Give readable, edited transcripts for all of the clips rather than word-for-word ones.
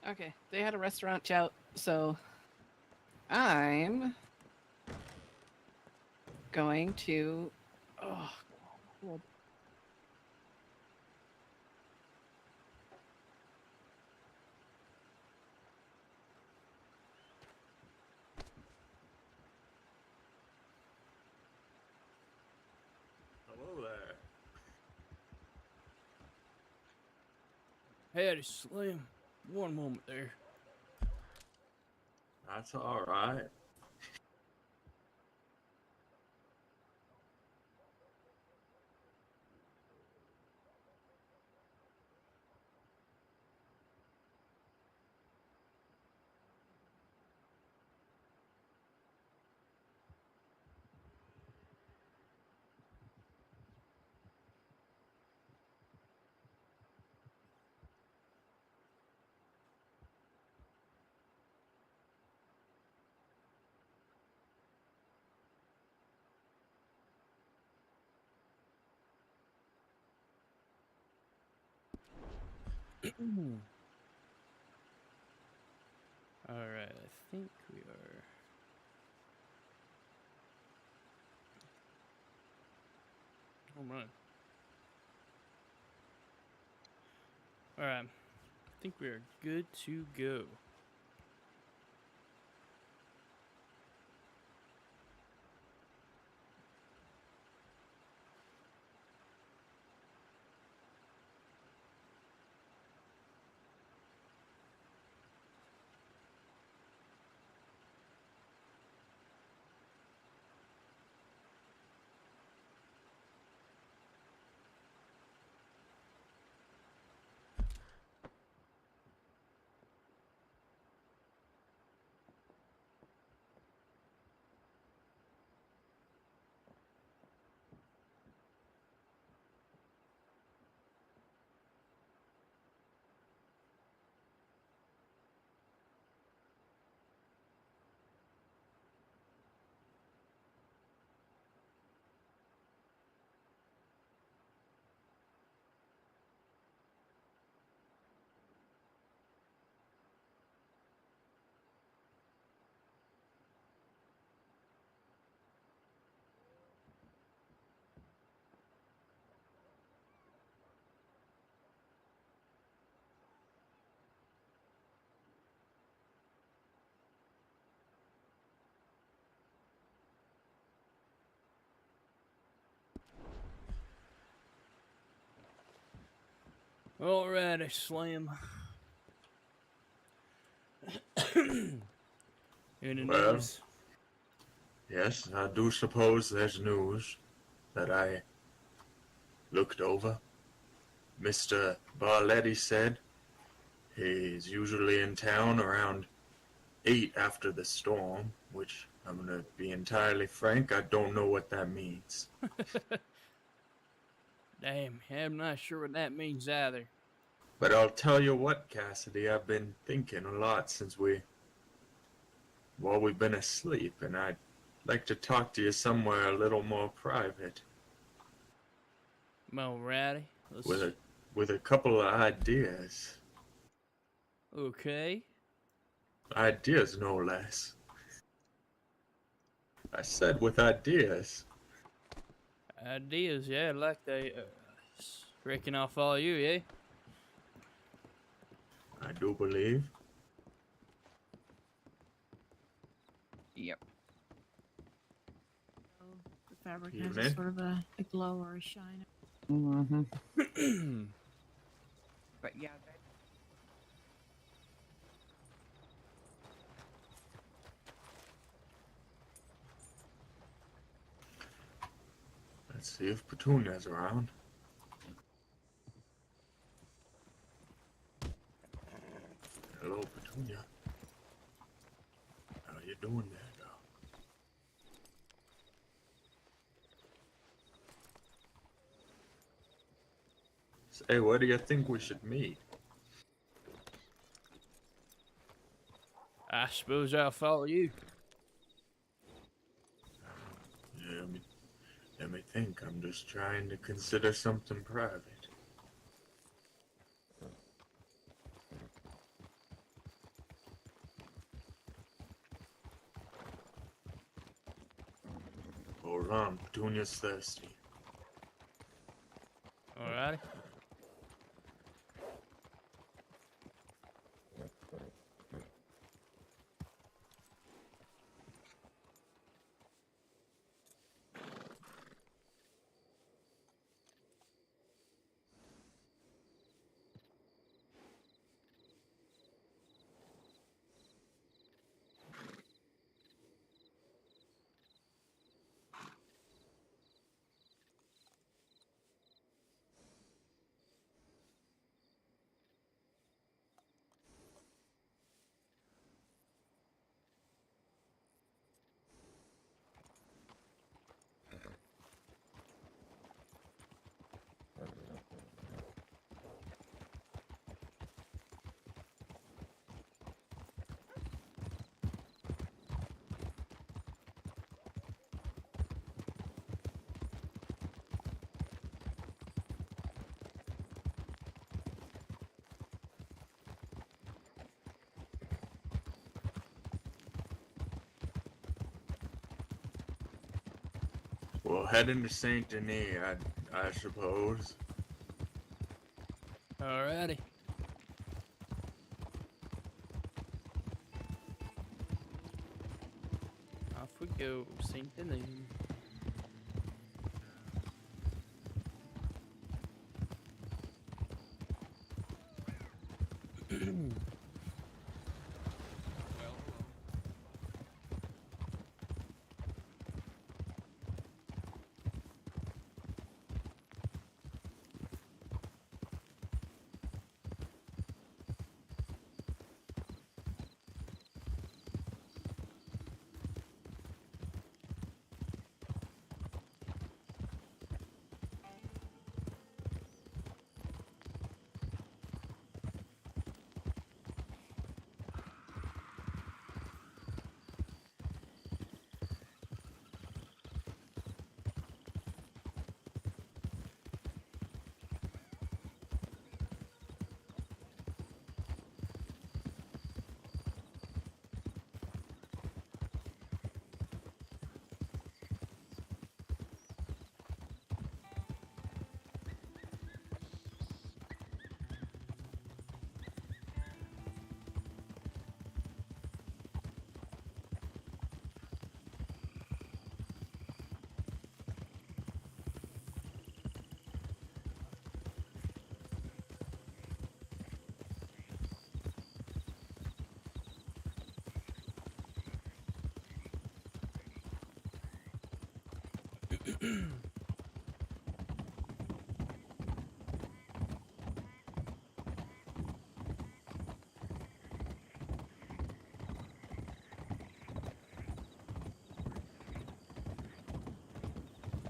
Okay, they had a restaurant shout, so I'm going to. Oh, cool. Hello there. Howdy, Slim. One moment there. That's all right. Alright, I think we are. Home run. Alright, I think we are good to go. Alrighty, Slim. Any Well, news? yes, I do suppose there's news that I looked over. Mr. Barletti said he's usually in town around 8 after the storm, which I'm going to be entirely frank, I don't know what that means. Damn, I'm not sure what that means either. But I'll tell you what, Cassidy, I've been thinking a lot since we've been asleep, and I'd like to talk to you somewhere a little more private Alrighty, with let's. a couple of ideas. Okay. Ideas, no less. I said with ideas. Ideas, yeah, like they. Reckon I'll follow you, yeah? I do believe. Yep. So the fabric has a Evening. sort of a glow or a shine. Mm-hmm. But yeah, that, Let's see if Petunia's around. Hello, Petunia. How you doing there, girl? Say, where do you think we should meet? I suppose I'll follow you. Yeah, let me think. I'm just trying to consider something private. Hold on, Petunia's thirsty. Alrighty. Well, heading to Saint Denis, I suppose. Alrighty. Off we go, Saint Denis.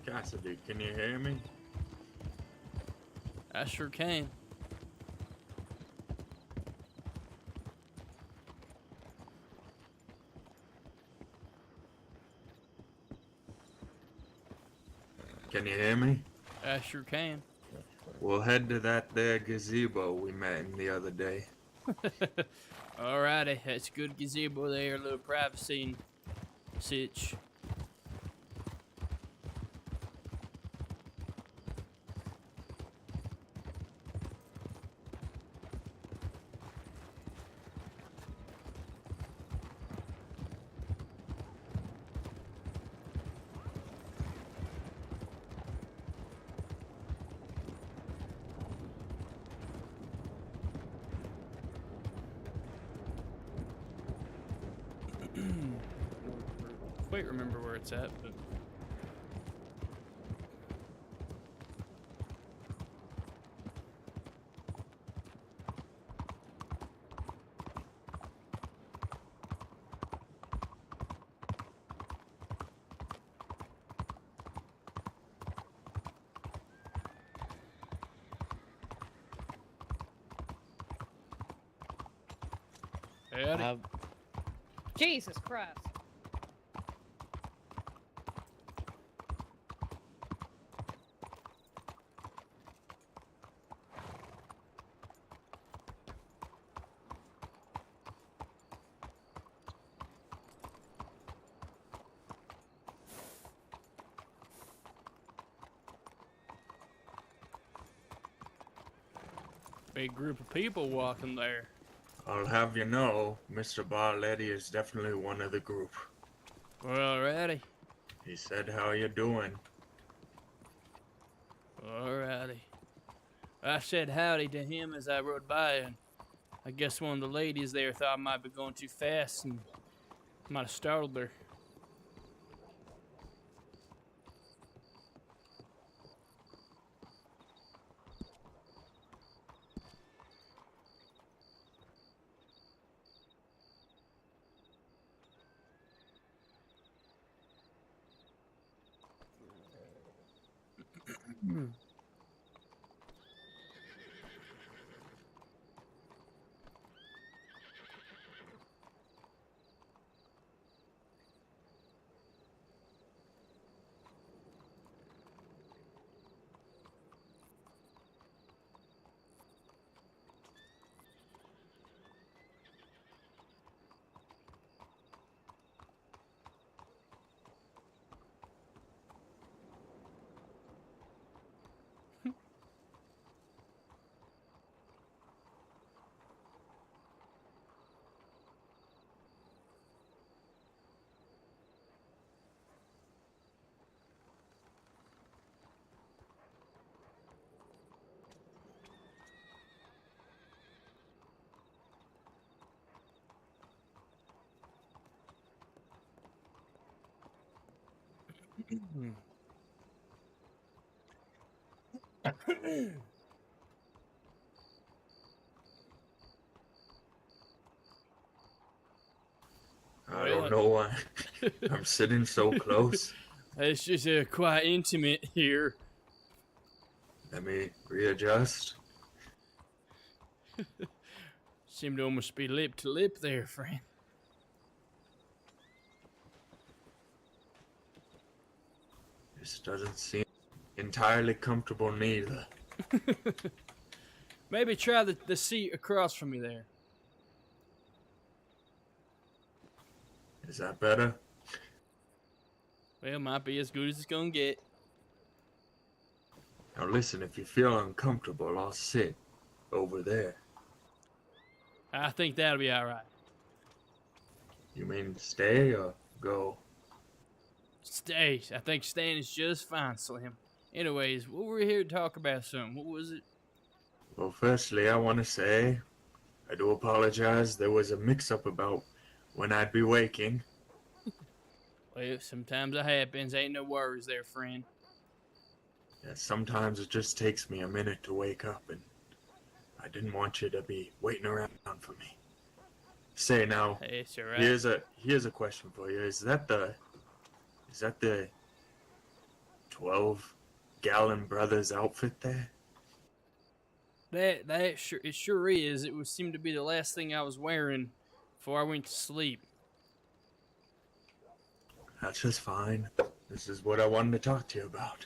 Cassidy, can you hear me? I sure can. Can you hear me? I sure can. We'll head to that there gazebo we met in the other day. Alrighty, that's a good gazebo there, a little privacy and such. Quite remember where it's at, but howdy. Jesus Christ. big group of people walking there. I'll have you know, Mr. Barletti is definitely one of the group. Well, alrighty. He said, how you doing? Alrighty. I said howdy to him as I rode by, and I guess one of the ladies there thought I might be going too fast and might have startled her. I don't know why. I'm sitting so close. It's just quite intimate here. Let me readjust. Seem to almost be lip to lip there, friend. This doesn't seem entirely comfortable neither. Maybe try the seat across from me there. Is that better? Well, might be as good as it's gonna get. Now listen, if you feel uncomfortable, I'll sit over there. I think that'll be alright. You mean stay or go? Stay. I think staying is just fine, Slim. Anyways, what were we here to talk about something? What was it? Well, firstly, I want to say I do apologize. There was a mix-up about when I'd be waking. Well, sometimes it happens. Ain't no worries there, friend. Yeah, sometimes it just takes me a minute to wake up, and I didn't want you to be waiting around for me. Say now, Hey, it's alright. here's a question for you. Is that the 12-gallon brothers outfit there? That sure it sure is. It would seem to be the last thing I was wearing before I went to sleep. That's just fine. This is what I wanted to talk to you about.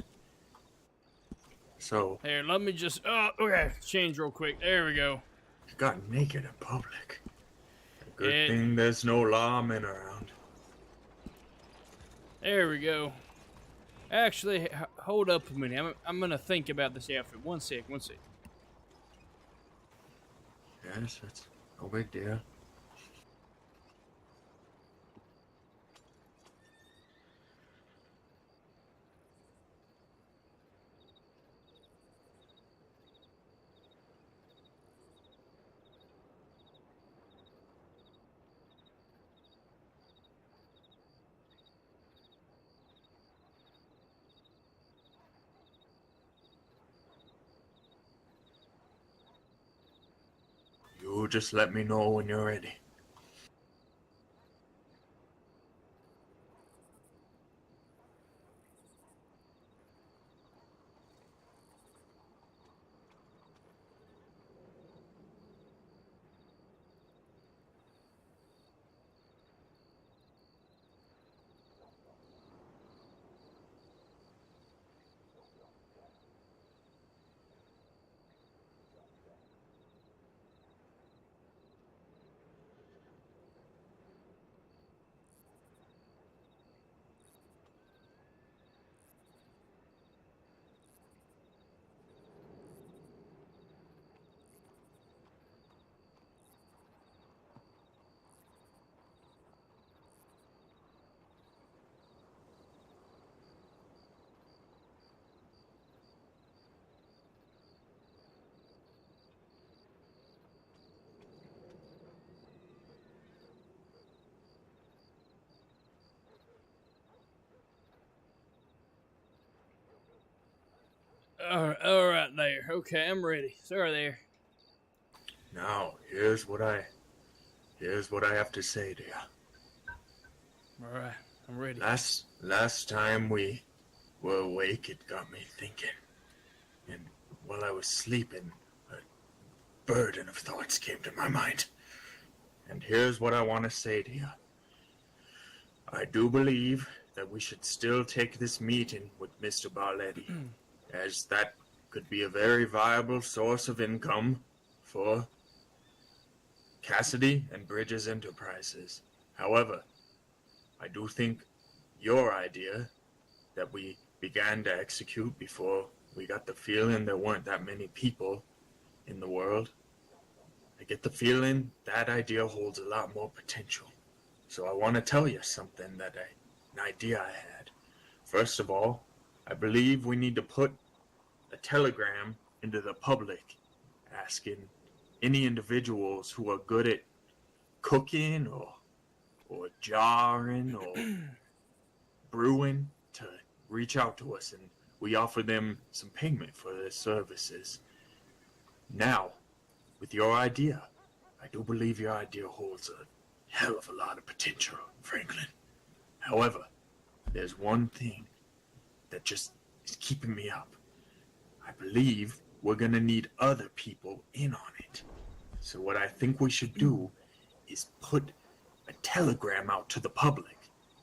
So, Here, let me just okay, change real quick. There we go. you got naked in public. Good It- thing there's no lawmen around. There we go. Actually, hold up a minute. I'm gonna think about this outfit. One sec. Yes, it's no big deal. You just let me know when you're ready. All right there. Okay, I'm ready. Sorry there. Now, here's what I have to say to you. All right, I'm ready. Last time we were awake, it got me thinking. And while I was sleeping, a burden of thoughts came to my mind. And here's what I want to say to you. I do believe that we should still take this meeting with Mr. Barletti, as that could be a very viable source of income for Cassidy and Bridges Enterprises. However, I do think your idea that we began to execute before we got the feeling there weren't that many people in the world, I get the feeling that idea holds a lot more potential. So I want to tell you something an idea I had. First of all, I believe we need to put a telegram into the public asking any individuals who are good at cooking or jarring or brewing to reach out to us, and we offer them some payment for their services. Now, with your idea, I do believe your idea holds a hell of a lot of potential, Franklin. However, there's one thing that just is keeping me up. I believe we're gonna need other people in on it. So what I think we should do is put a telegram out to the public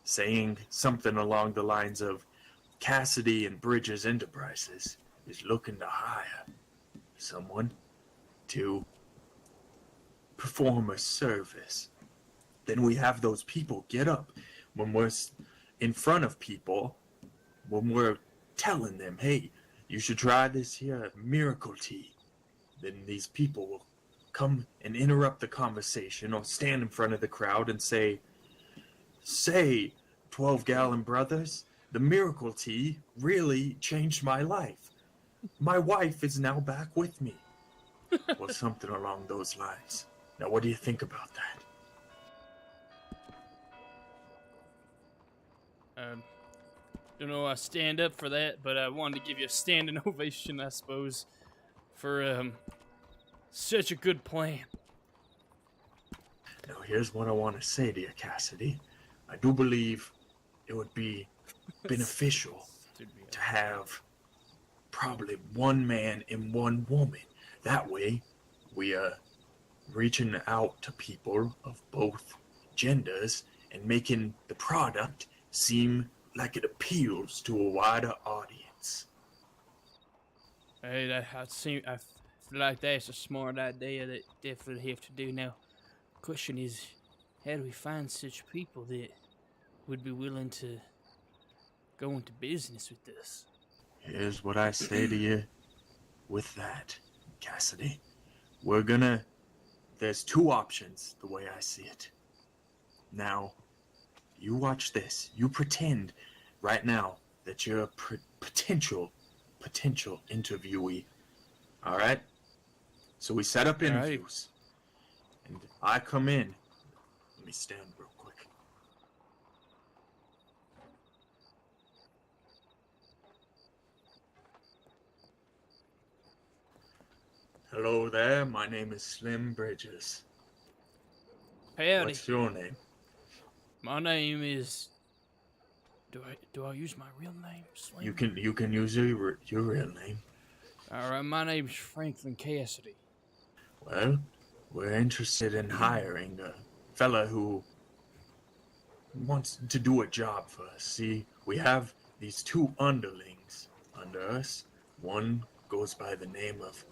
saying something along the lines of Cassidy and Bridges Enterprises is looking to hire someone to perform a service. Then we have those people get up when we're in front of people, when we're telling them, hey, you should try this here miracle tea. Then these people will come and interrupt the conversation or stand in front of the crowd and say, 12-gallon brothers, the miracle tea really changed my life. My wife is now back with me. Or something along those lines. Now, what do you think about that? Don't know I stand up for that, but I wanted to give you a standing ovation, I suppose, for such a good plan. Now, here's what I want to say to you, Cassidy. I do believe it would be beneficial to have probably one man and one woman. That way, we are reaching out to people of both genders and making the product seem like it appeals to a wider audience. Hey, I feel like that's a smart idea that definitely have to do now. Question is, how do we find such people that would be willing to go into business with this? Here's what I say to you with that, Cassidy. There's two options the way I see it. Now, you watch this. You pretend right now that you're a potential interviewee. All right? So we set up interviews. And I come in. Let me stand real quick. Hello there. My name is Slim Bridges. Howdy. What's your name? My name is. Do I use my real name, Slim? You can use your real name. All right, my name's Franklin Cassidy. Well, we're interested in hiring a fella who wants to do a job for us. See, we have these two underlings under us. One goes by the name of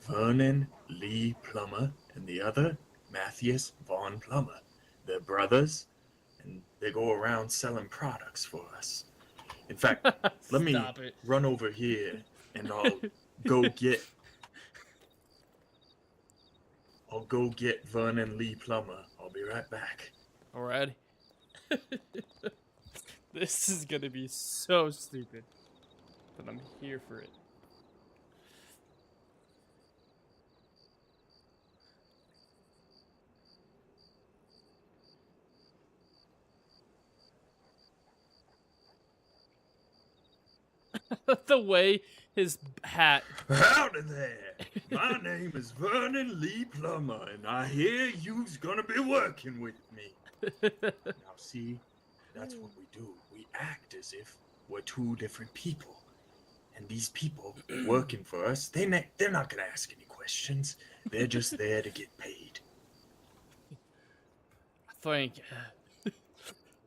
Vernon Lee Plummer, and the other, Matthias Vaughn Plummer. They're brothers, and they go around selling products for us. In fact, let me run over here, and I'll go get Vernon Lee Plummer. I'll be right back. Alrighty. This is gonna be so stupid, but I'm here for it. The way his hat. Howdy there. My name is Vernon Lee Plummer, and I hear you's gonna be working with me. Now, see, that's what we do. We act as if we're two different people. And these people working for us, they're not gonna ask any questions. They're just there to get paid.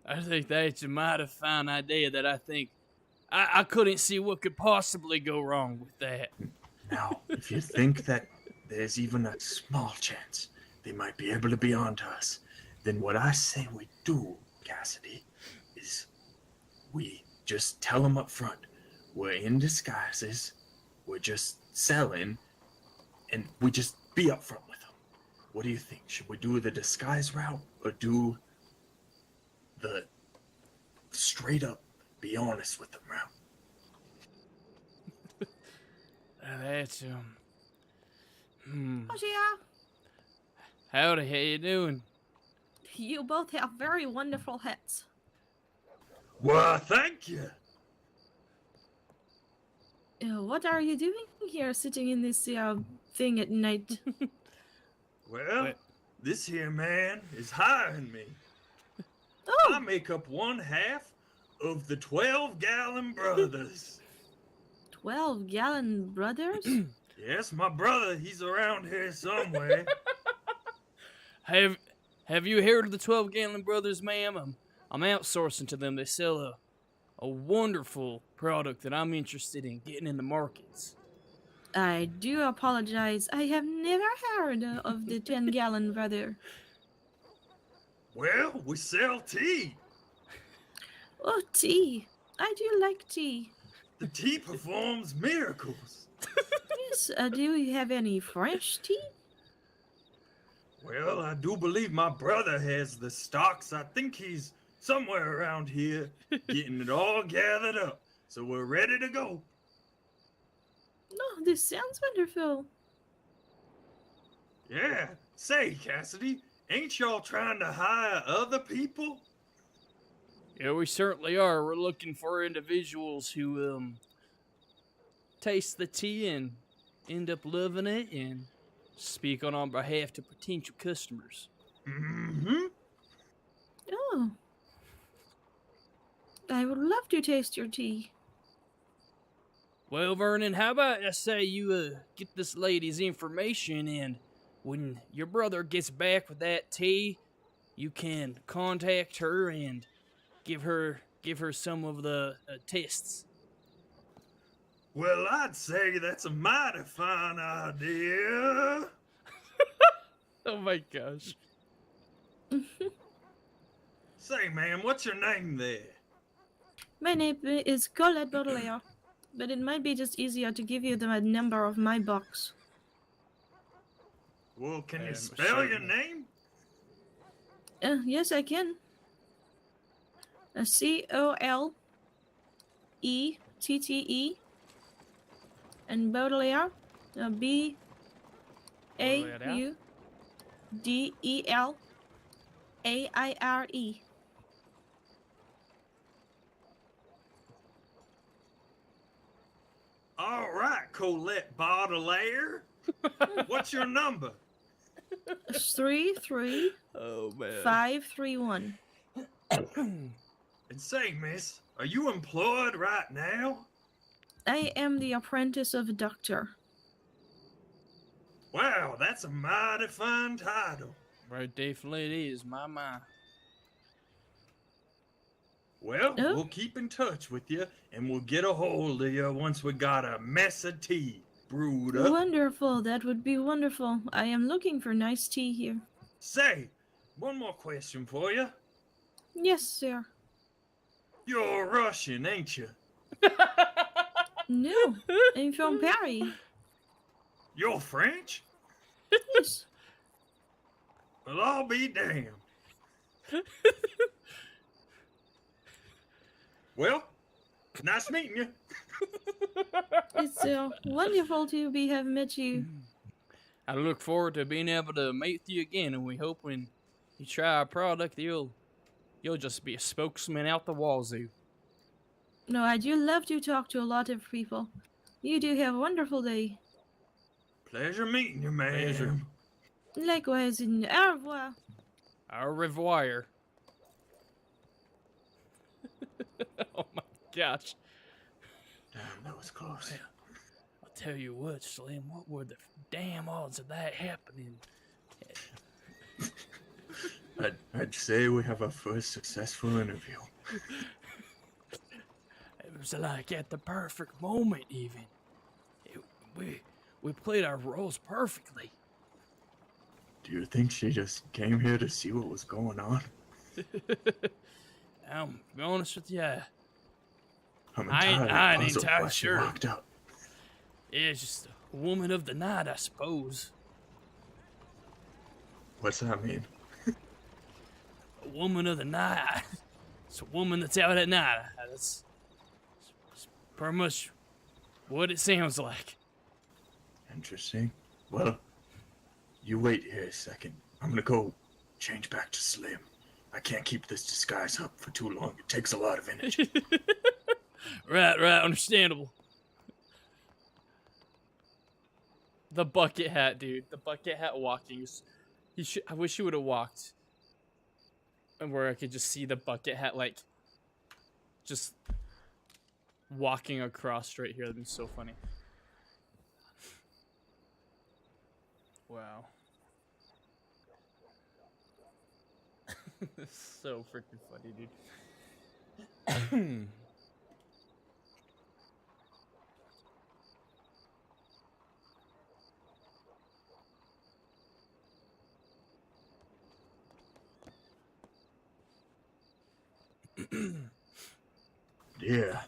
I think that's a mighty fine idea that I couldn't see what could possibly go wrong with that. Now, if you think that there's even a small chance they might be able to be onto us, then what I say we do, Cassidy, is we just tell them up front. We're in disguises, we're just selling, and we just be up front with them. What do you think? Should we do the disguise route or do the straight up be honest with them route? That's Oh, yeah. Howdy, how you doing? You both have very wonderful hats. Well, thank you. What are you doing here, sitting in this thing at night? Well, Wait. this here man is hiring me. I Oh, make up one half of the 12-gallon brothers. 12-gallon brothers? Yes, my brother, he's around here somewhere. Have you heard of the 12 Gallon Brothers, ma'am? I'm outsourcing to them. They sell a wonderful product that I'm interested in getting in the markets. I do apologize. I have never heard of the 10-gallon brother. Well, we sell tea. Oh, tea. I do like tea. The tea performs miracles. Yes, do you have any French tea? Well, I do believe my brother has the stocks. I think he's somewhere around here getting it all gathered up. So we're ready to go. No, this sounds wonderful. Yeah. Say, Cassidy, ain't y'all trying to hire other people? Yeah, we certainly are. We're looking for individuals who taste the tea and end up loving it and speak on our behalf to potential customers. Mm-hmm. Oh. I would love to taste your tea. Well, Vernon, how about I say you get this lady's information, and when your brother gets back with that tea, you can contact her and give her some of the tests. Well, I'd say that's a mighty fine idea. Oh my gosh. Say, ma'am, what's your name there? My name is Colette Baudelaire, but it might be just easier to give you the number of my box. Well, can you am spell your certain. name? Yes, I can. Colettee, and Baudelaire, Baudelaire. All right, Colette Baudelaire. What's your number? 33531. And say, miss, are you employed right now? I am the apprentice of a doctor. Wow, that's a mighty fine title. Right, definitely it is, my. Well, Oh. we'll keep in touch with you, and we'll get a hold of you once we got a mess of tea brewed up. Wonderful, that would be wonderful. I am looking for nice tea here. Say, one more question for you. Yes, sir. You're Russian, ain't you? No, I'm from Paris. You're French? Yes. Well, I'll be damned. Well, nice meeting you. It's wonderful to have met you. I look forward to being able to meet you again, and we hope when you try our product, you'll just be a spokesman out the wazoo. No, I do love to talk to a lot of people. You do have a wonderful day. Pleasure meeting you, ma'am. Pleasure. Likewise, and au revoir. Au revoir. Oh my gosh. Damn, that was close. I'll tell you what, Slim, what were the damn odds of that happening? I'd say we have our first successful interview. It was like at the perfect moment, even. We played our roles perfectly. Do you think she just came here to see what was going on? To be honest with you, I'm I ain't entirely puzzled entirely why she sure. walked out. yeah, just a woman of the night, I suppose. What's that mean? A woman of the night. It's a woman that's out at night. That's pretty much what it sounds like. Interesting. Well, you wait here a second. I'm gonna go change back to Slim. I can't keep this disguise up for too long. It takes a lot of energy. Right, understandable. The bucket hat, dude. The bucket hat walking. I wish he would have walked. And where I could just see the bucket hat, like, just walking across right here. That'd be so funny. Wow. So freaking funny, dude. Yeah,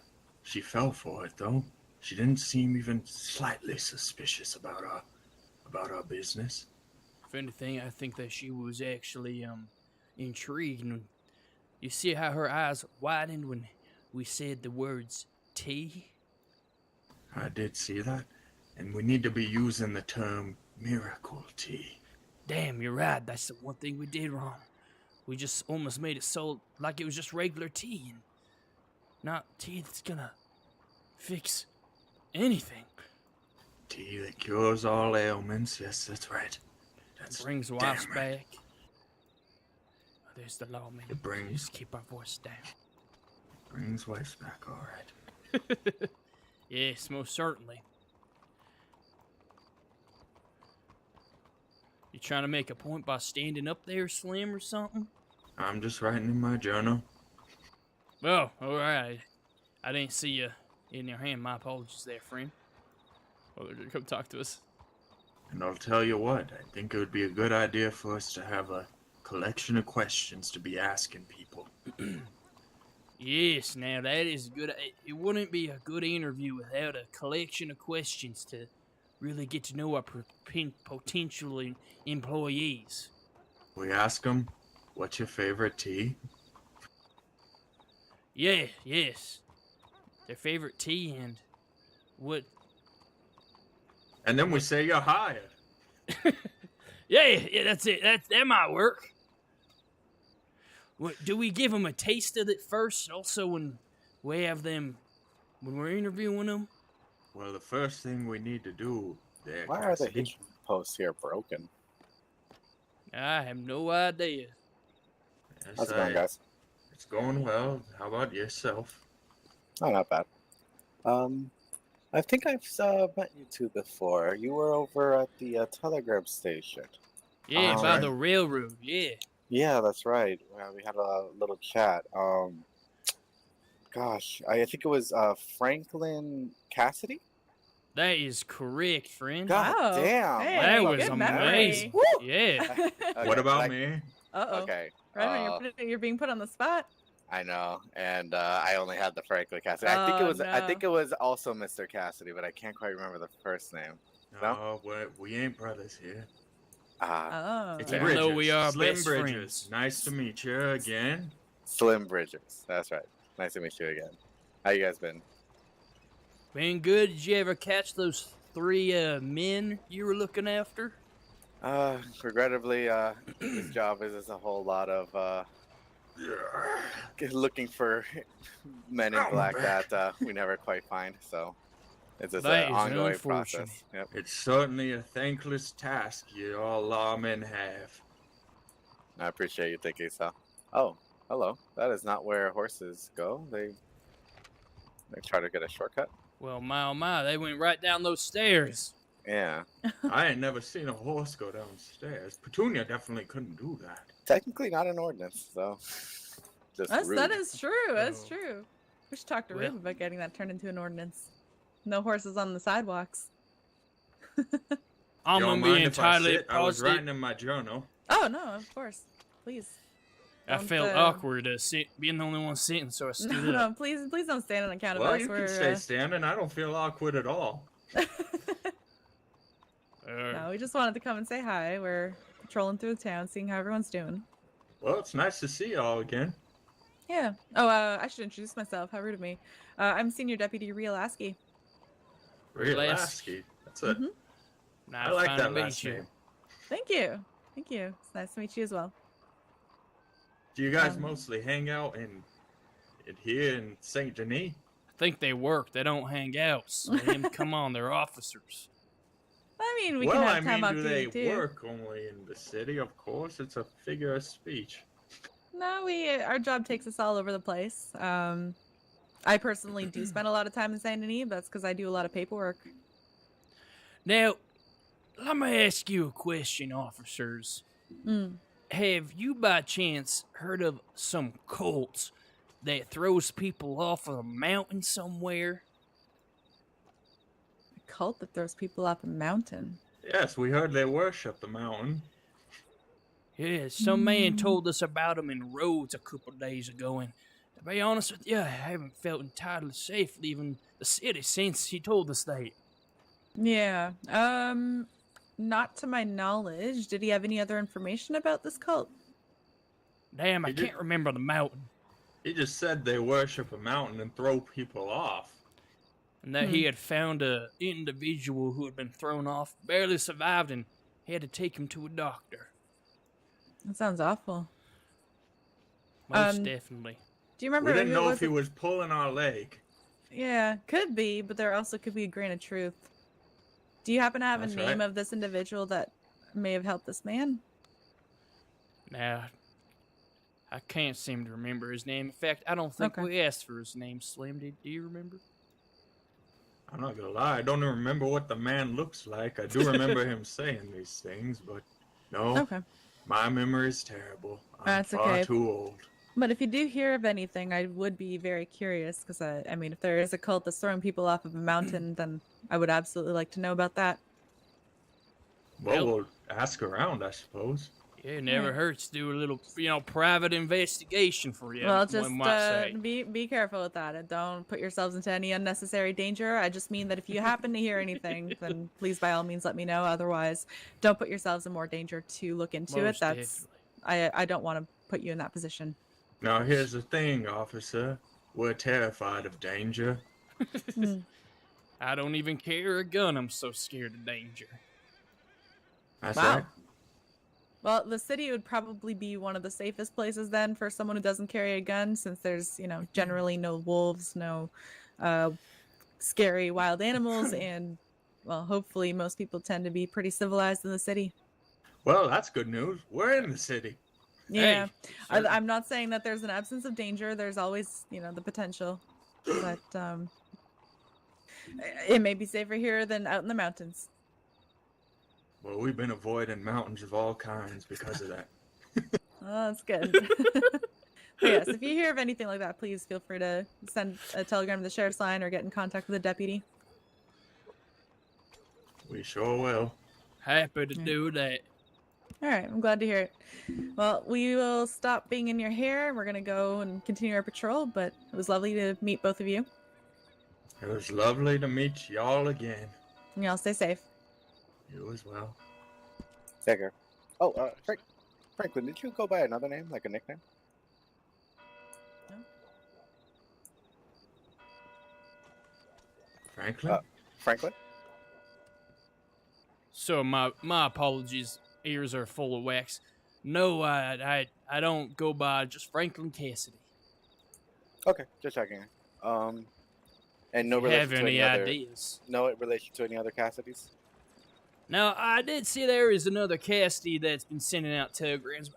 she fell for it though. She didn't seem even slightly suspicious about our business. If anything, I think that she was actually intrigued. And you see how her eyes widened when we said the words tea? I did see that, and we need to be using the term miracle tea. Damn, you're right. That's the one thing we did wrong. We just almost made it so like it was just regular tea, and not tea that's gonna fix anything. Tea that cures all ailments. Yes, that's right. That's Brings damn wives right. back. Oh, there's the law, man. It brings Just keep our voice down. wives back. All right. Yes, most certainly. You trying to make a point by standing up there, Slim, or something? I'm just writing in my journal. Oh, all right. I didn't see you in your hand. My apologies there, friend. Oh, they're gonna come talk to us. And I'll tell you what, I think it would be a good idea for us to have a collection of questions to be asking people. Yes, now that is good. It wouldn't be a good interview without a collection of questions to really get to know our potential employees. We ask them, what's your favorite tea? Yeah, yes. Their favorite tea and what... And then we say you're hired. Yeah, that's it. That might work. What, do we give them a taste of it first? Also, when we have them, when we're interviewing them? Well, the first thing we need to do there, Why are the Cassidy, hitch posts here broken? I have no idea. yes, How's it going, guys? It's going well. How about yourself? Oh, not bad. I think I've met you two before. You were over at the telegram station. Yeah, Oh, by right. the railroad. Yeah. Yeah, that's right. We had a little chat. Gosh, I think it was Franklin Cassidy. That is correct, friend. God Wow. damn! Hey, that my was fucking good amazing. memory. Yeah. Okay, What about like- me? Uh-oh. Okay. Right when you're being put on the spot. I know, and I only had the Franklin Cassidy. I think it Oh, was. I no. think it was also Mr. Cassidy, but I can't quite remember the first name. No, we ain't brothers here. Ah, Oh. It's Yeah. Even Bridges. though we are Slim best Bridges. friends. Nice to meet you again. Slim Bridges. That's right. Nice to meet you again. How you guys been? Been good. Did you ever catch those 3 men you were looking after? Regrettably, this job is a whole lot of looking for men in I'm black back. that we never quite find. So it's just That an is ongoing unfortunate. process. Yep. It's certainly a thankless task you all lawmen have. I appreciate you thinking so. Oh, hello. That is not where horses go. They try to get a shortcut. Well, my oh my, they went right down those stairs. Yeah. I ain't never seen a horse go downstairs. Petunia definitely couldn't do that. Technically not an ordinance, so just rude. That is true. That's Oh. true. We should talk to Well- Rube about getting that turned into an ordinance. No horses on the sidewalks. I'm Don't gonna be mind if I entirely sit? I was positive. writing in my journal. Oh no, of course. Please. I Don't, felt awkward being the only one sitting, so I stood No, up. no, please don't stand on account of Well, us. you We're, can stay standing. I don't feel awkward at all. No, we just wanted to come and say hi. We're patrolling through the town, seeing how everyone's doing. Well, it's nice to see y'all again. Yeah. Oh, I should introduce myself. How rude of me. I'm Senior Deputy Rielaski. Rielaski. That's a. Mhm. Nah, I like fine that to meet last you. name. Thank you. Thank you. It's nice to meet you as well. Do you guys Um, mostly hang out in here in Saint Denis? I think they work. They don't hang out. Slim, come on, they're officers. I mean, we well, can have I time mean, off do duty they too. work only in the city? Of course, it's a figure of speech. No, our job takes us all over the place. I personally do spend a lot of time in Saint Denis, but that's because I do a lot of paperwork. Now, let me ask you a question, officers. Mm. Have you by chance heard of some cults that throws people off of a mountain somewhere? A cult that throws people off a mountain. Yes, we heard they worship the mountain. Yeah, some man told us about them in Rhodes a couple days ago, and to be honest with you, I haven't felt entirely safe leaving the city since he told us that. Yeah. Not to my knowledge. Did he have any other information about this cult? Damn, I He did- can't remember the mountain. He just said they worship a mountain and throw people off. And that he had found a individual who had been thrown off, barely survived, and he had to take him to a doctor. That sounds awful. Most Um, definitely. Do you remember We didn't who it know was if he that- was pulling our leg. Yeah, could be, but there also could be a grain of truth. Do you happen to have That's a name right. of this individual that may have helped this man? Now, I can't seem to remember his name. In fact, I don't think Okay. we asked for his name, Slim. Do you remember? I'm not gonna lie, I don't even remember what the man looks like. I do remember him saying these things, but no, Okay. my memory is terrible. I'm That's far okay. too old. But if you do hear of anything, I would be very curious because I mean, if there is a cult that's throwing people off of a mountain, then I would absolutely like to know about that. Well, Well- we'll ask around, I suppose. Yeah, it never Right. hurts to do a little, private investigation for you. Well, one just might say. be careful with that, and don't put yourselves into any unnecessary danger. I just mean that if you happen to hear anything, then please by all means let me know. Otherwise, don't put yourselves in more danger to look into Most it. That's definitely. I don't want to put you in that position. Now, here's the thing, officer. We're terrified of danger. I don't even carry a gun. I'm so scared of danger. That's Wow. right. Well, the city would probably be one of the safest places then for someone who doesn't carry a gun, since there's, generally no wolves, no scary wild animals, and, well, hopefully most people tend to be pretty civilized in the city. Well, that's good news. We're in the city. Yeah. Hey, certain- I'm not saying that there's an absence of danger. There's always, the potential. But it may be safer here than out in the mountains. Well, we've been avoiding mountains of all kinds because of that. Oh, that's good. But yes, if you hear of anything like that, please feel free to send a telegram to the sheriff's line or get in contact with the deputy. We sure will. Happy to do that. All right, I'm glad to hear it. Well, we will stop being in your hair. We're going to go and continue our patrol, but it was lovely to meet both of you. It was lovely to meet y'all again. And y'all stay safe. You as well. Take care. Oh, Franklin, did you go by another name, like a nickname? Franklin? Franklin? So my apologies. Ears are full of wax. No, I don't go by just Franklin Cassidy. Okay, just checking. And no If you have relation to any any other. ideas. No relation to any other Cassidys. Now, I did see there is another Cassidy that's been sending out telegrams.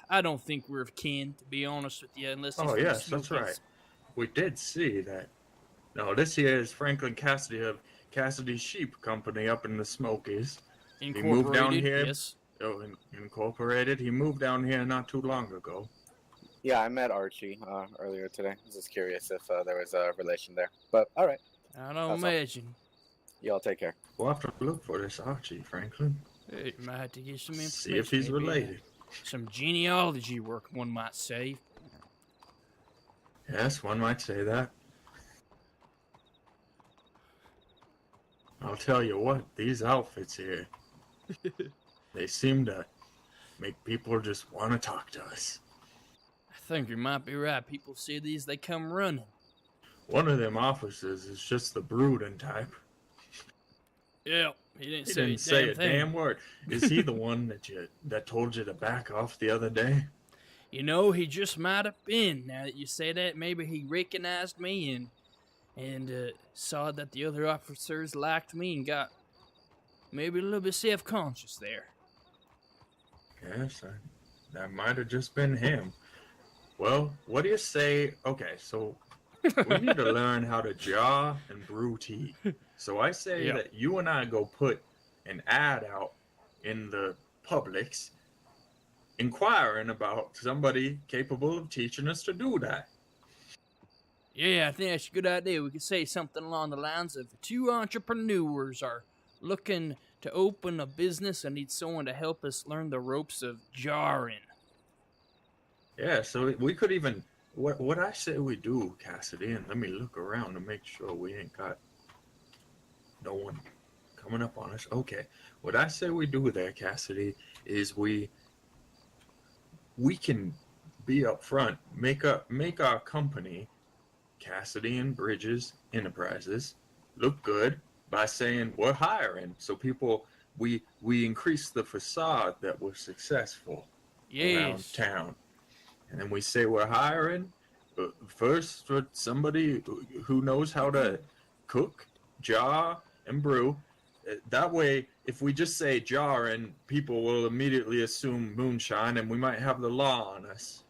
I don't think we're of kin, to be honest with you, unless he's Oh, from the yes, that's Smokies. right. We did see that. No, this here is Franklin Cassidy of Cassidy Sheep Company up in the Smokies. Incorporated, moved down here. yes. Oh, Incorporated. He moved down here not too long ago. Yeah, I met Archie earlier today. I was just curious if there was a relation there. But all right, I don't That's all. imagine. y'all take care. We'll have to look for this Archie, Franklin. You might have to get some information. See if he's maybe, related. some genealogy work, one might say. Yes, one might say that. I'll tell you what, these outfits here, they seem to make people just want to talk to us. I think you might be right. People see these, they come running. One of them officers is just the brooding type. Yeah, he didn't He say didn't say a thing. damn word. Is he the one that told you to back off the other day? You know, he just might have been. Now that you say that, maybe he recognized me and saw that the other officers liked me and got maybe a little bit self-conscious there. Yes, that might have just been him. Well, what do you say? Okay, so we need to learn how to jar and brew tea. So I say Yep. that you and I go put an ad out in the Publix inquiring about somebody capable of teaching us to do that. Yeah, I think that's a good idea. We could say something along the lines of two entrepreneurs are looking to open a business and need someone to help us learn the ropes of jarring. Yeah, so we could even what I say we do, Cassidy, and let me look around to make sure we ain't got no one coming up on us. Okay, what I say we do there, Cassidy, is we can be up front, make our company, Cassidy and Bridges Enterprises, look good by saying we're hiring, so people we increase the facade that we're successful around Yes. town. And then we say we're hiring first for somebody who knows how to cook, jar, and brew. That way, if we just say jarring, people will immediately assume moonshine, and we might have the law on us.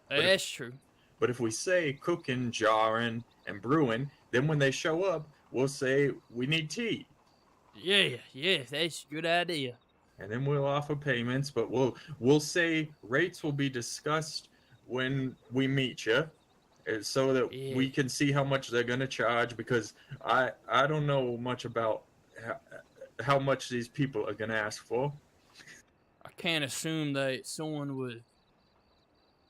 That's true. But if we say cooking, jarring, and brewing, then when they show up, we'll say we need tea. Yeah, that's a good idea. And then we'll offer payments, but we'll say rates will be discussed when we meet you, so that we can see how much they're gonna charge. Because I don't know much about how much these people are gonna ask for. I can't assume that someone would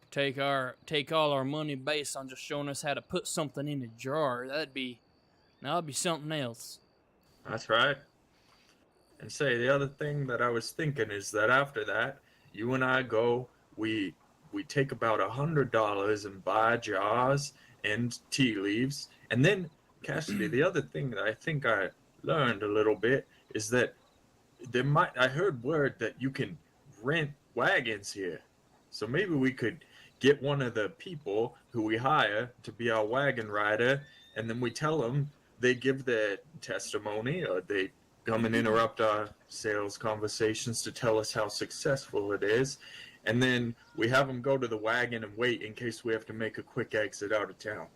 take all our money based on just showing us how to put something in a jar. That'd be something else. That's right. And say the other thing that I was thinking is that after that, you and I go, we take about $100 and buy jars and tea leaves. And then, Cassidy, the other thing that I think I learned a little bit is that I heard word that you can rent wagons here. So maybe we could get one of the people who we hire to be our wagon rider, and then we tell them, they give their testimony, or they come and interrupt our sales conversations to tell us how successful it is, and then we have them go to the wagon and wait in case we have to make a quick exit out of town.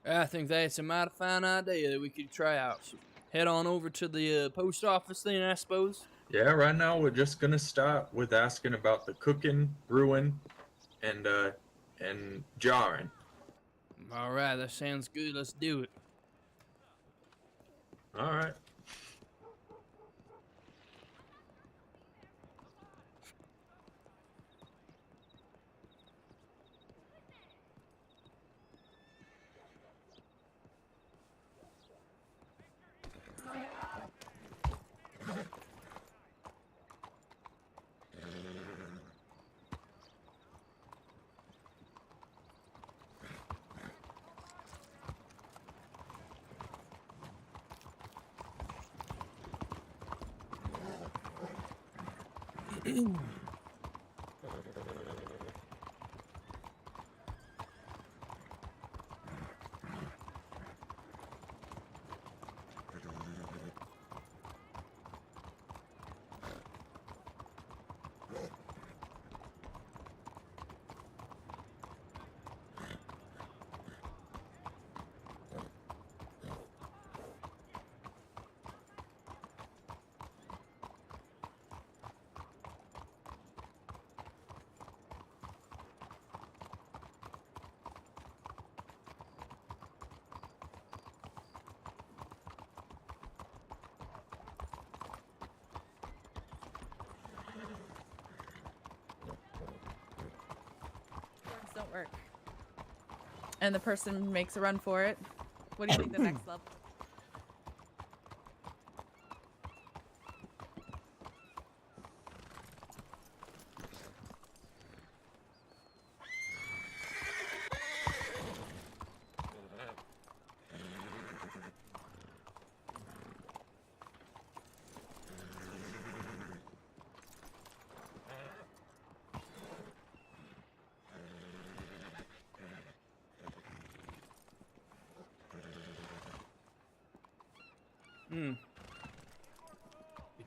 I think that's a mighty fine idea that we could try out. So head on over to the post office then, I suppose. Yeah, right now we're just gonna start with asking about the cooking, brewing, and jarring. All right, that sounds good. Let's do it. All right. work. And the person makes a run for it. What do you think the next level?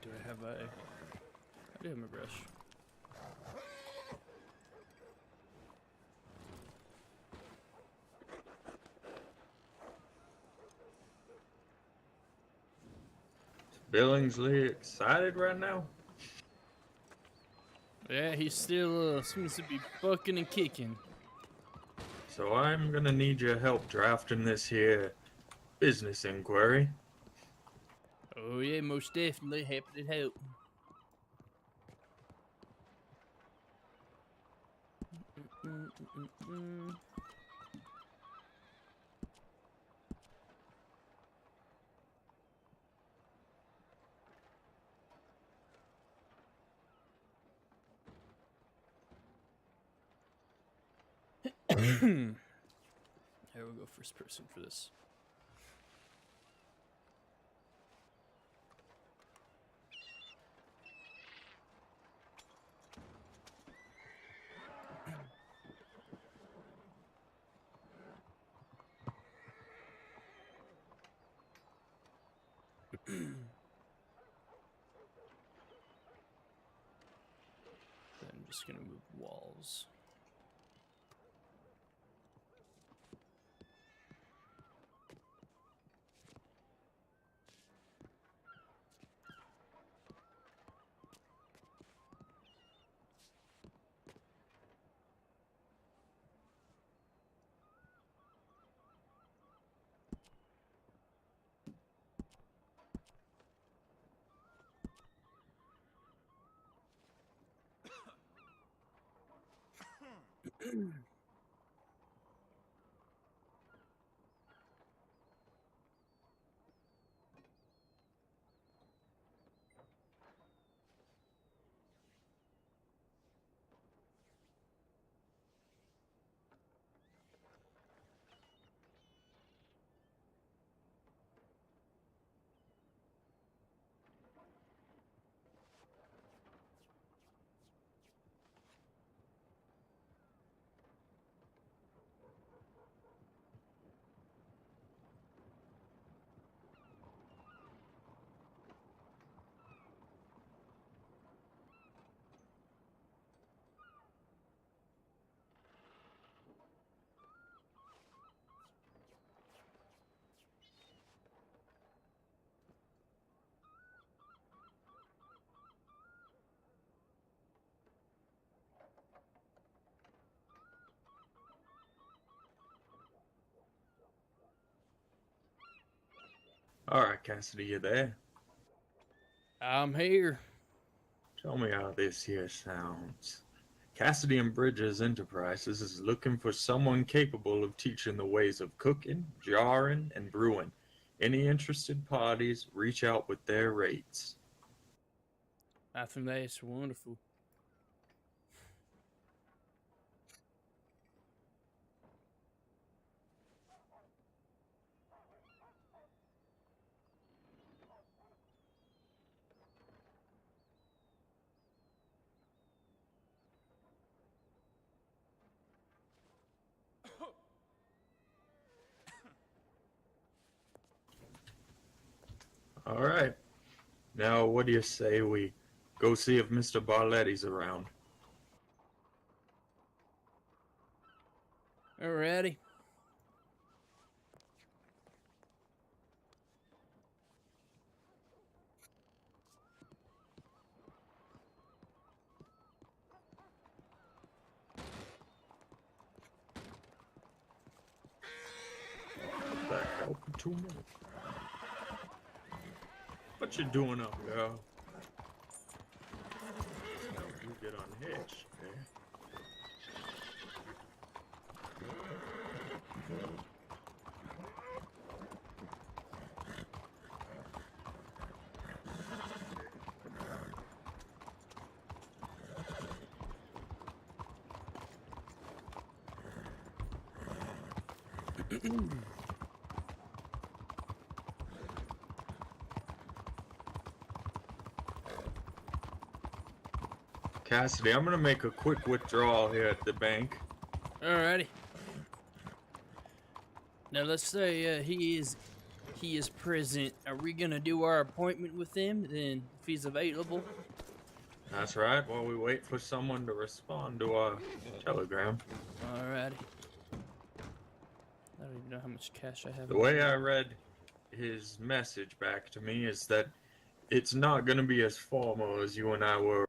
Do I have I do have my brush. Billingsley excited right now? Yeah, he still seems to be bucking and kicking. So I'm gonna need your help drafting this here business inquiry. Oh yeah, most definitely. Happy to help. There we go, first person for this. Then I'm just gonna move walls. Alright, Cassidy, you there? I'm here. Tell me how this here sounds. Cassidy and Bridges Enterprises is looking for someone capable of teaching the ways of cooking, jarring, and brewing. Any interested parties, reach out with their rates. I think that's wonderful. Alright. Now, what do you say we go see if Mr. Barletti's around? Alrighty. Back out for 2 minutes. What you doing up, girl? You get unhitched, eh? Cassidy, I'm gonna make a quick withdrawal here at the bank. Alrighty. Now let's say he is present. Are we gonna do our appointment with him then if he's available? That's right, while we wait for someone to respond to our telegram. Alrighty. I don't even know how much cash I have. The way I read his message back to me is that it's not gonna be as formal as you and I were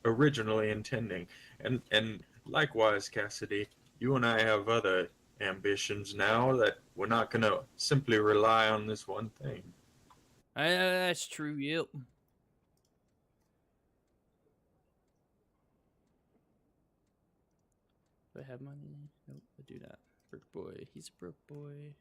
originally intending. And likewise, Cassidy, you and I have other ambitions now that we're not gonna simply rely on this one thing. That's true, yep. Do I have money? Nope, I do not. Broke boy. He's a broke boy.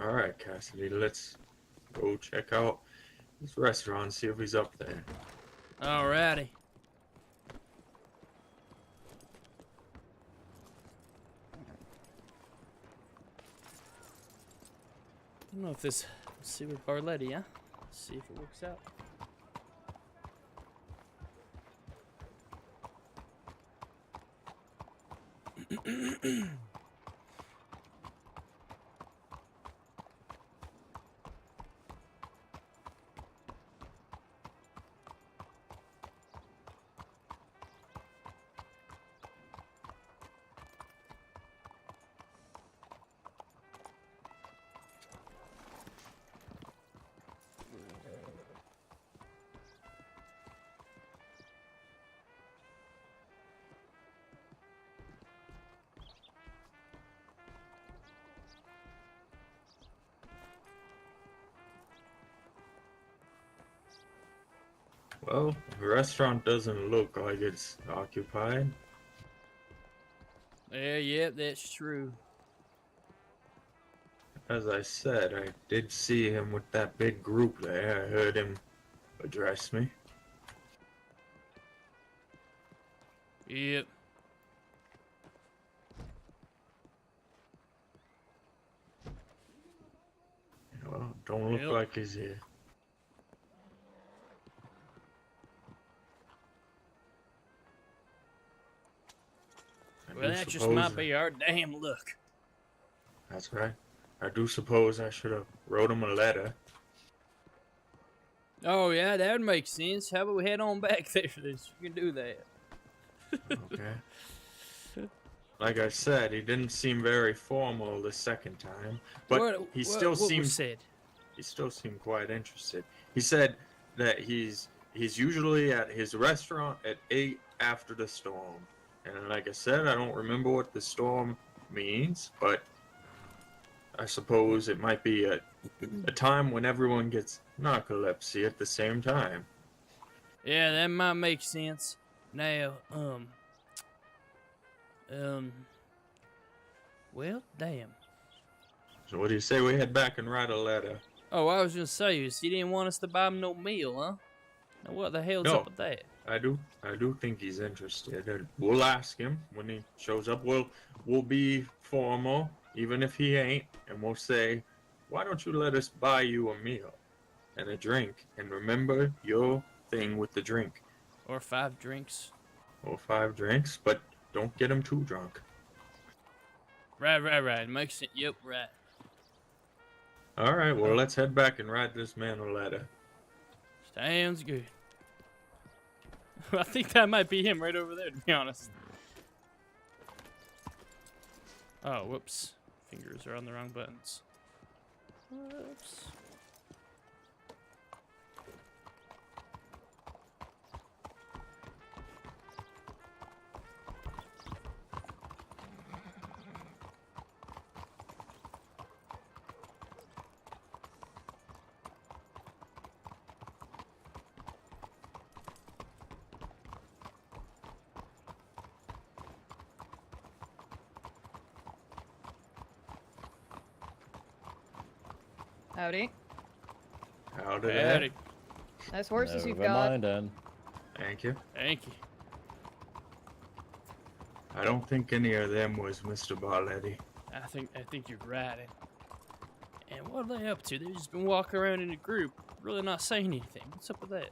Alright, Cassidy, let's go check out this restaurant, see if he's up there. Alrighty. I don't know if this. Let's see with Barletti, huh? See if it works out. Well, the restaurant doesn't look like it's occupied. Yeah, that's true. As I said, I did see him with that big group there. I heard him address me. Yep. Well, don't look Yep. like he's here. I Well, do that just suppose- might be our damn luck. That's right. I do suppose I should have wrote him a letter. Oh, yeah, that would make sense. How about we head on back there? You can do that. Okay. Like I said, he didn't seem very formal the second time, but he still what was seemed said? he still seemed quite interested. He said that he's usually at his restaurant at 8 after the storm. And like I said, I don't remember what the storm means, but I suppose it might be a time when everyone gets narcolepsy at the same time. Yeah, that might make sense. Now, well, damn. So what do you say we head back and write a letter? Oh, I was gonna say, you didn't want us to buy him no meal, huh? Now, what the hell's No. up with that? I do think he's interested. And we'll ask him when he shows up. We'll be formal, even if he ain't, and we'll say, "Why don't you let us buy you a meal and a drink? And remember your thing with the drink, Or 5 drinks. or 5 drinks, but don't get him too drunk." Right. Makes sense. Yep, right. All right. Well, let's head back and write this man a letter. Sounds good. I think that might be him right over there, to be honest. Oh, whoops. Fingers are on the wrong buttons. Whoops. Howdy. How did that? Howdy. Nice horses you've Never got. mind then. Thank you. Thank you. I don't think any of them was Mr. Barletti. I think you're right. And what are they up to? They've just been walking around in a group, really not saying anything. What's up with that?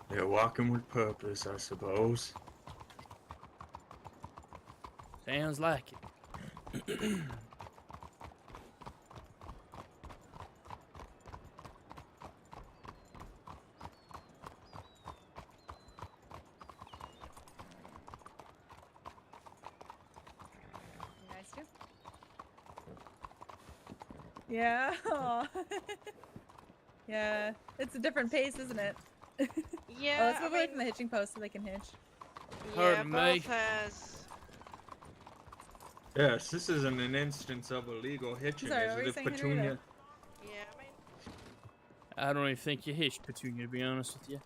They're walking with purpose, I suppose. Sounds like it. Nice too. Yeah. Aw. Yeah. It's a different pace, isn't it? Yeah, Oh, let's I move away mean, from the hitching post so they can hitch. yeah, Pardon both me. has. Yes, this isn't an instance of illegal hitching, Sorry, is what were it, you if saying, Henrietta? Petunia? Yeah, I mean, I don't even think you hitched Petunia, to be honest with you.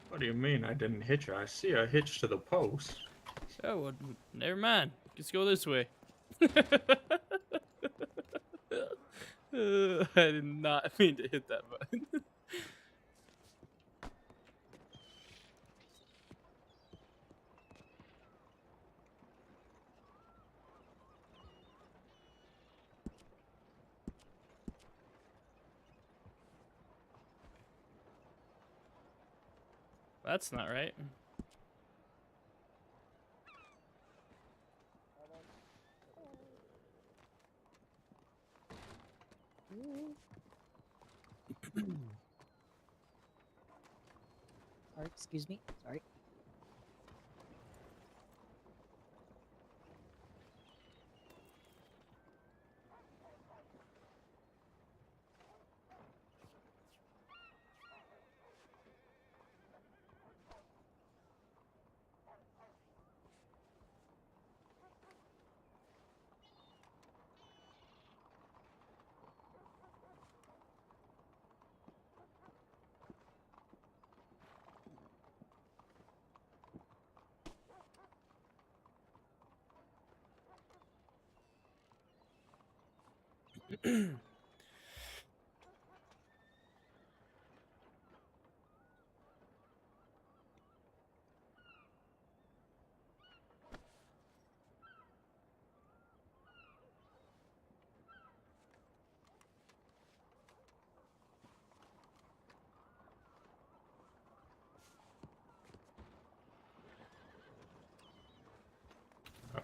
What do you mean I didn't hitch her? I see her hitched to the post. Oh, well, never mind. Let's go this way. I did not mean to hit that button. That's not right. Sorry, excuse me. Sorry.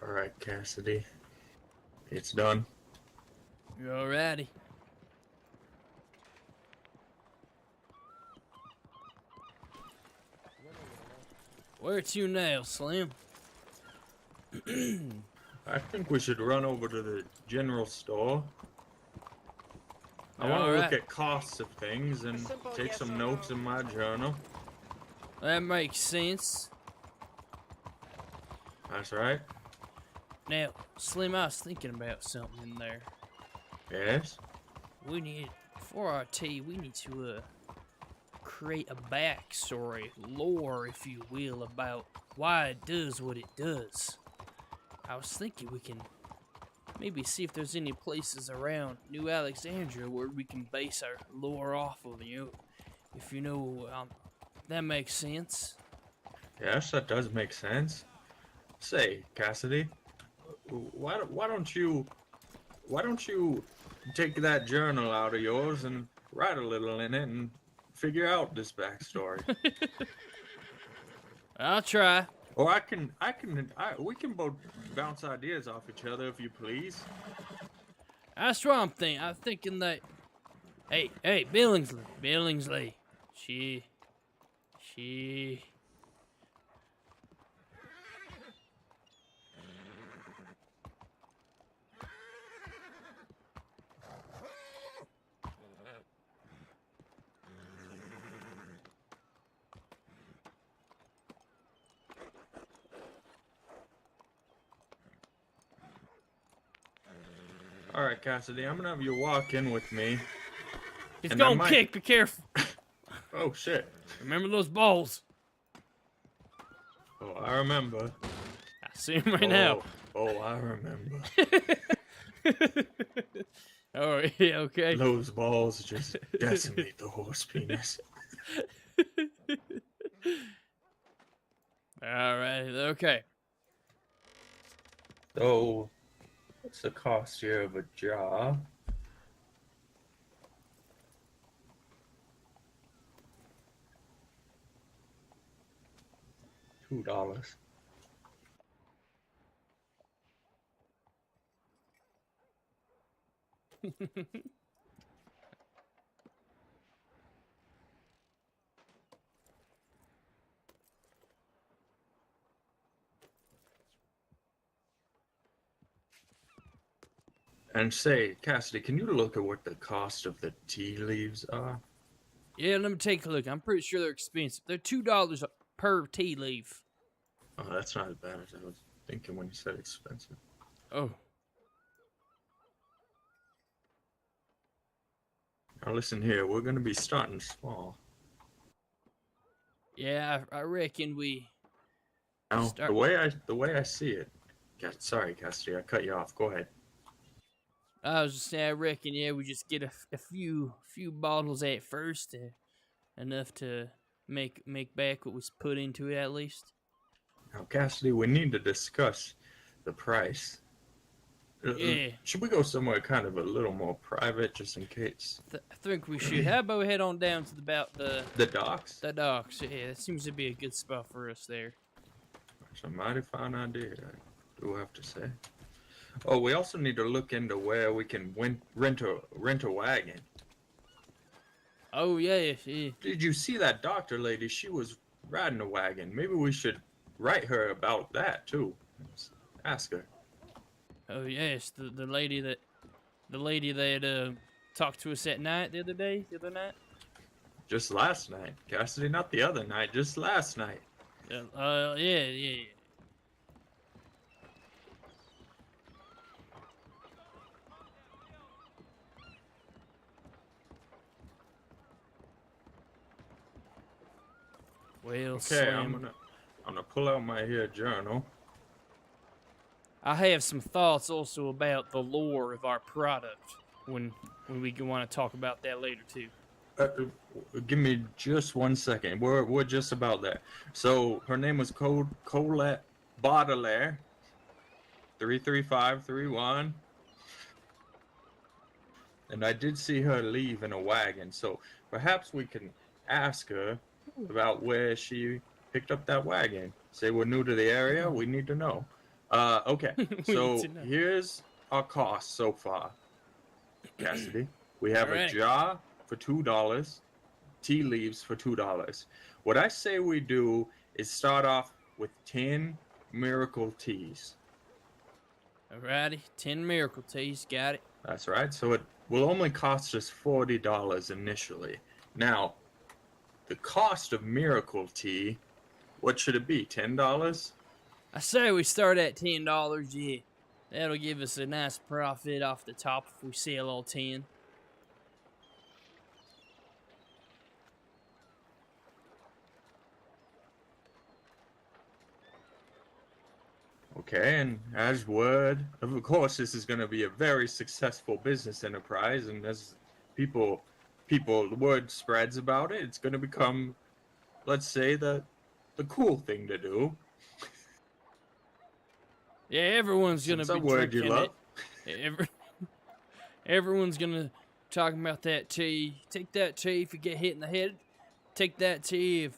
Alright, Cassidy. It's done. Alrighty. Where to now, Slim? I think we should run over to the general store. I want to Alright. look at costs of things and Simple take yes some or notes no. in my journal. That makes sense. That's right. Now, Slim, I was thinking about something in there. Yes? We need, for our tea, we need to create a backstory, lore, if you will, about why it does what it does. I was thinking we can maybe see if there's any places around New Alexandria where we can base our lore off of, you know, if you know, that makes sense. Yes, that does make sense. Say, Cassidy, why don't you take that journal out of yours and write a little in it and figure out this backstory? I'll try. Or we can both bounce ideas off each other if you please. That's what I'm thinking. I'm thinking that. Hey, Billingsley. She. All right, Cassidy, I'm gonna have you walk in with me. He's And I gonna might- kick. Be careful. Oh shit! Remember those balls? Oh, I remember. I see him right now. Oh, I remember. Oh, yeah, okay. Those balls just decimate the horse penis. All right, okay. So, what's the cost here of a jaw? $2. And say, Cassidy, can you look at what the cost of the tea leaves are? Yeah, let me take a look. I'm pretty sure they're expensive. They're $2 per tea leaf. Oh, that's not as bad as I was thinking when you said expensive. Oh, Now listen here, we're gonna be starting small. yeah, I reckon we Now, start. the way I see it. Sorry, Cassidy, I cut you off. Go ahead. I was just saying, I reckon, yeah, we just get a few bottles at first, enough to make back what was put into it at least. Now, Cassidy, we need to discuss the price. Yeah. Should we go somewhere kind of a little more private, just in case? I think we should. How about we head on down to The docks? the docks? Yeah, that seems to be a good spot for us there. It's a mighty fine idea, I do have to say. Oh, we also need to look into where we can rent a wagon. Oh yeah, yeah. Did you see that doctor lady? She was riding a wagon. Maybe we should write her about that too. Ask her. Oh yes, the lady that talked to us at night the other night. Just last night, Cassidy. Not the other night. Just last night. Yeah. Well, Okay, Slim, I'm gonna pull out my here journal. I have some thoughts also about the lore of our product when we want to talk about that later too. Give me just 1 second. We're just about there. So her name was Colette Baudelaire. 33531. And I did see her leave in a wagon, so perhaps we can ask her about where she picked up that wagon. Say we're new to the area, we need to know. Okay, so need to know. here's our cost so far, Cassidy. We have Alright. a jar for $2, tea leaves for $2. What I say we do is start off with 10 miracle teas. Alrighty, 10 miracle teas, got it. That's right. So it will only cost us $40 initially. Now, the cost of miracle tea, what should it be? $10? I say we start at $10, yeah. That'll give us a nice profit off the top if we sell all 10. Okay, and as word, of course, this is going to be a very successful business enterprise, and as people, the word spreads about it, it's going to become, let's say, the cool thing to do. Yeah, everyone's gonna It's a be word you drinking love. it. Everyone's gonna talking about that tea. Take that tea if you get hit in the head. Take that tea if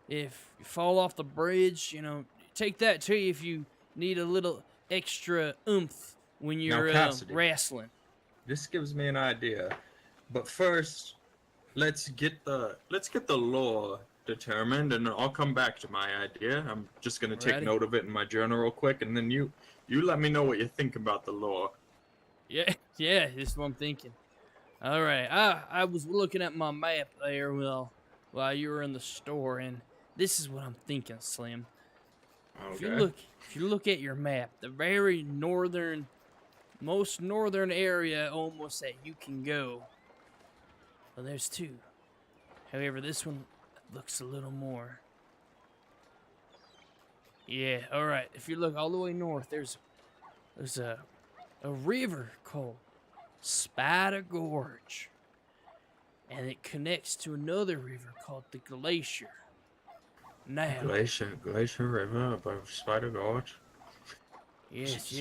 you fall off the bridge. You know, take that tea if you need a little extra oomph when you're Cassidy. wrestling. This gives me an idea, but first, let's get the lore determined, and I'll come back to my idea. I'm just gonna take Alrighty. note of it in my journal real quick, and then you let me know what you think about the lore. Yeah, this is what I'm thinking. All right, I was looking at my map there while you were in the store, and this is what I'm thinking, Slim. If you look at your map, the very most northern area almost that you can go. Well, there's two. However, this one looks a little more. Yeah, all right. If you look all the way north, there's a river called Spider Gorge. And it connects to another river called the Glacier. Now, Glacier River above Spider Gorge. yes.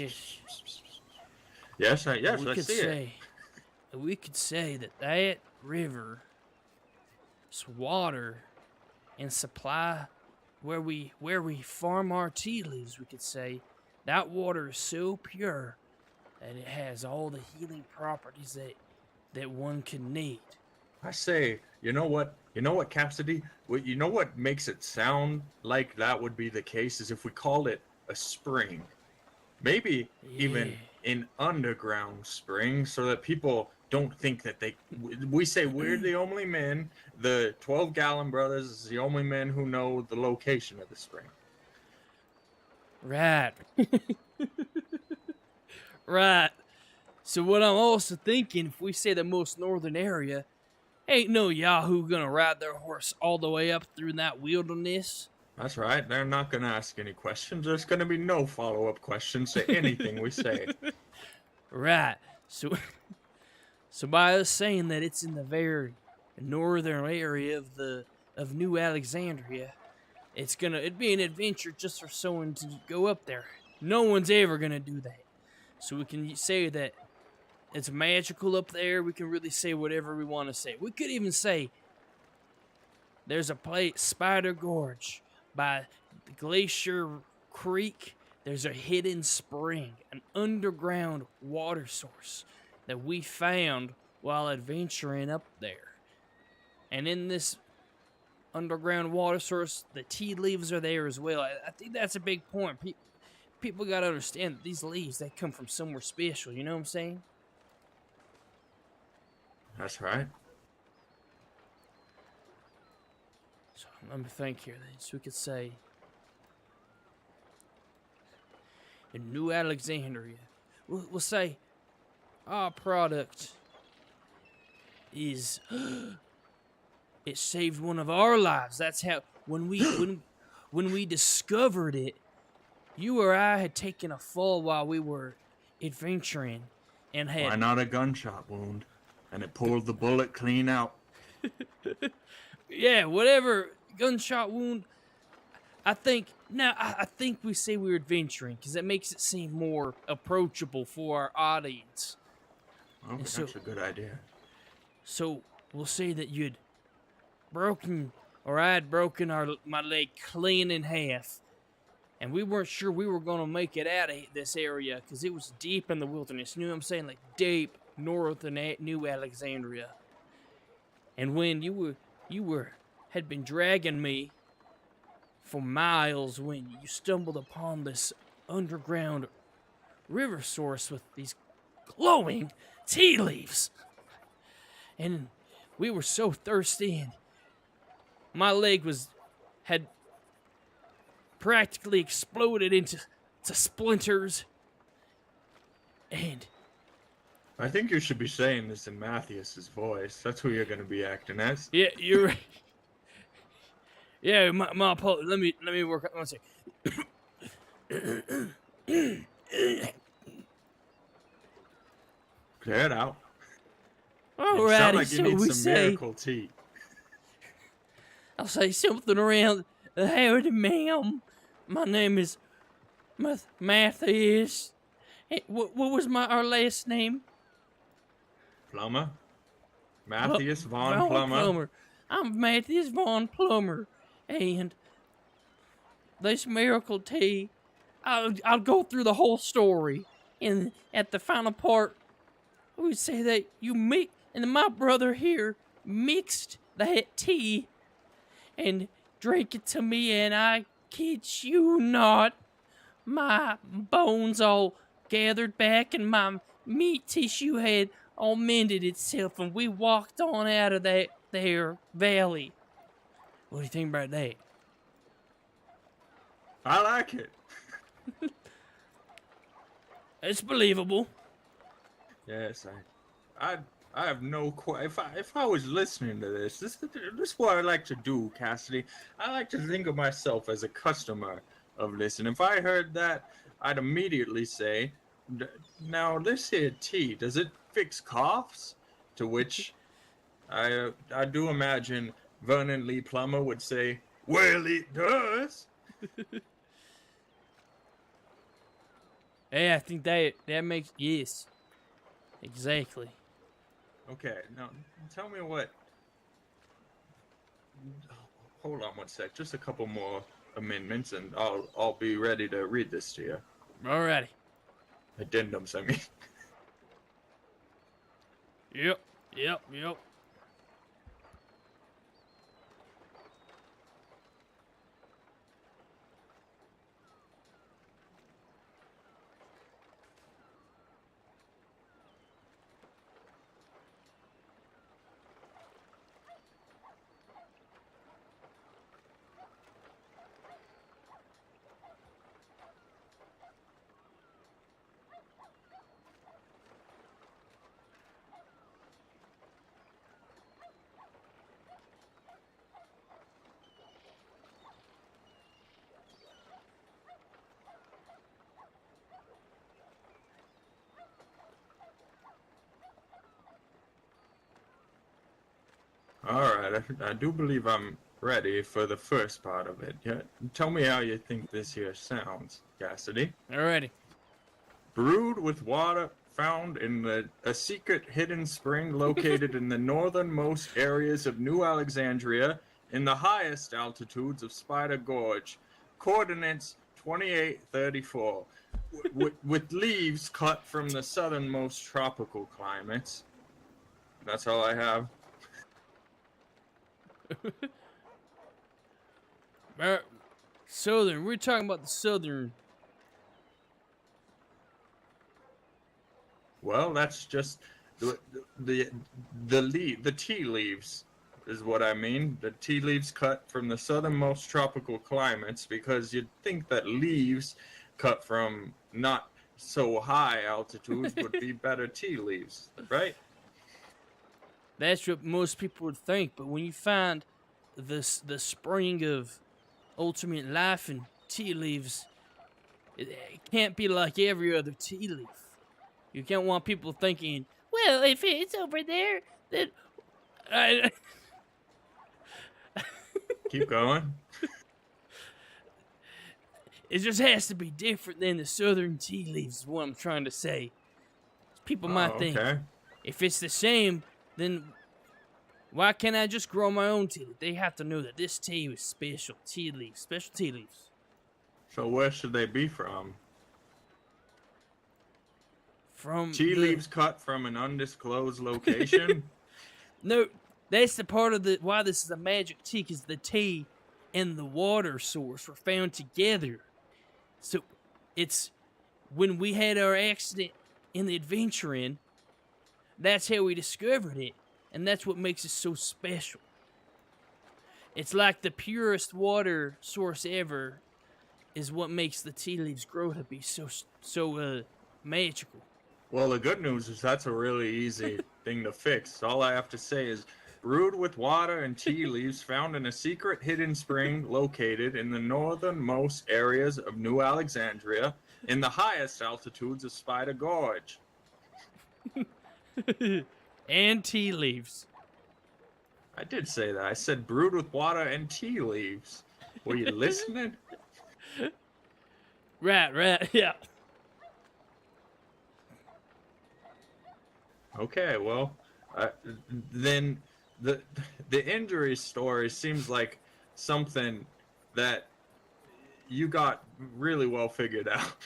Yes, I we could see it. say, we could say that river's water and supply where we farm our tea leaves, we could say, that water is so pure that it has all the healing properties that one can need. I say, you know what, Cassidy? You know what makes it sound like that would be the case is if we call it a spring. Maybe even an underground spring, so that people don't think that we say we're the only men, the 12 Gallon Brothers is the only men who know the location of the spring. Right. Right. So what I'm also thinking, if we say the most northern area, ain't no Yahoo gonna ride their horse all the way up through that wilderness. That's right, they're not going to ask any questions. There's going to be no follow-up questions to anything we say. Right. So by us saying that it's in the very northern area of New Alexandria, it'd be an adventure just for someone to go up there. No one's ever gonna do that. So we can say that it's magical up there. We can really say whatever we want to say. We could even say there's a place, Spider Gorge, by the Glacier Creek. There's a hidden spring, an underground water source that we found while adventuring up there. And in this underground water source, the tea leaves are there as well. I think that's a big point. People got to understand that these leaves, they come from somewhere special. You know what I'm saying? That's right. So let me think here then. So we could say in New Alexandria, we'll say our product is it saved one of our lives. That's how when we discovered it, you or I had taken a fall while we were adventuring and had Why not a gunshot wound? And it pulled the bullet clean out. yeah, whatever gunshot wound. I think we say we're adventuring because it makes it seem more approachable for our audience. Okay, So- that's a good idea. So we'll say that you'd broken, or I'd broken my leg clean in half, and we weren't sure we were gonna make it out of this area because it was deep in the wilderness. You know what I'm saying? Like deep north of New Alexandria. And when you had been dragging me for miles, when you stumbled upon this underground river source with these glowing tea leaves. And we were so thirsty, and my leg had practically exploded into splinters. And I think you should be saying this in Matthias's voice. That's who you're going to be acting as. yeah, you're right. Yeah, my apologies. Let me work on one second. Clear it out. You sound Alrighty, like you so need we some say miracle tea. I'll say something around. Howdy, ma'am. My name is Matthias. Hey, what was our last name? Plumber? Matthias Von Plummer. I'm Matthias Von Plummer, and this miracle tea. I'll go through the whole story, and at the final part, we say that and my brother here mixed that tea and drank it to me, and I kid you not, my bones all gathered back and my meat tissue had all mended itself, and we walked on out of that there valley. What do you think about that? I like it. It's believable. Yes, I have no if I was listening to this is what I like to do, Cassidy. I like to think of myself as a customer of this, and if I heard that, I'd immediately say, now this here tea, does it fix coughs, to which I do imagine Vernon Lee Plummer would say, well, it does. Hey, I think that makes yes, exactly. Okay, now tell me what. Hold on one sec. Just a couple more amendments, and I'll be ready to read this to you. Alrighty. Addendums, I mean. Yep. Alright, I do believe I'm ready for the first part of it. Yeah, tell me how you think this here sounds, Cassidy. Alrighty. Brewed with water found in a secret hidden spring located in the northernmost areas of New Alexandria in the highest altitudes of Spider Gorge. Coordinates 2834. With leaves cut from the southernmost tropical climates. That's all I have. Southern. We're talking about the southern. Well, that's just the tea leaves is what I mean. The tea leaves cut from the southernmost tropical climates, because you'd think that leaves cut from not so high altitudes would be better tea leaves, right? That's what most people would think, but when you find the spring of ultimate life in tea leaves, it can't be like every other tea leaf. You can't want people thinking, well, if it's over there, then... Keep going. It just has to be different than the southern tea leaves, is what I'm trying to say. People might think, Okay. if it's the same, then why can't I just grow my own tea? They have to know that this tea is special tea leaves, special tea leaves. So where should they be from? From Tea leaves cut from an undisclosed location? No, that's the part of the why this is a magic tea, because the tea and the water source were found together. So it's when we had our accident in the Adventure Inn, that's how we discovered it, and that's what makes it so special. It's like the purest water source ever is what makes the tea leaves grow to be so magical. Well, the good news is that's a really easy thing to fix. All I have to say is brewed with water and tea leaves found in a secret hidden spring located in the northernmost areas of New Alexandria in the highest altitudes of Spider Gorge. And tea leaves. I did say that. I said brewed with water and tea leaves. Were you listening? Right, yeah. Okay, well, then the injury story seems like something that you got really well figured out.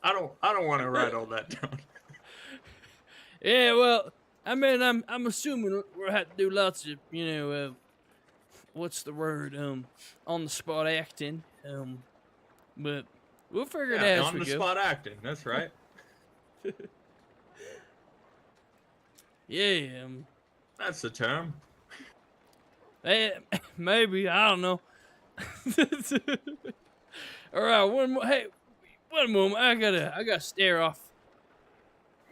I don't want to write all that down. Yeah, well, I mean, I'm assuming we'll have to do lots of, what's the word, on the spot acting, but we'll figure it out as on we the go. spot acting. That's right. Yeah, That's the term. maybe, I don't know. All right, one moment. I gotta stare off.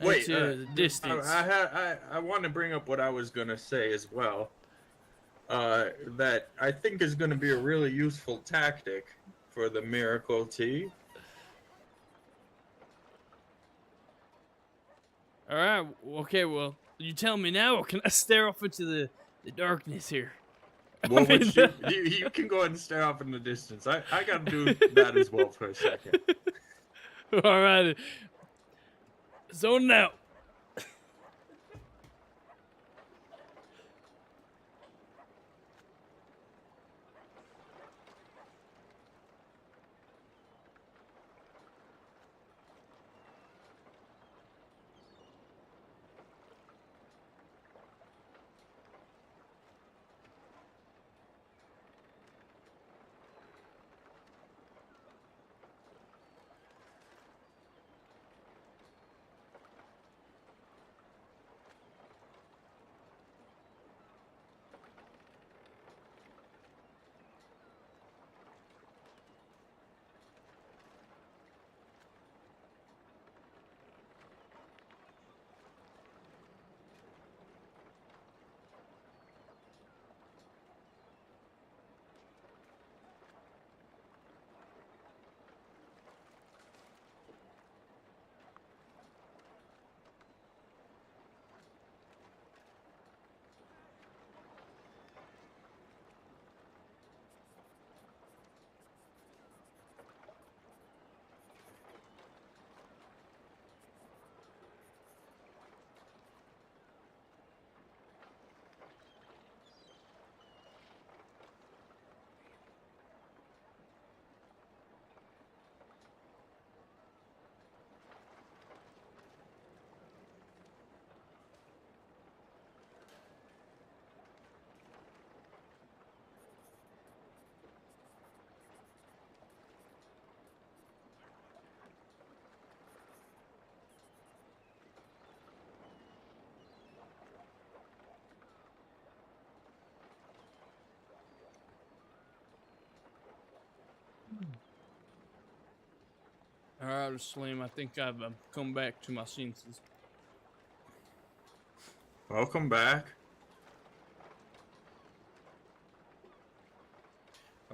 Wait, into the distance. I want to bring up what I was gonna say as well. That I think is going to be a really useful tactic for the miracle tea. All right. Okay. Well, you tell me now, or can I stare off into the darkness here? Well, mean, which you can go ahead and stare off in the distance. I got to do that as well for a second. All right. Zoning out. All right, Slim. I think I've come back to my senses. Welcome back.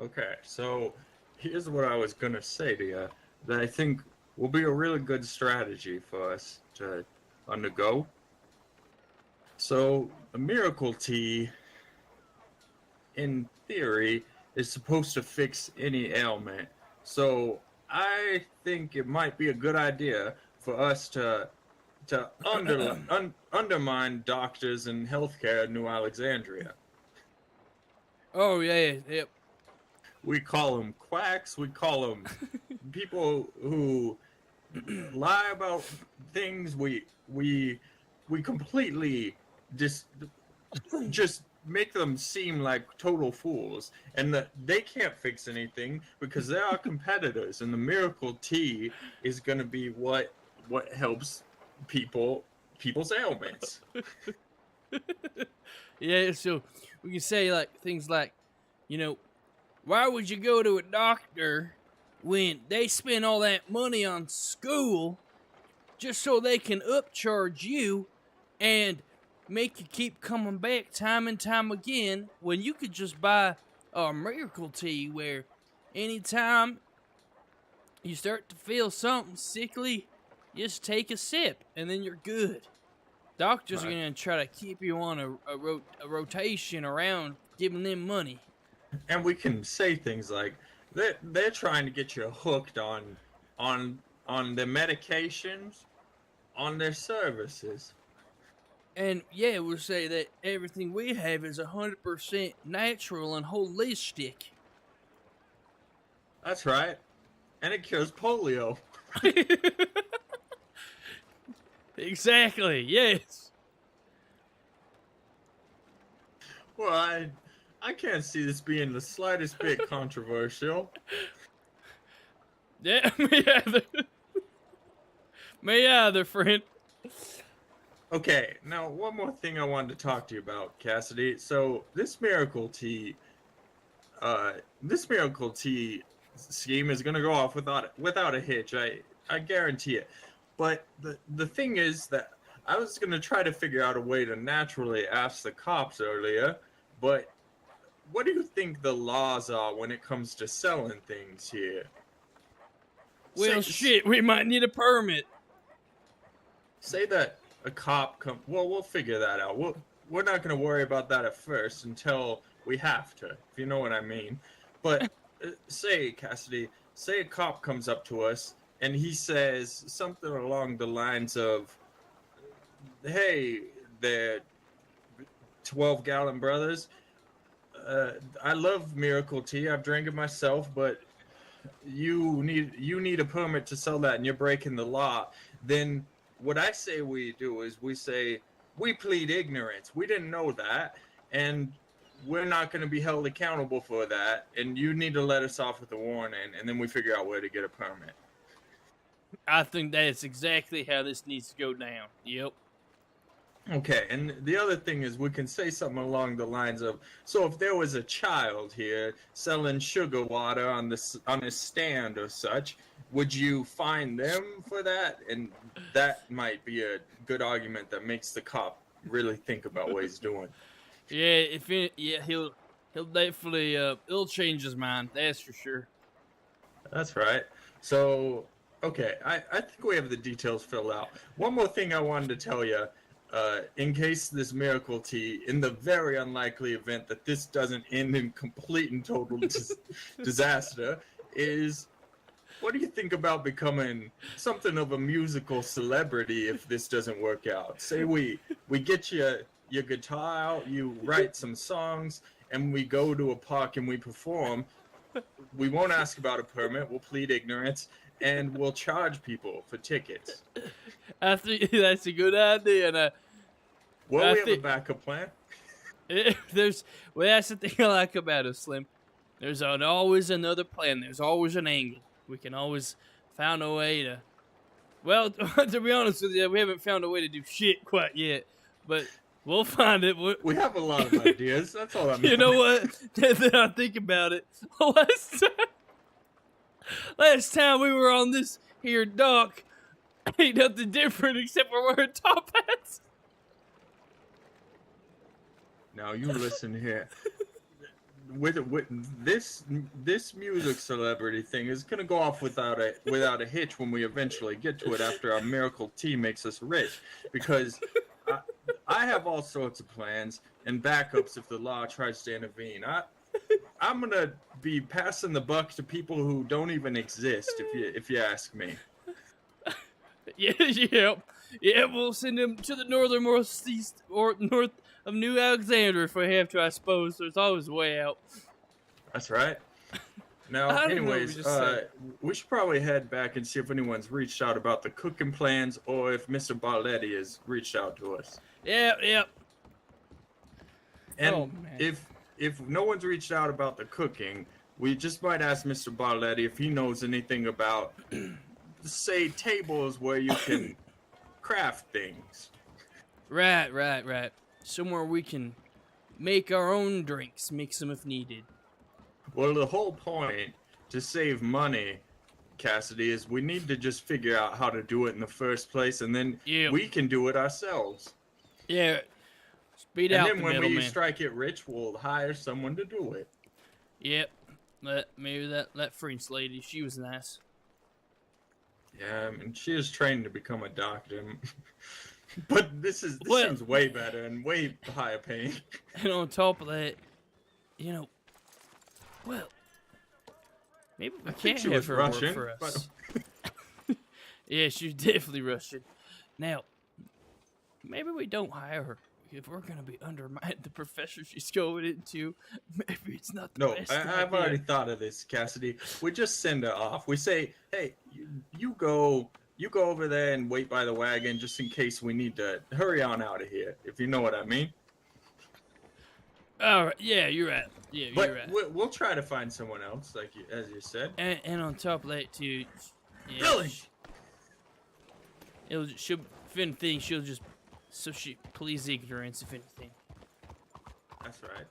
Okay, so here's what I was gonna say to you that I think will be a really good strategy for us to undergo. So, a miracle tea, in theory, is supposed to fix any ailment. So, I think it might be a good idea for us to undermine doctors and healthcare in New Alexandria. Oh yeah, yep. We call them quacks. We call them people who lie about things. We completely just make them seem like total fools, and that they can't fix anything because they're our competitors. And the miracle tea is going to be what helps people's ailments. Yeah, so we can say like things like, why would you go to a doctor when they spend all that money on school just so they can upcharge you and make you keep coming back time and time again when you could just buy a miracle tea where anytime you start to feel something sickly, just take a sip and then you're good. Doctors are going to try to keep you on a rotation around giving them money. And we can say things like they're trying to get you hooked on their medications, on their services. And yeah, we'll say that everything we have is 100% natural and holistic. That's right. And it cures polio. Exactly, yes. Well, I can't see this being the slightest bit controversial. Yeah, me either. Me either, friend. Okay, now one more thing I wanted to talk to you about, Cassidy. So this miracle tea scheme is gonna go off without a hitch. I guarantee it. But the thing is that I was gonna try to figure out a way to naturally ask the cops earlier, but what do you think the laws are when it comes to selling things here? Well, shit, we might need a permit. Say that a cop come. Well, we'll figure that out. We're not going to worry about that at first until we have to, if you know what I mean. But say, Cassidy, say a cop comes up to us and he says something along the lines of, "Hey, they're 12-gallon brothers. I love Miracle Tea. I've drank it myself, but you need a permit to sell that, and you're breaking the law." Then what I say we do is we say we plead ignorance. We didn't know that, and we're not going to be held accountable for that. And you need to let us off with a warning, and then we figure out where to get a permit. I think that's exactly how this needs to go down. Yep. Okay, and the other thing is we can say something along the lines of, so if there was a child here selling sugar water on a stand or such, would you fine them for that? And that might be a good argument that makes the cop really think about what he's doing. Yeah, he'll definitely he'll change his mind. That's for sure. That's right. So, okay, I think we have the details filled out. One more thing I wanted to tell you. In case this Miracle Tea, in the very unlikely event that this doesn't end in complete and total disaster, is what do you think about becoming something of a musical celebrity if this doesn't work out? Say we get your guitar out, you write some songs, and we go to a park and we perform. We won't ask about a permit, we'll plead ignorance, and we'll charge people for tickets. I think that's a good idea, and We have a backup plan. that's the thing I like about it, Slim. There's always another plan. There's always an angle. We can always find a way to. Well, to be honest with you, we haven't found a way to do shit quite yet, but we'll find it. We have a lot of ideas. That's all I mean. You know what? Then I think about it. Last time we were on this here dock, ain't nothing different except for wearing top hats. Now you listen here. With this music celebrity thing is gonna go off without a hitch when we eventually get to it after our Miracle Tea makes us rich, because I have all sorts of plans and backups if the law tries to intervene. I'm gonna be passing the buck to people who don't even exist, if you ask me. Yeah. We'll send them to the northernmost east or north of New Alexander if we have to. I suppose there's always a way out. That's right. Now, anyways, we should probably head back and see if anyone's reached out about the cooking plans, or if Mr. Barletti has reached out to us. Yeah. And if no one's reached out about the cooking, we just might ask Mr. Barletti if he knows anything about, say, tables where you can craft things. Right. Somewhere we can make our own drinks, mix them if needed. Well, the whole point to save money, Cassidy, is we need to just figure out how to do it in the first place, and then we can do it ourselves. Yeah. Speed out and then the when we middleman. strike it rich, we'll hire someone to do it. Yep. Maybe that French lady, she was nice. Yeah, I mean, she is trained to become a doctor. But this seems way better and way higher paying. And on top of that, maybe we can't have her Russian, work for us. Yeah, she's definitely Russian. Now, maybe we don't hire her. If we're going to be undermining the professor she's going into, maybe it's not the best idea. I've already thought of this, Cassidy. We just send her off. We say, hey, you go over there and wait by the wagon just in case we need to hurry on out of here, if you know what I mean. All right. Yeah, you're right. Yeah, but you're right. We'll try to find someone else, as you said. And on top of that, too, Billy! If anything, she'll just... So she please ignorance, if anything. That's right.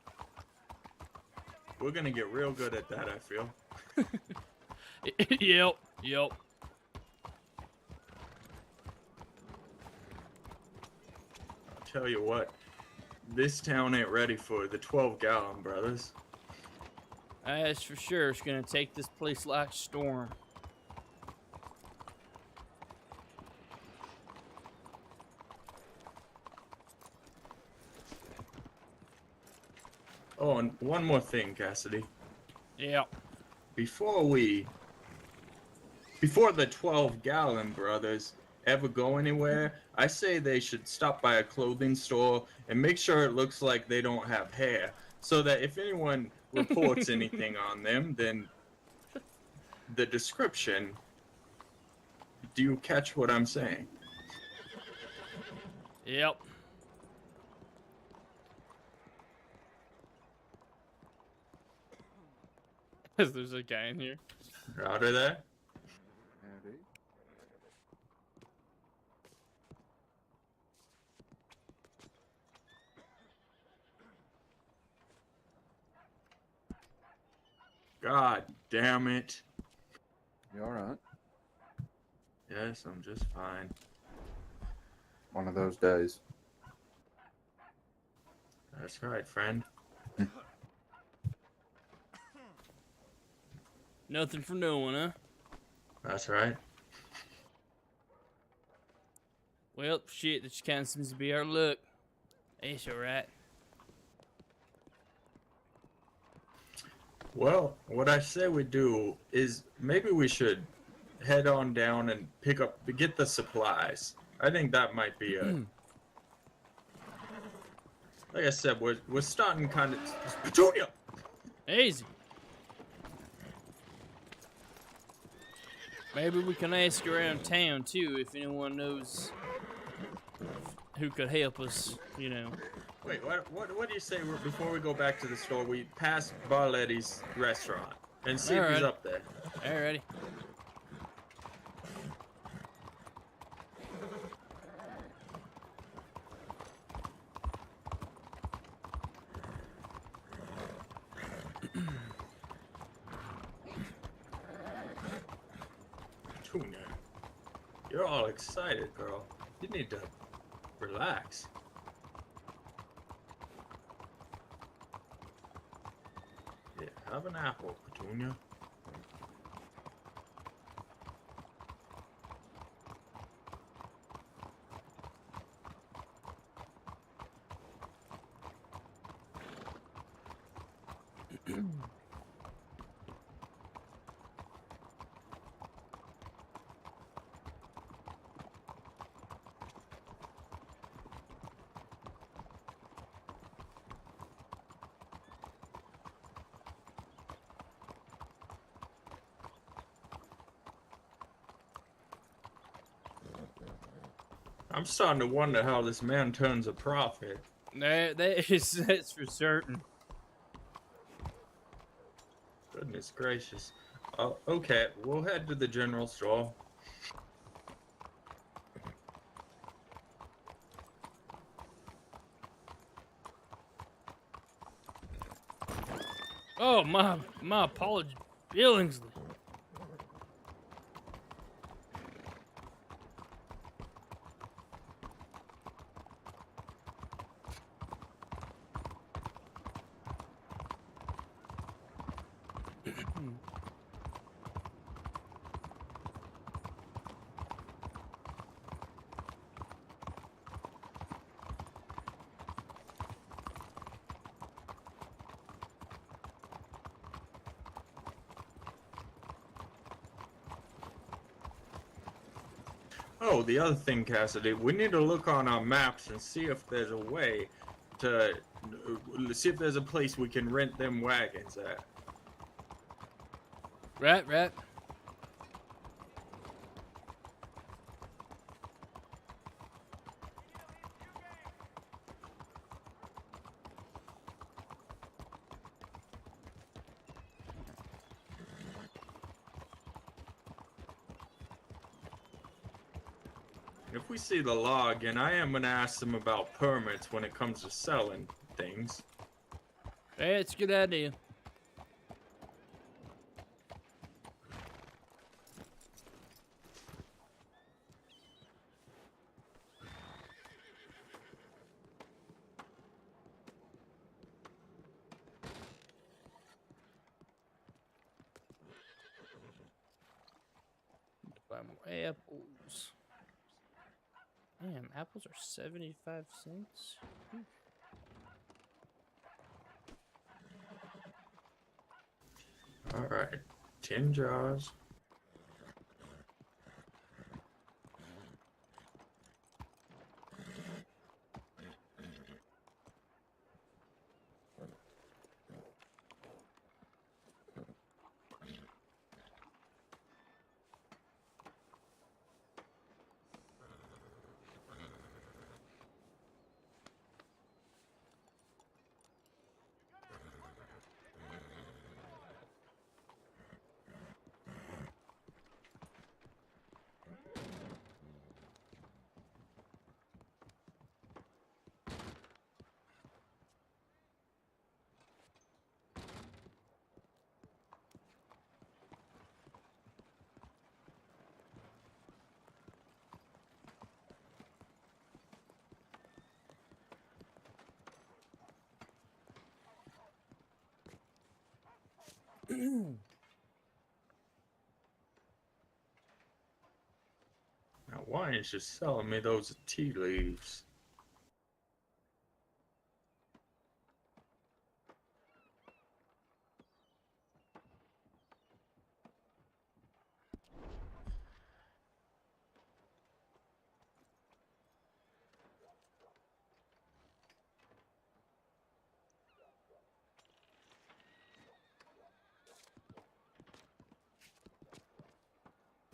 We're gonna get real good at that, I feel. Yep. I'll tell you what, this town ain't ready for the 12-gallon brothers. That's for sure. It's gonna take this place like a storm. Oh, and one more thing, Cassidy. Yeah. Before the 12 Gallon brothers ever go anywhere, I say they should stop by a clothing store and make sure it looks like they don't have hair, so that if anyone reports anything on them, then the description. Do you catch what I'm saying? Yep. There's a guy in here. Router there? God damn it. You alright? Yes, I'm just fine. One of those days. That's right, friend. Nothing for no one, huh? That's right. Well, shit, that kind of seems to be our luck. It's alright. Well, what I say we do is maybe we should head on down and get the supplies. I think that might be a. Like I said, we're starting kind of. Petunia! Easy. Maybe we can ask around town too if anyone knows who could help us, you know. Wait, what do you say before we go back to the store? We pass Barletti's restaurant and see if he's Alright. up there. Alrighty. Petunia, you're all excited, girl. You need to relax. Yeah, have an apple, Petunia. I'm starting to wonder how this man turns a profit. That's for certain. Goodness gracious. Okay, we'll head to the general store. Oh, my apologies, Billingsley. Oh, the other thing, Cassidy, we need to look on our maps and see if there's a way to see if there's a place we can rent them wagons at. Right. If we see the law again, I am gonna ask them about permits when it comes to selling things. Hey, it's a good idea. Buy more apples. Damn, apples are 75 cents. All right. 10 jars. Now, why ain't you selling me those tea leaves?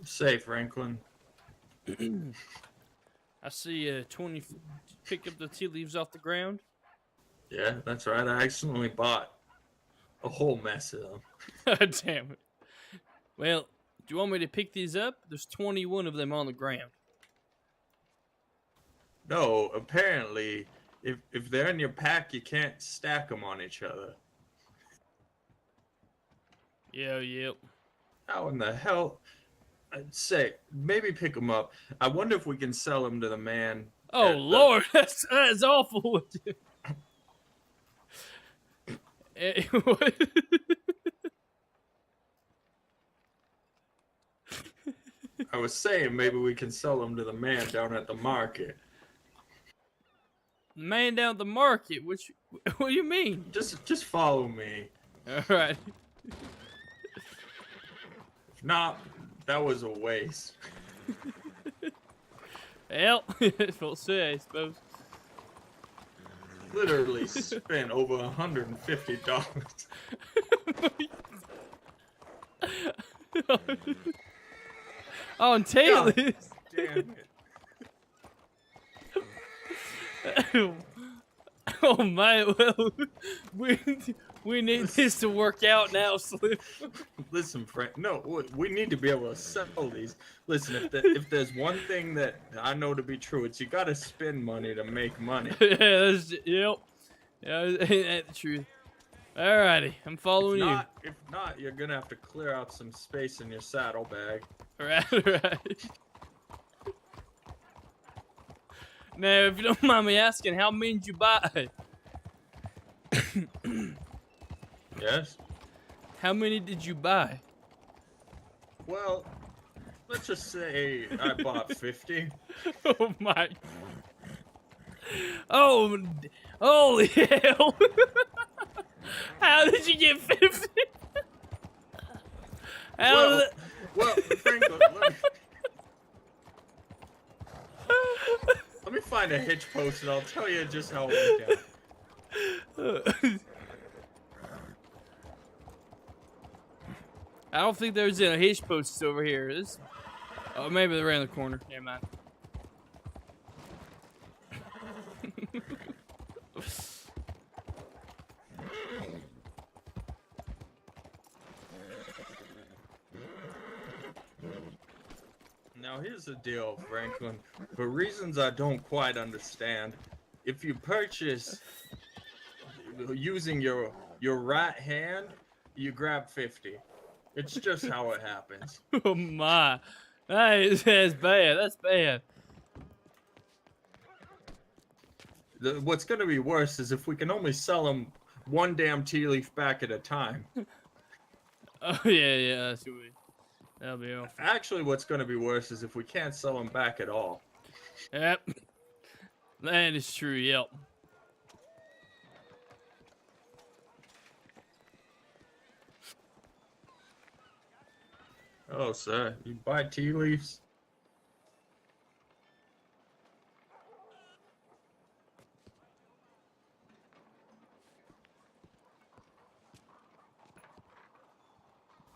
Say, Franklin. I see 20 pick up the tea leaves off the ground. Yeah, that's right. I accidentally bought a whole mess of them. Damn it. Well, do you want me to pick these up? There's 21 of them on the ground. No, apparently, if they're in your pack, you can't stack them on each other. Yeah, yep. How in the hell? I'd say, maybe pick them up. I wonder if we can sell them to the man. Oh, at the- Lord, that's awful. What? I was saying maybe we can sell them to the man down at the market. Man down at the market? What do you mean? Just follow me. All right. If not, that was a waste. Well, we'll see, I suppose. Literally spent over $150. On tea leaves. Damn it. Oh man, well, we need this to work out now, Slim. Listen, Frank. No, we need to be able to sell these. Listen, if there's one thing that I know to be true, it's you gotta spend money to make money. Yeah, yep. Yeah, ain't that the truth? Alrighty, I'm following If not, you're gonna have to clear out some space in your saddlebag. you. Right. Now, if you don't mind me asking, how many did you buy? Yes. How many did you buy? Well, let's just say I bought 50. Oh my! Oh, holy hell! How did you get 50? How Well, Franklin, let me find a hitch post and I'll tell you just how it went down. I don't think there's a hitch post over here. Oh, maybe they're around the corner. Never mind. Now here's the deal, Franklin. For reasons I don't quite understand, if you purchase using your right hand, you grab 50. It's just how it happens. Oh my! That's bad. That's bad. What's gonna be worse is if we can only sell them one damn tea leaf back at a time. Oh yeah, that's what that'll be awful. Actually, what's gonna be worse is if we can't sell them back at all. Yep. That is true. Yep. Oh, sir, you buy tea leaves?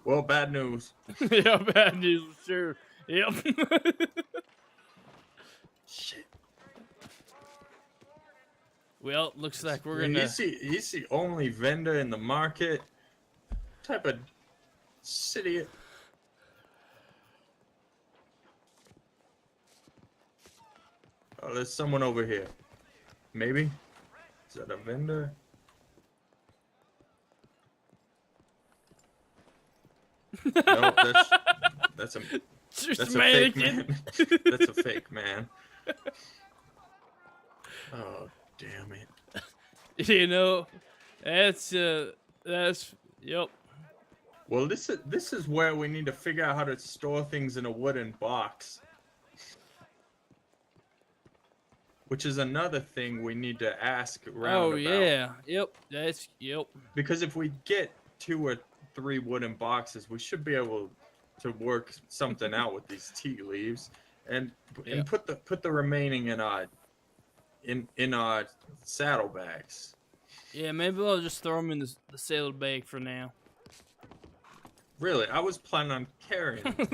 Well, bad news. Yeah, bad news for sure. Yep. Shit. Well, looks like we're gonna. He's the only vendor in the market. Type of city. Oh, there's someone over here. Maybe? Is that a vendor? No, that's a Just that's a a fake mannequin. man. That's a fake man. Oh, damn it. You know, that's yep. Well, this is where we need to figure out how to store things in a wooden box. Which is another thing we need to ask around Oh about. yeah, yep. Yep. Because if we get 2 or 3 wooden boxes, we should be able to work something out with these tea leaves, and Yep. put the remaining in our saddlebags. Yeah, maybe I'll just throw them in the sailed bag for now. Really, I was planning on carrying them.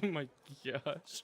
Oh my gosh.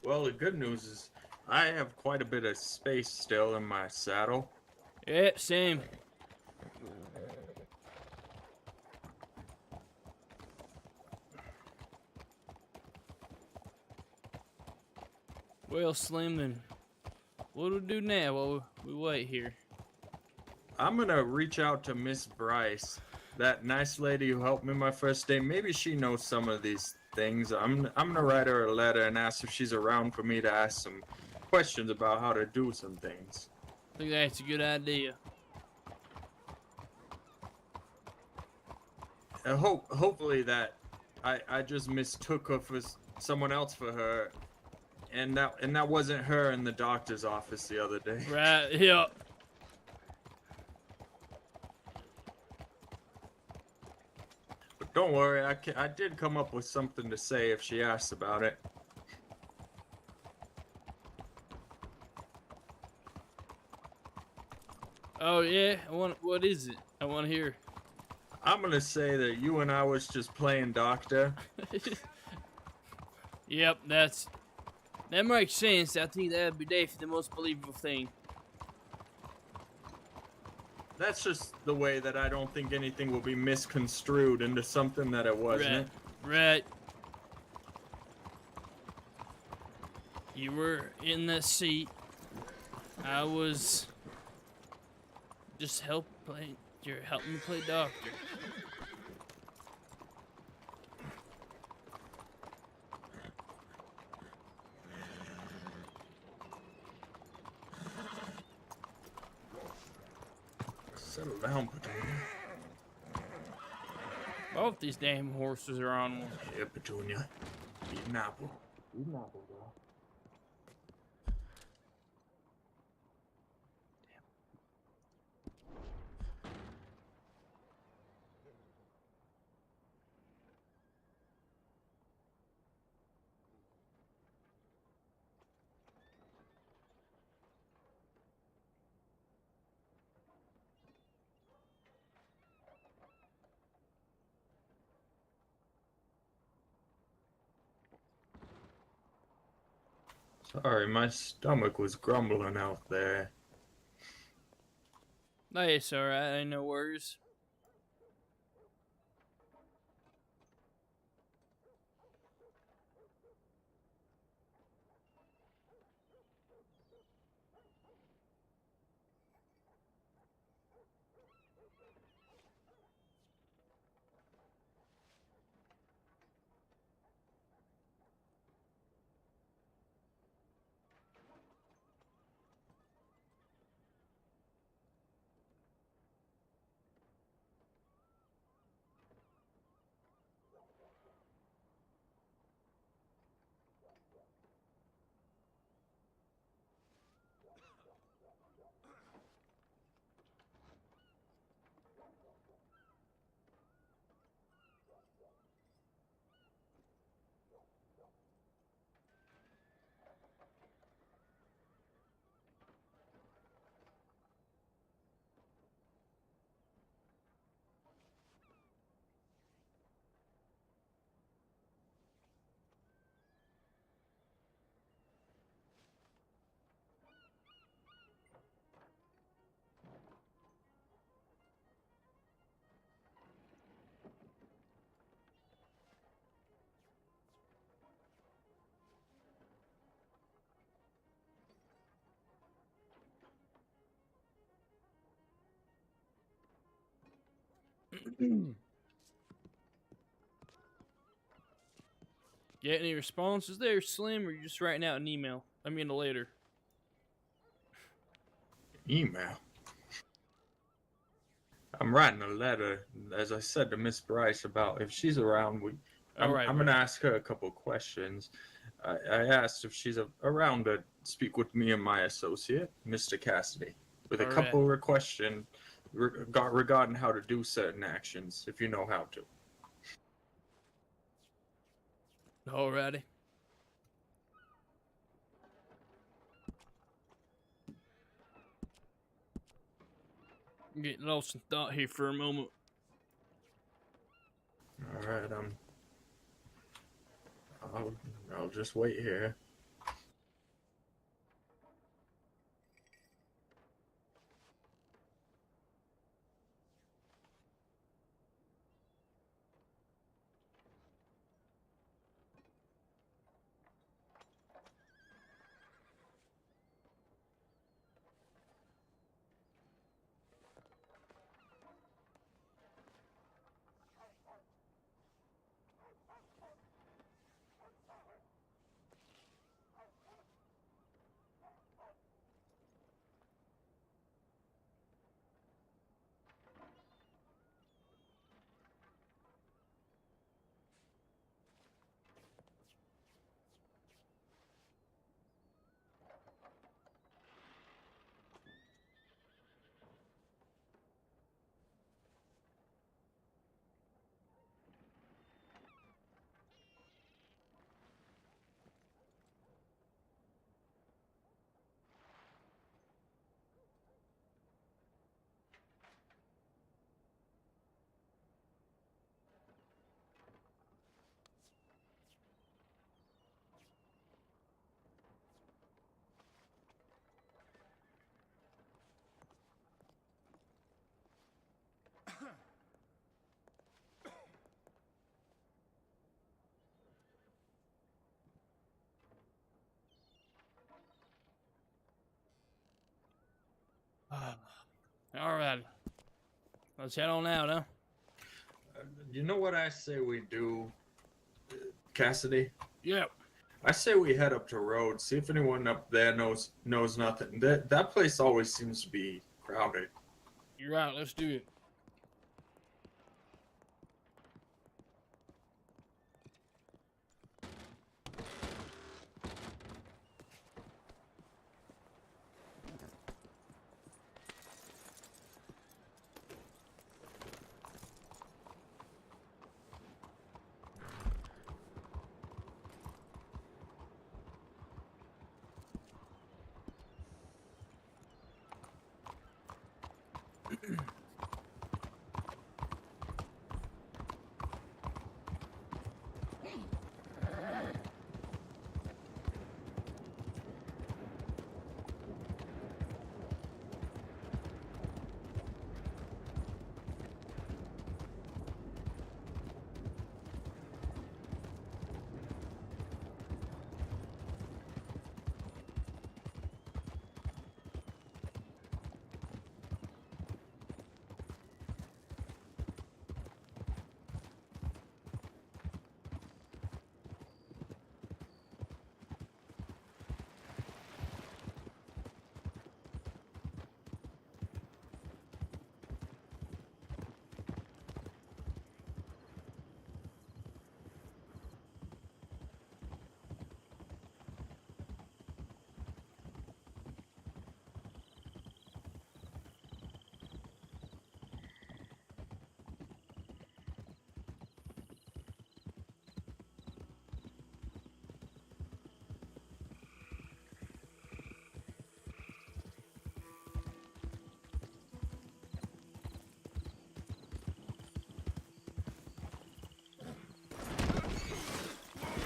Well, the good news is I have quite a bit of space still in my saddle. Yeah, same. Well, Slim, then what do we do now while we wait here? I'm gonna reach out to Miss Bryce, that nice lady who helped me my first day. Maybe she knows some of these things. I'm gonna write her a letter and ask if she's around for me to ask some questions about how to do some things. I think that's a good idea. And hopefully that I just mistook her for someone else for her, and that wasn't her in the doctor's office the other day. Right, yeah. But don't worry, I did come up with something to say if she asks about it. Oh yeah, what is it? I want to hear. I'm gonna say that you and I was just playing doctor. Yep, that makes sense. I think that'd be definitely the most believable thing. That's just the way that I don't think anything will be misconstrued into something that it wasn't. Right. You were in the seat. I was just you're helping me play doctor. Settle down, Petunia. Both these damn horses are on one. Yeah, Petunia. Eat an apple. Eat an apple, girl. Sorry, my stomach was grumbling out there. Hey, it's alright. Ain't no worries. Get any responses there, Slim, or you just writing out an email? I mean, a letter. Email. I'm writing a letter, as I said to Miss Bryce, about if she's around. I'm Alright, going to ask her a couple questions. I asked if she's around to speak with me and my associate, Mr. Cassidy, with a Alright. couple of questions regarding how to do certain actions, if you know how to. Alrighty. Get lost in thought here for a moment. All right, I'll just wait here. Alright. Let's head on out, huh? You know what I say we do, Cassidy? Yep. I say we head up to Road, see if anyone up there knows nothing. That place always seems to be crowded. You're right. Let's do it.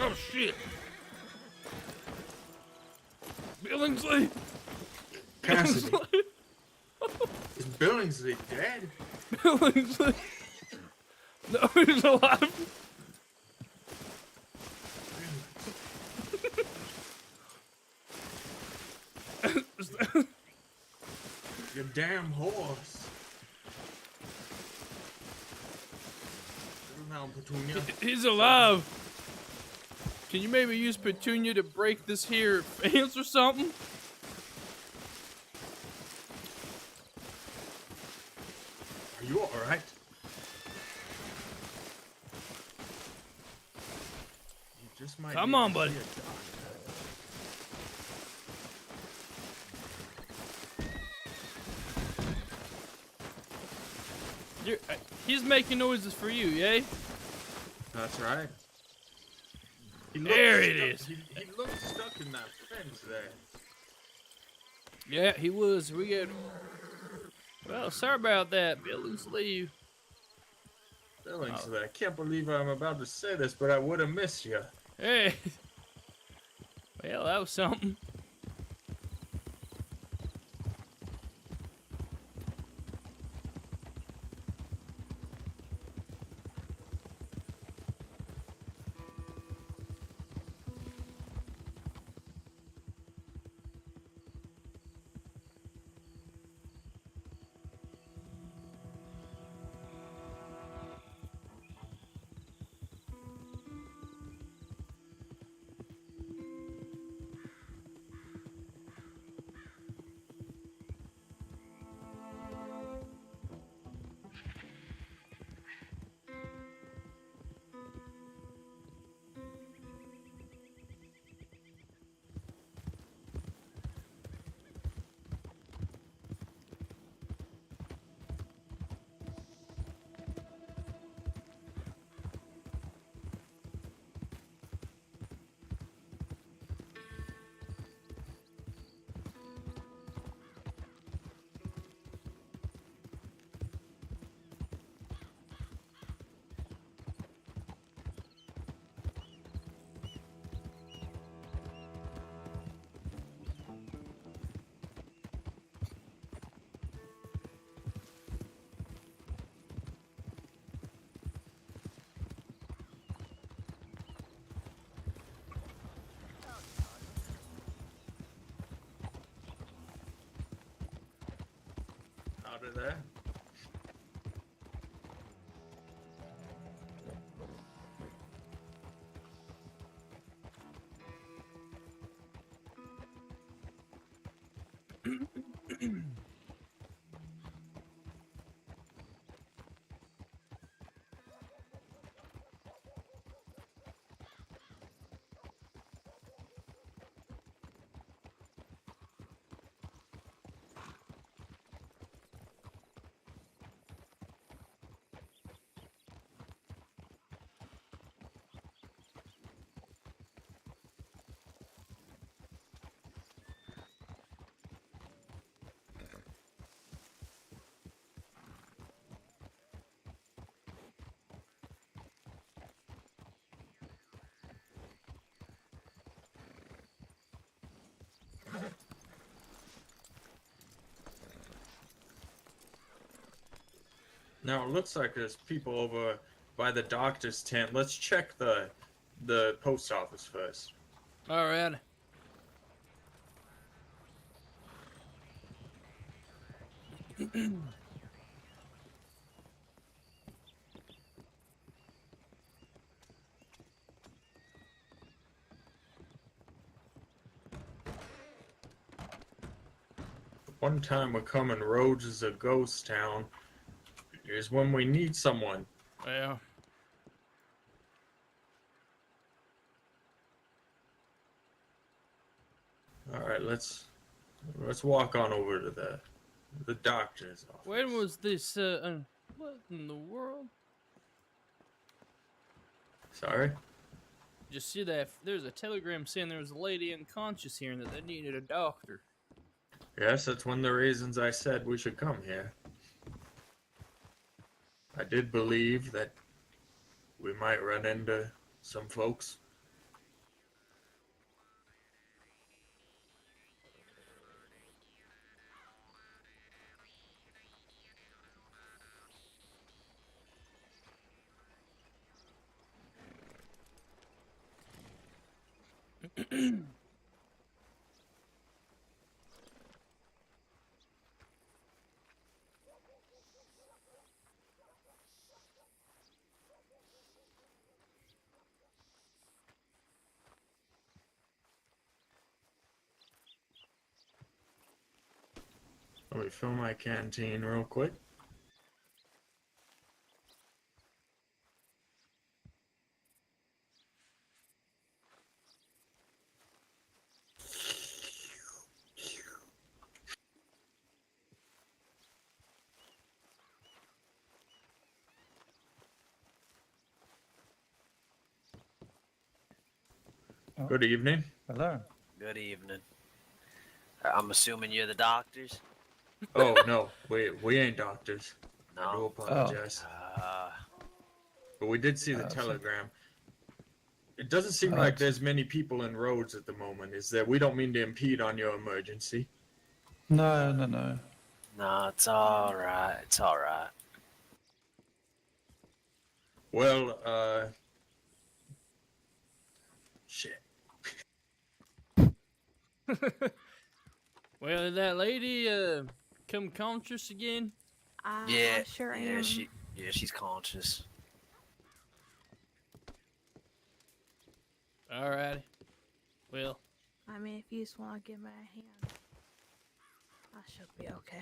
Oh shit! Billingsley! Cassidy. Is Billingsley dead? Billingsley! No, he's alive! Your damn horse. Settle down, Petunia. He's alive! Can you maybe use Petunia to break this here fence or something? Are you alright? You just might Come need on, to buddy. see a doctor. He's making noises for you, yay? That's right. There it is. He looked stuck in that fence there. Yeah, he was. We got. Well, sorry about that, Billingsley. Billingsley, I can't believe I'm about to say this, but I would have missed you. Hey. Well, that was something. Out of there. Now it looks like there's people over by the doctor's tent. Let's check the post office first. All right. One time we're coming, Rhodes is a ghost town. Here's when we need someone. Well, All right, let's walk on over to the doctor's office. when was this? What in the world? Sorry? Just see that there's a telegram saying there was a lady unconscious here and that they needed a doctor. Yes, that's one of the reasons I said we should come here. I did believe that we might run into some folks. Let me fill my canteen real quick. Good evening. Hello. Good evening. I'm assuming you're the doctors? Oh no, we ain't doctors. I do No. apologize. But we did see the so- telegram. It doesn't seem like there's many people in roads at the moment. Is there? We don't mean to impede on your emergency. No. No, it's all right. It's all right. Well, shit. Well, did that lady come conscious again? Yeah. Sure I yeah, am. she's conscious. Alrighty. Well, I mean, if you just want to give me a hand, I should be okay.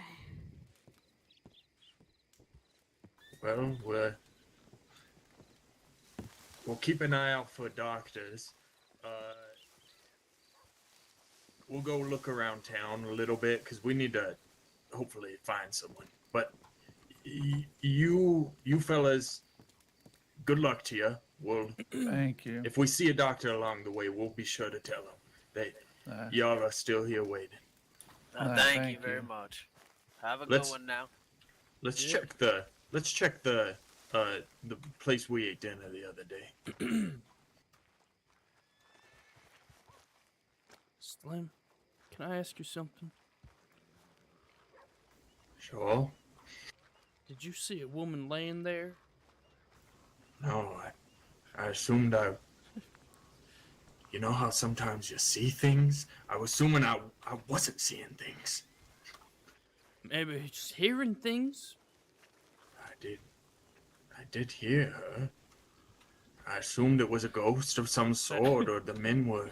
Well, we'll keep an eye out for doctors. We'll go look around town a little bit because we need to hopefully find someone. But you fellas, good luck to you. We'll, Thank you. if we see a doctor along the way, we'll be sure to tell them. Y'all are still here waiting. Thank you very much. Have a good one now. Let's check the place we ate dinner the other day. Slim, can I ask you something? Sure. Did you see a woman laying there? No, I assumed you know how sometimes you see things? I was assuming I wasn't seeing things. Maybe just hearing things? I did hear her. I assumed it was a ghost of some sort, or the men were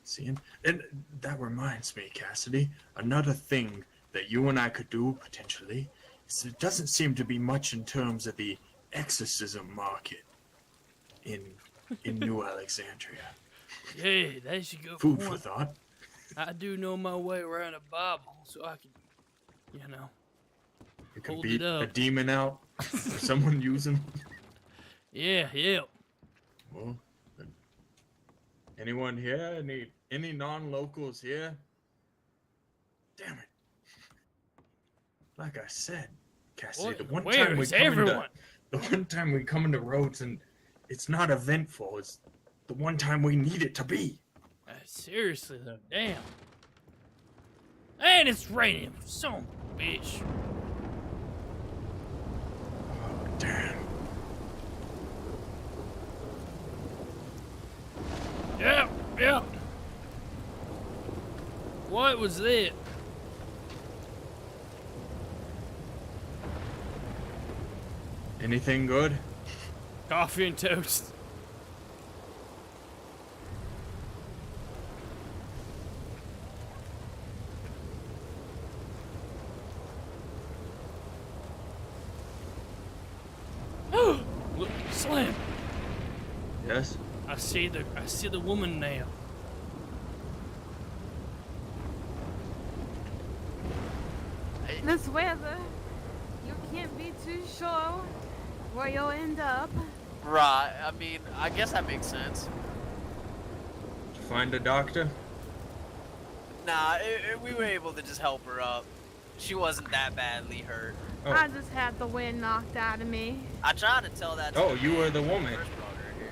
seeing. And that reminds me, Cassidy, another thing that you and I could do, potentially, is it doesn't seem to be much in terms of the exorcism market in New Alexandria. Yeah, that's a good Food point. for thought. I do know my way around a Bible, so I can, You can hold beat it up. a demon out or someone using. Yeah. Well, anyone here? Any non-locals here? Damn it! Like I said, Cassidy, the one time we come into roads and it's not eventful. It's the one time we need it to be. Seriously though, damn. And it's raining, son of a bitch. Oh, damn. Yep. What was that? Anything good? Coffee and toast. Look, Slim. Yes. I see the woman now. This weather, you can't be too sure where you'll end up. Right. I mean, I guess that makes sense. Did you find a doctor? Nah, we were able to just help her up. She wasn't that badly hurt. Oh. I just had the wind knocked out of me. I tried to tell that to Oh, the you man were the who woman. first brought her here.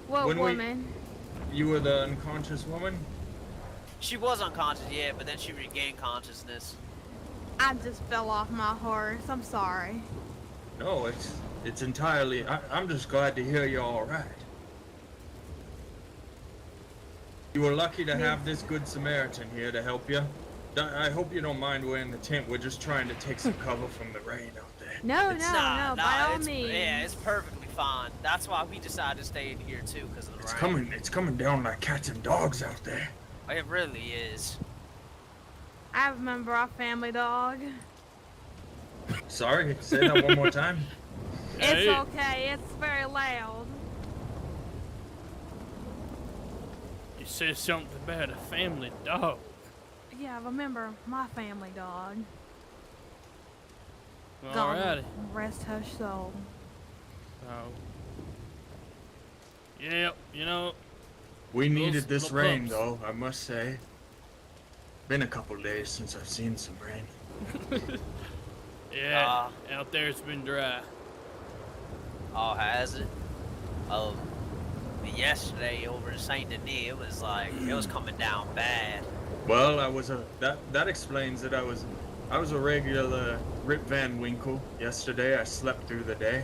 What When we- woman? You were the unconscious woman? She was unconscious, yeah, but then she regained consciousness. I just fell off my horse. I'm sorry. No, it's entirely. I'm just glad to hear you're all right. You were lucky to have this good Samaritan here to help you. I hope you don't mind wearing the tent. We're just trying to take some cover from the rain out there. No, Nah, by all it's, means. yeah, it's perfectly fine. That's why we decided to stay in here too, because of the rain. It's coming down like cats and dogs out there. It really is. I remember our family dog. Sorry, say that one more time. It's okay. It's very loud. You said something about a family dog. Yeah, I remember my family dog. God Alrighty. rest her soul. Oh. Yep, you know. We needed this little rain, pups. though, I must say. Been a couple days since I've seen some rain. Yeah, out there it's been dry. Oh, has it? Oh, yesterday over in Saint Denis, it was coming down bad. Well, that explains it. I was a regular Rip Van Winkle yesterday. I slept through the day.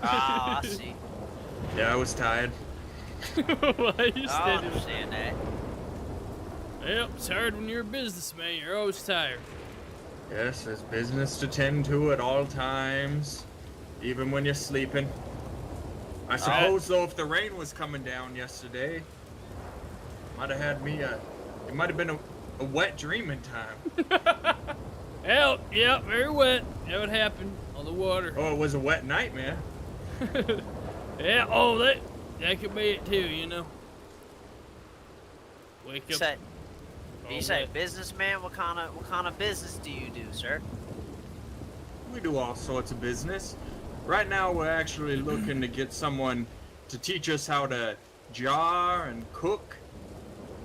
Ah, I see. Yeah, I was tired. Why you I steady? understand that. Yep, it's hard when you're a businessman. You're always tired. Yes, there's business to tend to at all times, even when you're sleeping. I suppose, though, if the rain was coming down yesterday, might have had me it might have been a wet dreaming time. Yeah, very wet. That would happen on the water. Oh, it was a wet nightmare. Yeah, that could be it too, you know. Wake You up. say, all you say wet. businessman? What kind of business do you do, sir? We do all sorts of business. Right now, we're actually looking to get someone to teach us how to jar and cook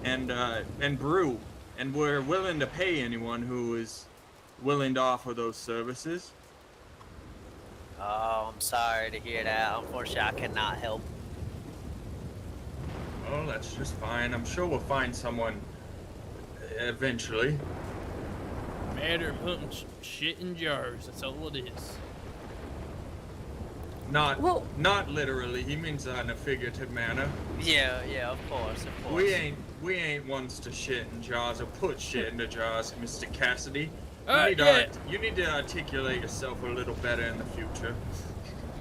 and brew, and we're willing to pay anyone who is willing to offer those services. Oh, I'm sorry to hear that. Unfortunately, I cannot help. Oh, that's just fine. I'm sure we'll find someone eventually. Matter of putting shit in jars. That's all it is. Not Well- not literally. He means that in a figurative manner. Yeah, of course. We ain't ones to shit in jars or put shit into jars, Mr. Cassidy. You need to articulate yourself a little better in the future.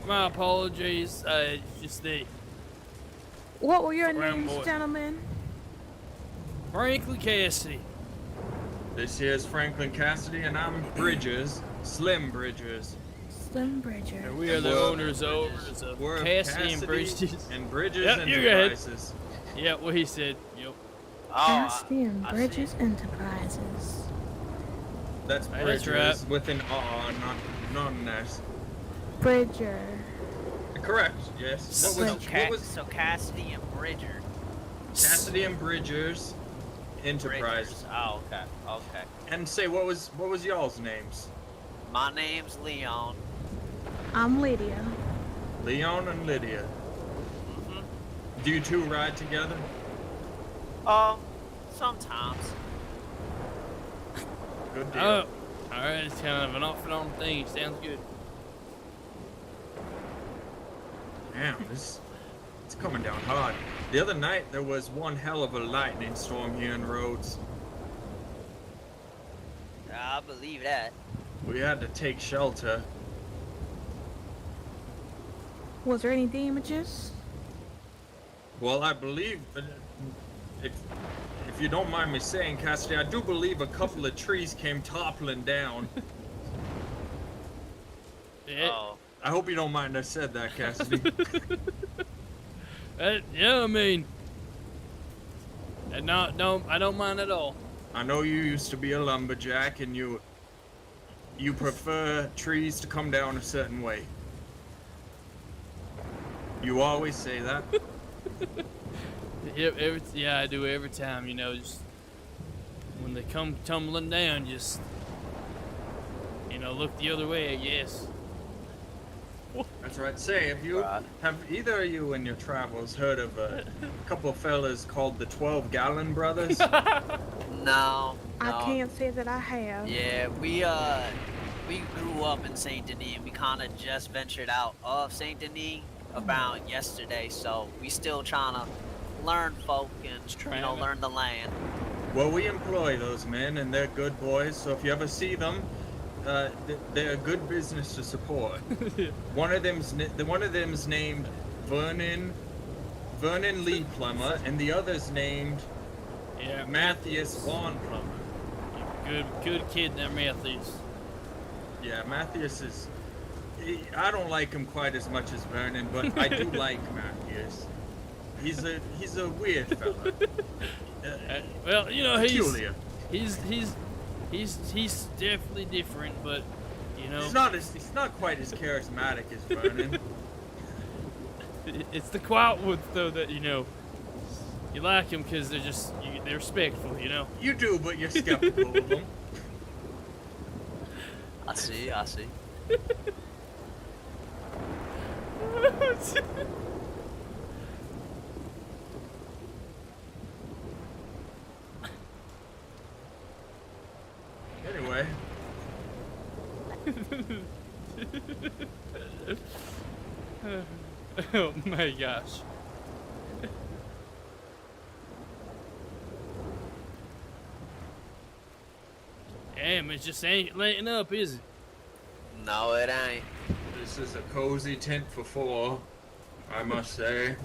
My apologies. Just that What were your Brown names, boy. gentlemen? Franklin Cassidy. This here's Franklin Cassidy, and I'm Bridges, Slim Bridges. Slim Bridger. And we are the owners of We're of Cassidy and Bridges. and Bridges Yep, you go ahead. Enterprises. Yeah, what he said. Yep. Cassidy and I see. Bridges Enterprises. That's Hey, Bridges that's right. with an R, not an S. Bridger. Correct. Yes. So Cassidy and Bridger. Cassidy and Bridgers Enterprises? Bridgers. Oh, okay. And say what was y'all's names? My name's Leon. I'm Lydia. Leon and Lydia. Do you two ride together? Sometimes. Good deal. Oh, alright. It's kind of an off and on thing. Sounds good. Damn, it's coming down hard. The other night there was one hell of a lightning storm here in Rhodes. I believe that. We had to take shelter. Was there any damages? Well, I believe, if you don't mind me saying, Cassidy, I do believe a couple of trees came toppling down. Yeah. Oh. I hope you don't mind I said that, Cassidy. Yeah, I mean, I don't mind at all. I know you used to be a lumberjack and you prefer trees to come down a certain way. You always say that. Yep, yeah, I do every time. You know, just when they come tumbling down, just look the other way. I guess. That's right. Say, have either of you in your travels heard of a couple of fellas called the 12-Gallon Brothers? No. I can't say that I have. Yeah, we grew up in Saint Denis, and we kind of just ventured out of Saint Denis about yesterday, so we still trying to learn folk and trying to- learn the land. Well, we employ those men, and they're good boys. So if you ever see them, they're a good business to support. One of them's named Vernon Lee Plummer, and the other's named Matthias Vaughn Plummer. Good kid there, Matthews. Yeah, Matthias is. I don't like him quite as much as Vernon, but I do like Matthias. He's a weird fella. Well, you know, peculiar. he's definitely different, but you know, he's not quite as charismatic as Vernon. It's the quiet ones though that you like them because they're respectful, you know. You do, but you're skeptical of them. I see. Anyway. Oh my gosh. Damn, it just ain't letting up, is it? No, it ain't. This is a cozy tent for four, I must say.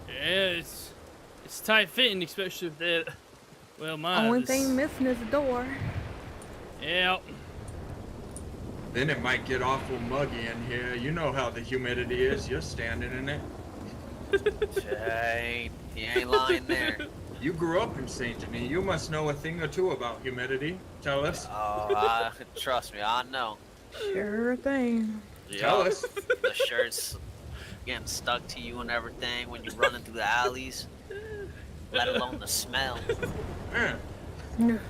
Yeah, it's tight fitting, especially with that. Well, mine. Only thing missing is the door. Yeah. Then it might get awful muggy in here. You know how the humidity is. You're standing in it. He ain't lying there. You grew up in Saint Denis. You must know a thing or two about humidity. Tell us. Oh, trust me, I know. Sure thing. Tell us. The shirts getting stuck to you and everything when you're running through the alleys. Let alone the smell. Yep. Yep.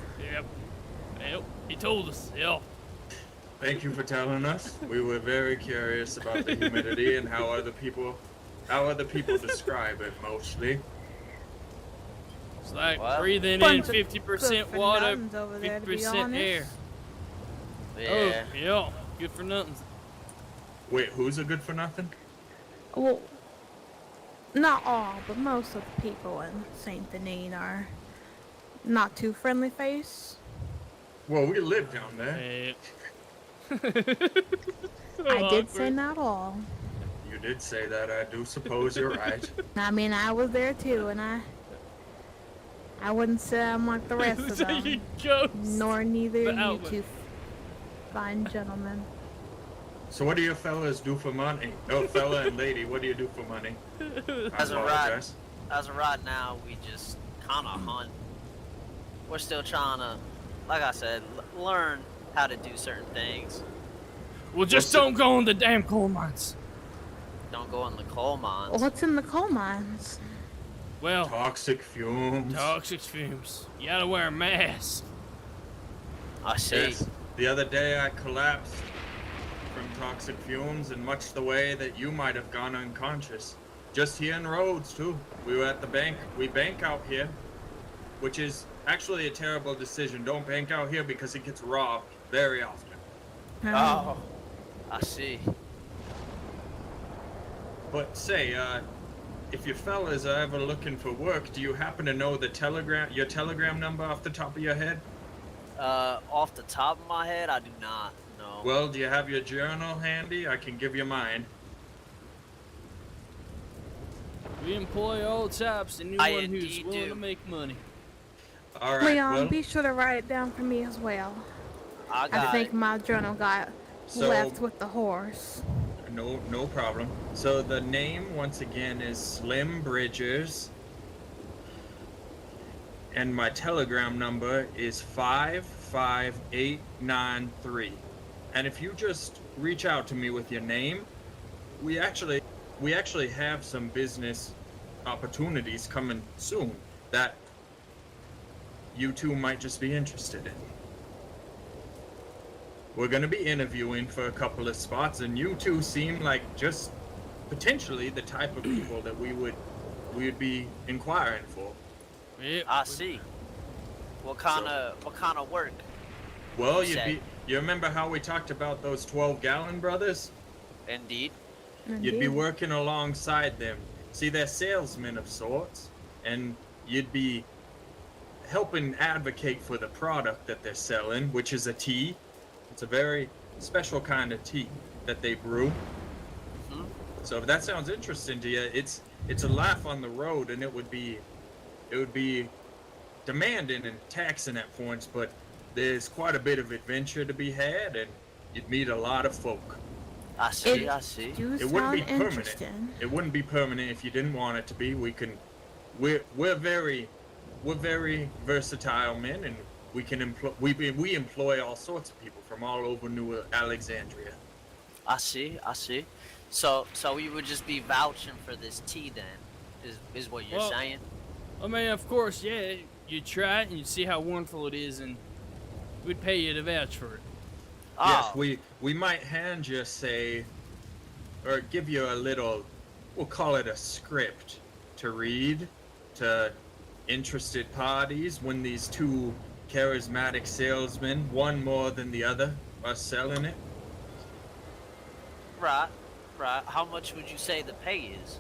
He told us. Yeah. Thank you for telling us. We were very curious about the humidity and how other people describe it mostly. It's like Well, breathing in bunch of 50% water, good-for-nothings over there, to be 50% air. Yeah. Oh, yeah. Good for nothing. Wait, who's a good for nothing? Well, not all, but most of the people in Saint Denis are not too friendly face. Well, we live down there. Yeah. I did say not all. You did say that. I do suppose you're right. I mean, I was there too, and I wouldn't say I'm like the rest of them. Nor neither The you outlet. two fine gentlemen. So what do you fellas do for money? No, fella and lady, what do you do for money? As of right now, we just kind of hunt. We're still trying to, like I said, learn how to do certain things. Well, just don't go in the damn coal mines. Don't go in the coal mines. What's in the coal mines? Well, Toxic fumes. toxic fumes. You gotta wear a mask. I see. Yes. The other day I collapsed from toxic fumes in much the way that you might have gone unconscious. Just here in Rhodes, too. We were at the bank. We bank out here, which is actually a terrible decision. Don't bank out here because it gets robbed very often. Oh, I see. But say, if you fellas are ever looking for work, do you happen to know your telegram number off the top of your head? Off the top of my head, I do not know. Well, do you have your journal handy? I can give you mine. We employ all types, anyone I who's indeed willing do. to make money. All right. Leon, well, be sure to write it down for me as well. I got I think it. my journal got So- left with the horse. No problem. So the name once again is Slim Bridges, and my telegram number is 55893. And if you just reach out to me with your name, we actually have some business opportunities coming soon that you two might just be interested in. We're going to be interviewing for a couple of spots, and you two seem like just potentially the type of people that we would be inquiring for. Yep. I see. What kind of work? Well, You you remember how we talked about those 12-gallon brothers? Indeed. You'd be working alongside them. See, they're salesmen of sorts, and you'd be helping advocate for the product that they're selling, which is a tea. It's a very special kind of tea that they brew. Mhm. So if that sounds interesting to you, it's a laugh on the road, and it would be demanding and taxing at points, but there's quite a bit of adventure to be had, and you'd meet a lot of folk. I see. I see. It wouldn't be permanent. It wouldn't be permanent if you didn't want it to be. We're very versatile men, and we employ all sorts of people from all over New Alexandria. I see. So you would just be vouching for this tea then, is what you're Well, saying? I mean, of course, yeah. You try it and you see how wonderful it is, and we'd pay you to vouch for it. Yes, Oh, we might hand you, say, or give you a little, we'll call it a script to read to interested parties when these two charismatic salesmen, one more than the other, are selling it. right. How much would you say the pay is?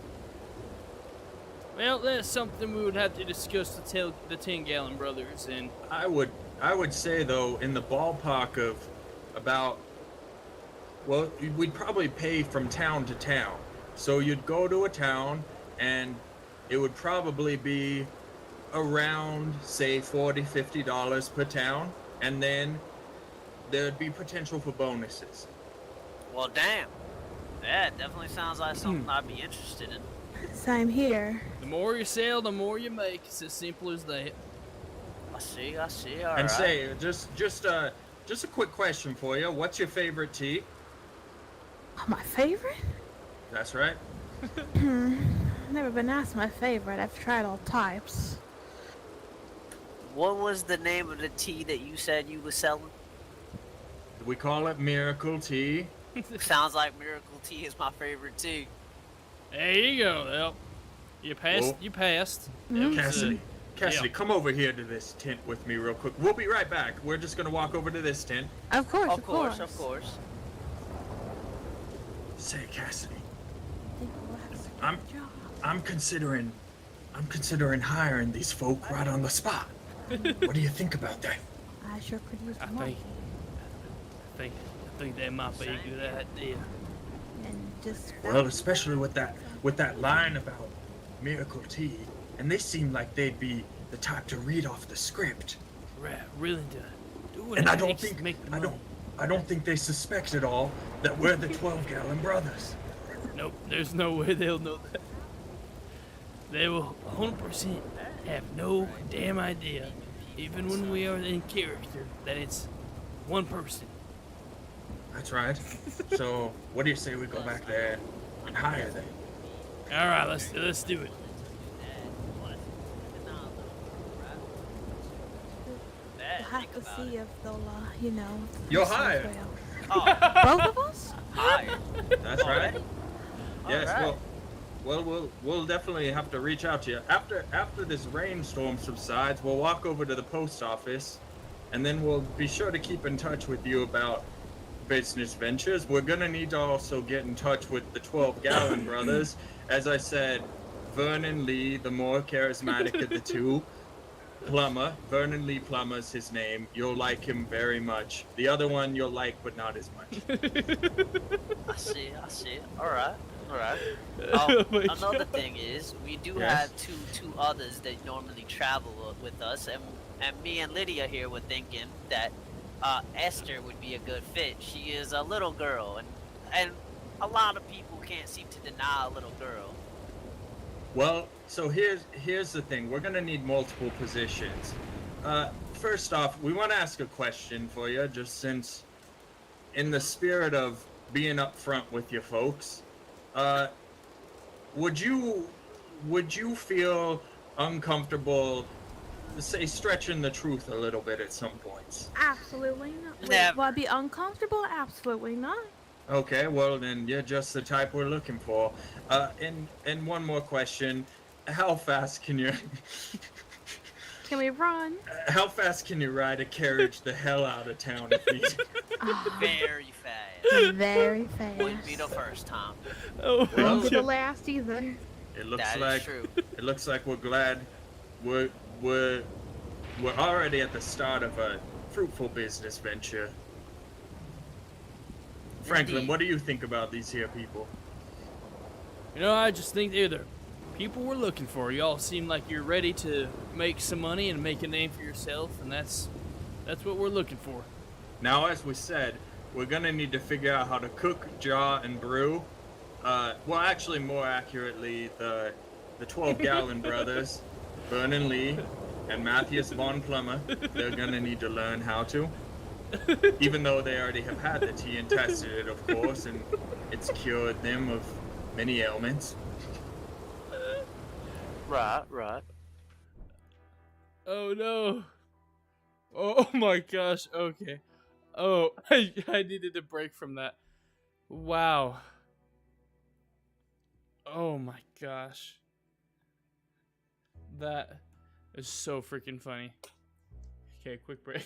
Well, that's something we would have to discuss to the 10-gallon brothers, and I would say, though, in the ballpark of about, well, we'd probably pay from town to town. So you'd go to a town, and it would probably be around, say, $40-50 per town, and then there'd be potential for bonuses. Well, damn. Yeah, it definitely sounds like something I'd be interested in. Same here. the more you sell, the more you make. It's as simple as that. I see. All And right. say, just a quick question for you. What's your favorite tea? My favorite? That's right. Never been asked my favorite. I've tried all types. What was the name of the tea that you said you were selling? We call it miracle tea. Sounds like miracle tea is my favorite tea. There you go, Well, You passed. Well, You passed. That was, Cassidy, yeah. come over here to this tent with me real quick. We'll be right back. We're just gonna walk over to this tent. Of course, Of course. Say, Cassidy, I think we'll have some I'm- good job. I'm considering hiring these folk right on the spot. What do you think about that? I sure could use I the money. I think that might be a good idea. And just Well, especially with that line about miracle tea, and they seem like they'd be the type to read off the script. Right, really do what And it I don't takes to think make the I money. don't think they suspect at all that we're the 12-gallon brothers. Nope, there's no way they'll know that. They will 100% have no damn idea, even when we are in character, that it's one person. That's right. So, what do you say we go back there and hire them? All right, let's do it. we'll have to see if they'll, You're listen as hired. well. Oh, Both of us? hired. That's right. Already? Yes. Alright. Well, we'll definitely have to reach out to you after this rainstorm subsides. We'll walk over to the post office, and then we'll be sure to keep in touch with you about business ventures. We're gonna need to also get in touch with the 12-gallon brothers. As I said, Vernon Lee, the more charismatic of the two. Plumber, Vernon Lee Plummer is his name. You'll like him very much. The other one you'll like, but not as much. I see. All right. Oh my Another God. thing is, we do Yes? have two others that normally travel with us, and me and Lydia here were thinking that Esther would be a good fit. She is a little girl, and a lot of people can't seem to deny a little girl. Well, so here's the thing. We're gonna need multiple positions. First off, we want to ask a question for you, just since, in the spirit of being upfront with you folks, would you feel uncomfortable, say, stretching the truth a little bit at some points? Absolutely not. Wait, Never. will I be uncomfortable? Absolutely not. Okay, well then you're just the type we're looking for. And one more question: how fast can you? Can we run? How fast can you ride a carriage the hell out of town if needed? Very fast. Very fast. Wouldn't be the first time. Oh, Well, Won't be the last either. It looks That is like true. it looks like we're glad we're we're we're already at the start of a fruitful business venture. Franklin, Indeed. what do you think about these here people? You know, I just think they're the people we're looking for. Y'all seem like you're ready to make some money and make a name for yourself, and that's what we're looking for. Now, as we said, we're gonna need to figure out how to cook, jar, and brew. Well, actually, more accurately, the 12-gallon brothers, Vernon Lee and Matthias von Plummer, they're gonna need to learn how to. Even though they already have had the tea and tested it, of course, and it's cured them of many ailments. Right. Oh no. Oh my gosh. Okay. Oh, I needed a break from that. Wow. Oh my gosh. That is so freaking funny. Okay, quick break.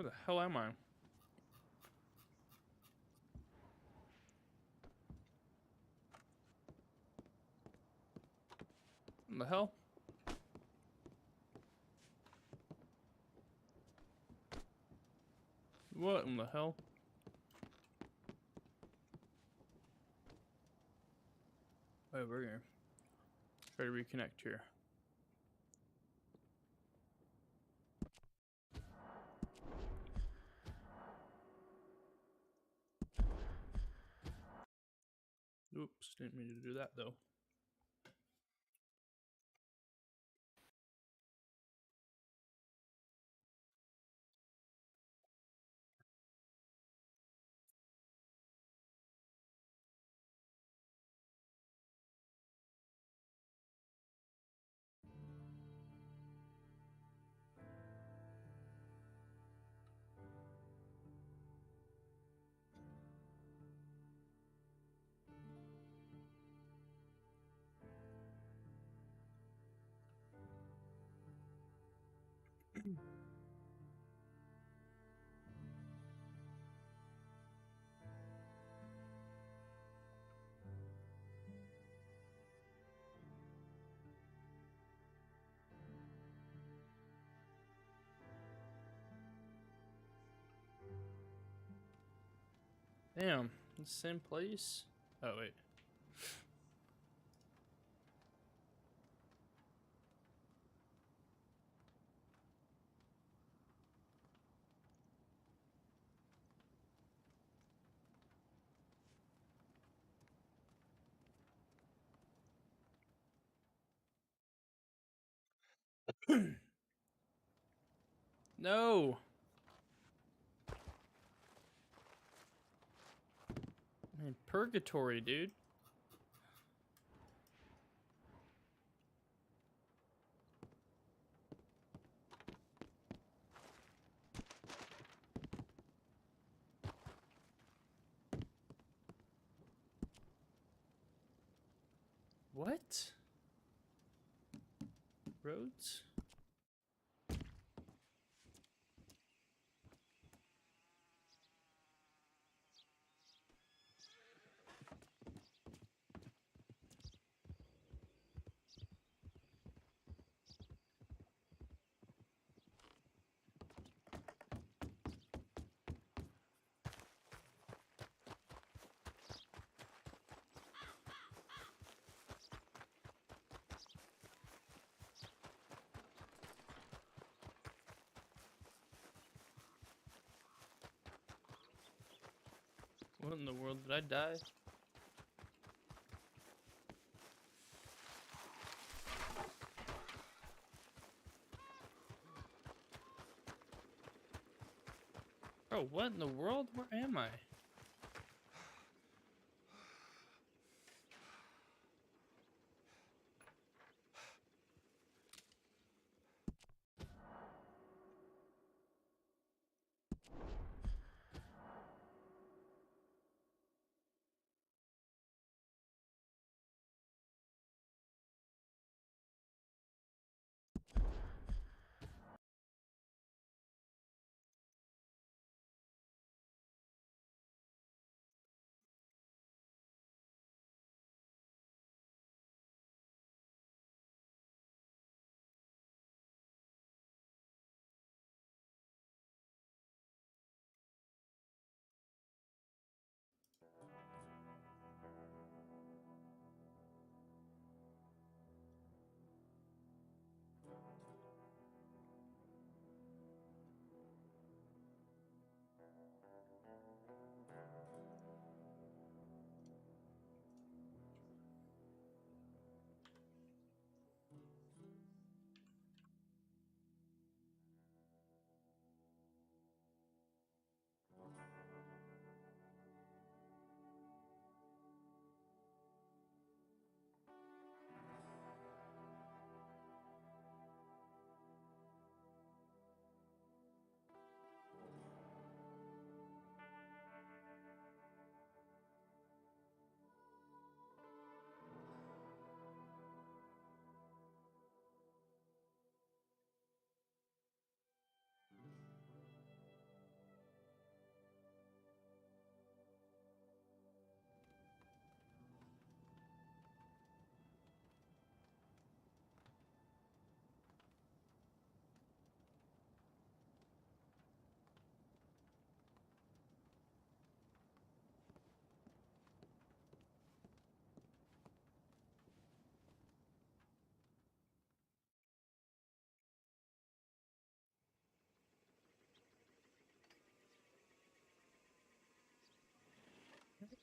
the hell am I? What the hell? What in the hell? Wait, we're gonna try to reconnect here. Oops, didn't mean to do that though. Damn, the same place? Oh, wait. No! Man, purgatory, dude. What? Roads? What in the world? Did I die? Bro, what in the world? Where am I?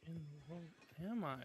in the world am I?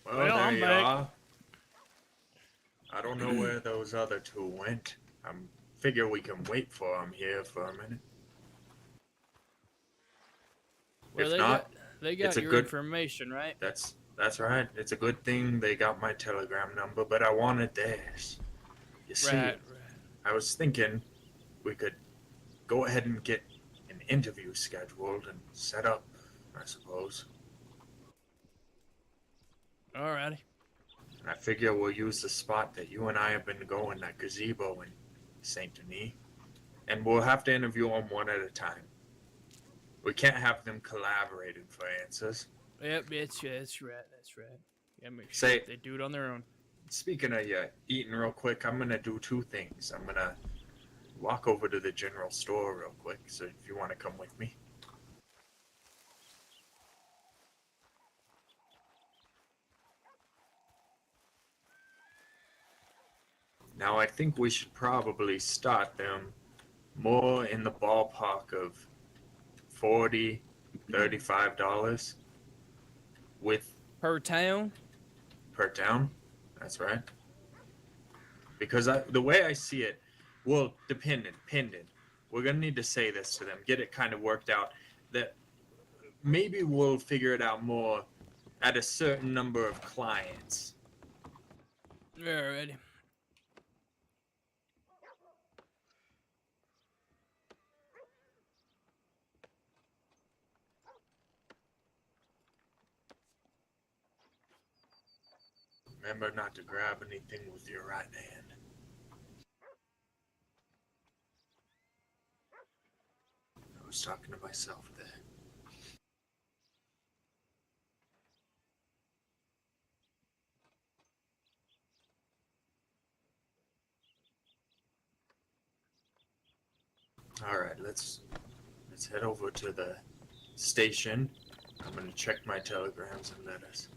Well, Well, there I'm you back. are. I don't know where those other two went. I figure we can wait for them here for a minute. Well, If they not, got it's a your good. information, right? That's right. It's a good thing they got my telegram number, but I wanted theirs. You see, Right. I was thinking we could go ahead and get an interview scheduled and set up, I suppose. Alrighty. And I figure we'll use the spot that you and I have been going, that gazebo in Saint Denis, and we'll have to interview them one at a time. We can't have them collaborating for answers. Yep, that's right. That's right. Yeah, make Say- sure they do it on their own. Speaking of you eating real quick, I'm gonna do two things. I'm gonna walk over to the general store real quick, so if you want to come with me. Now I think we should probably start them more in the ballpark of $40, $35 with Per town? per town. That's right. Because the way I see it, well, dependent. We're gonna need to say this to them, get it kind of worked out. That maybe we'll figure it out more at a certain number of clients. Alrighty. Remember not to grab anything with your right hand. I was talking to myself there. All right, let's head over to the station. I'm gonna check my telegrams and letters.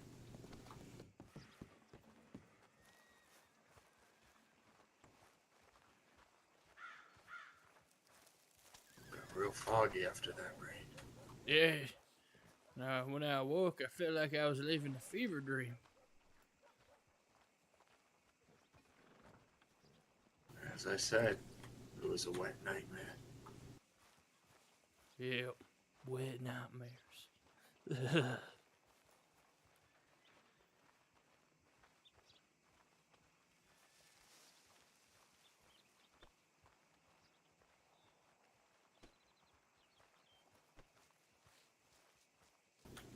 Got real foggy after that rain. Yeah. Now, when I woke, I felt like I was living a fever dream. As I said, it was a wet nightmare. Yep. Wet nightmares.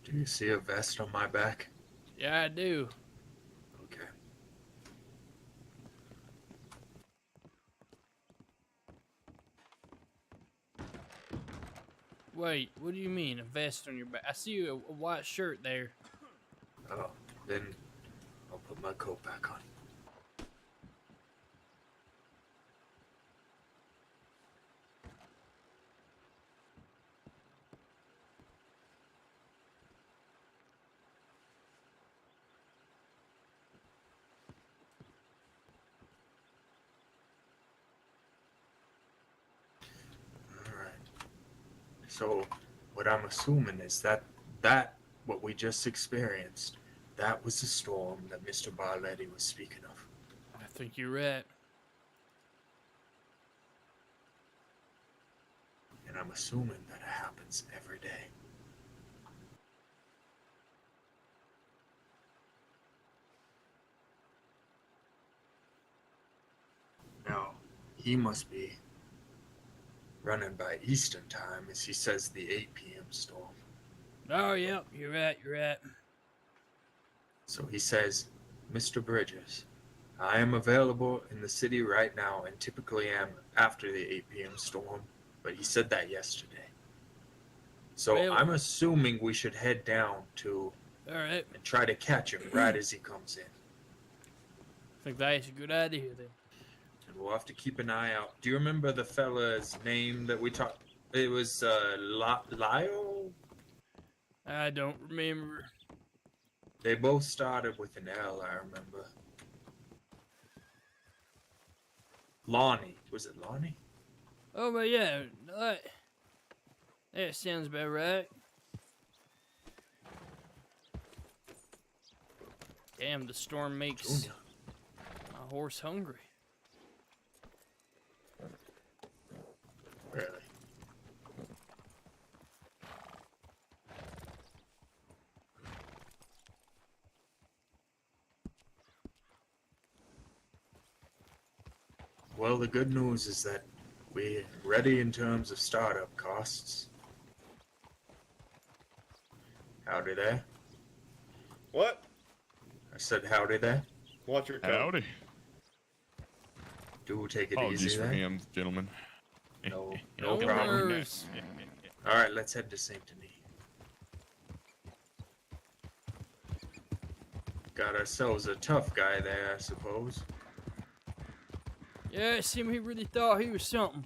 Do you see a vest on my back? Yeah, I do. Okay. Wait, what do you mean, a vest on your back? I see a white shirt there. Oh, then I'll put my coat back on. So, what I'm assuming is that what we just experienced, that was the storm that Mr. Barletti was speaking of. I think you're right. And I'm assuming that it happens every day. Now, he must be running by Eastern time, as he says the 8 p.m. storm. Oh, yep, you're right, you're right. So he says, Mr. Bridges, I am available in the city right now and typically am after the 8 p.m. storm, but he said that yesterday. So Well- I'm assuming we should head down to All right. and try to catch him right as he comes in. I think that's a good idea then. And we'll have to keep an eye out. Do you remember the fella's name that we talked? It was Lyle? I don't remember. They both started with an L, I remember. Lonnie. Was it Lonnie? Oh, but yeah, that sounds about right. Damn, the storm makes Junior. my horse hungry. Really? Well, the good news is that we're ready in terms of startup costs. Howdy there. What? I said howdy there. Watch your tone. Howdy. Do take it Apologies easy for there. him, gentlemen. No No problem. worries. Alright, let's head to Saint Denis. Got ourselves a tough guy there, I suppose. Yeah, it seemed he really thought he was something.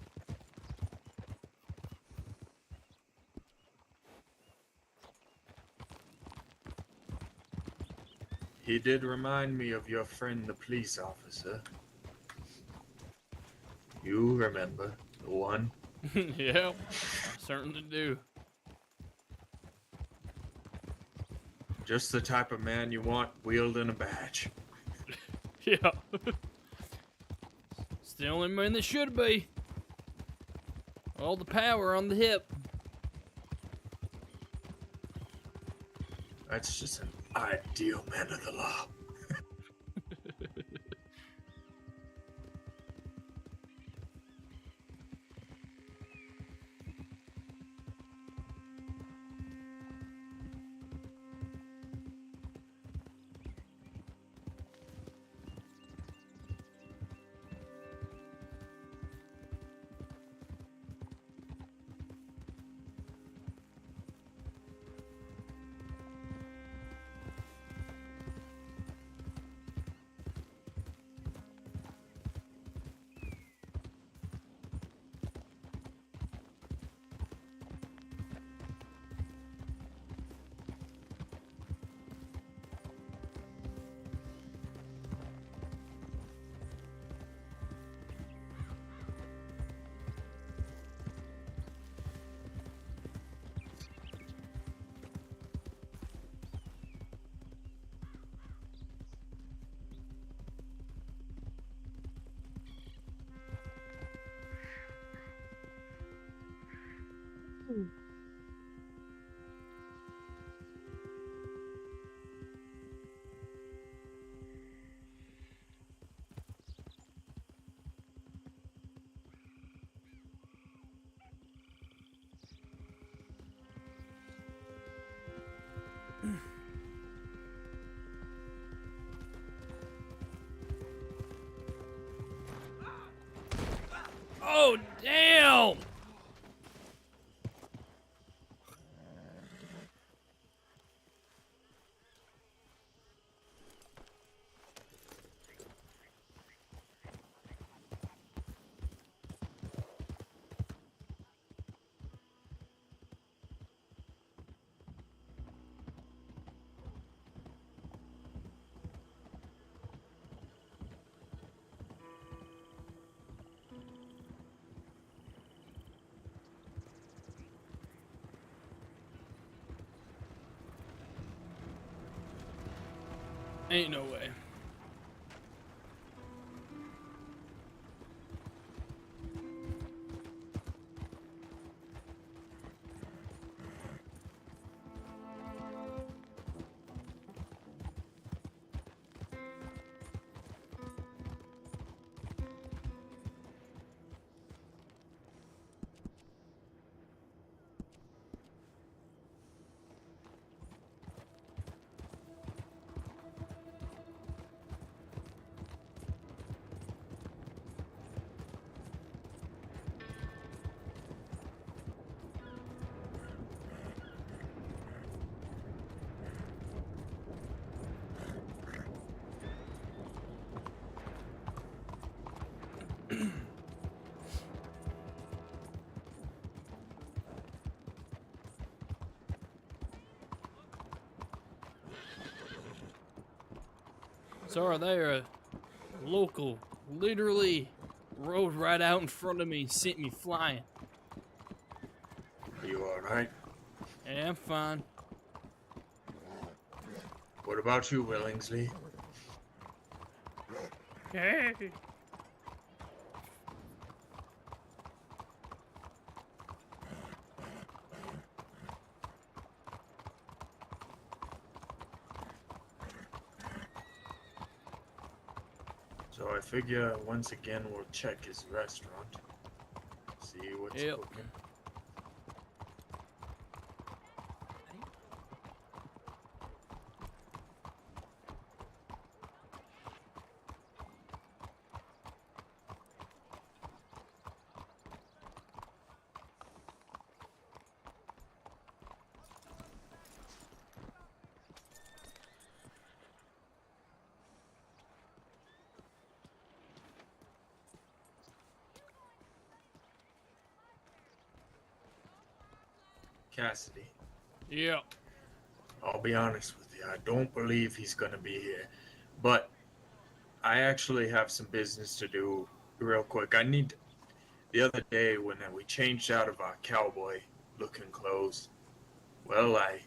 He did remind me of your friend, the police officer. You remember, the one? Yeah, I certainly do. Just the type of man you want wielding a badge. Yeah. It's the only man that should be. All the power on the hip. That's just an ideal man of the law. Oh, damn! Ain't no way. Sorry, they're a local. Literally rode right out in front of me and sent me flying. Are you alright? Yeah, I'm fine. What about you, Willingsley? Hey. So I figure once again we'll check his restaurant. See what's Yep. cooking. Cassidy, Yeah. I'll be honest with you. I don't believe he's gonna be here. But I actually have some business to do real quick. The other day when we changed out of our cowboy looking clothes, well, I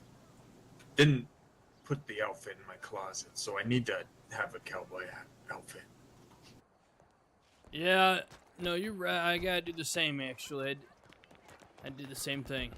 didn't put the outfit in my closet, so I need to have a cowboy outfit. Yeah. No, you're right. I gotta do the same, actually. I did the same thing.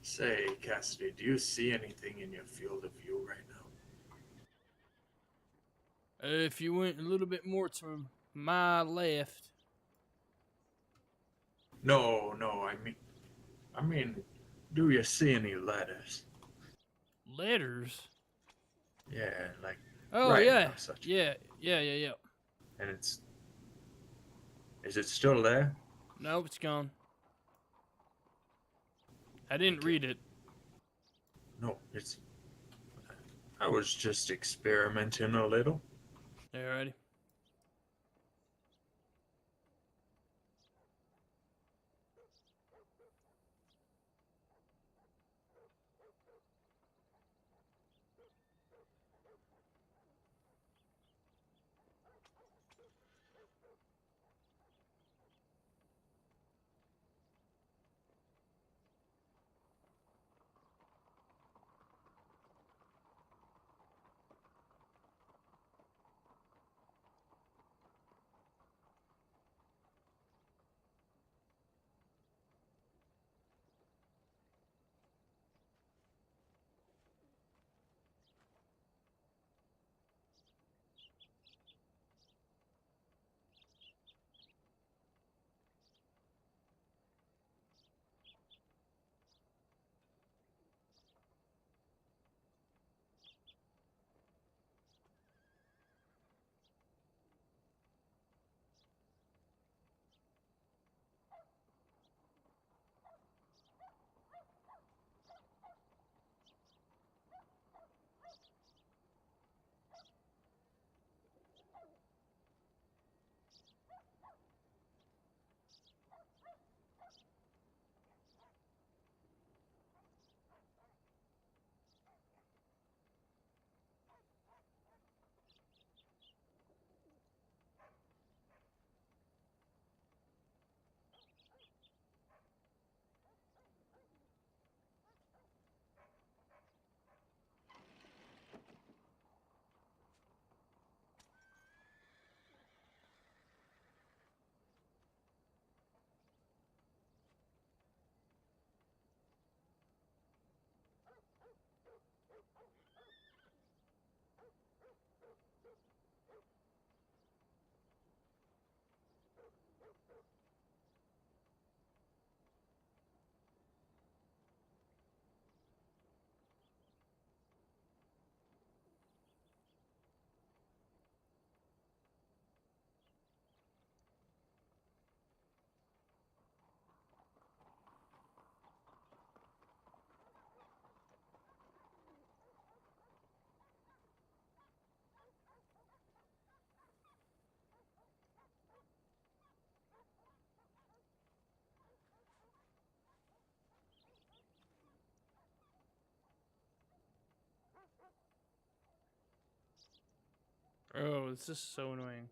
Say, Cassidy, do you see anything in your field of view right now? If you went a little bit more to my left. No, I mean, do you see any letters? Letters? Yeah, like Oh, writing yeah. or such. Yeah. And is it still there? Nope, it's gone. I didn't read it. No, I was just experimenting a little. Alrighty. Oh, this is so annoying.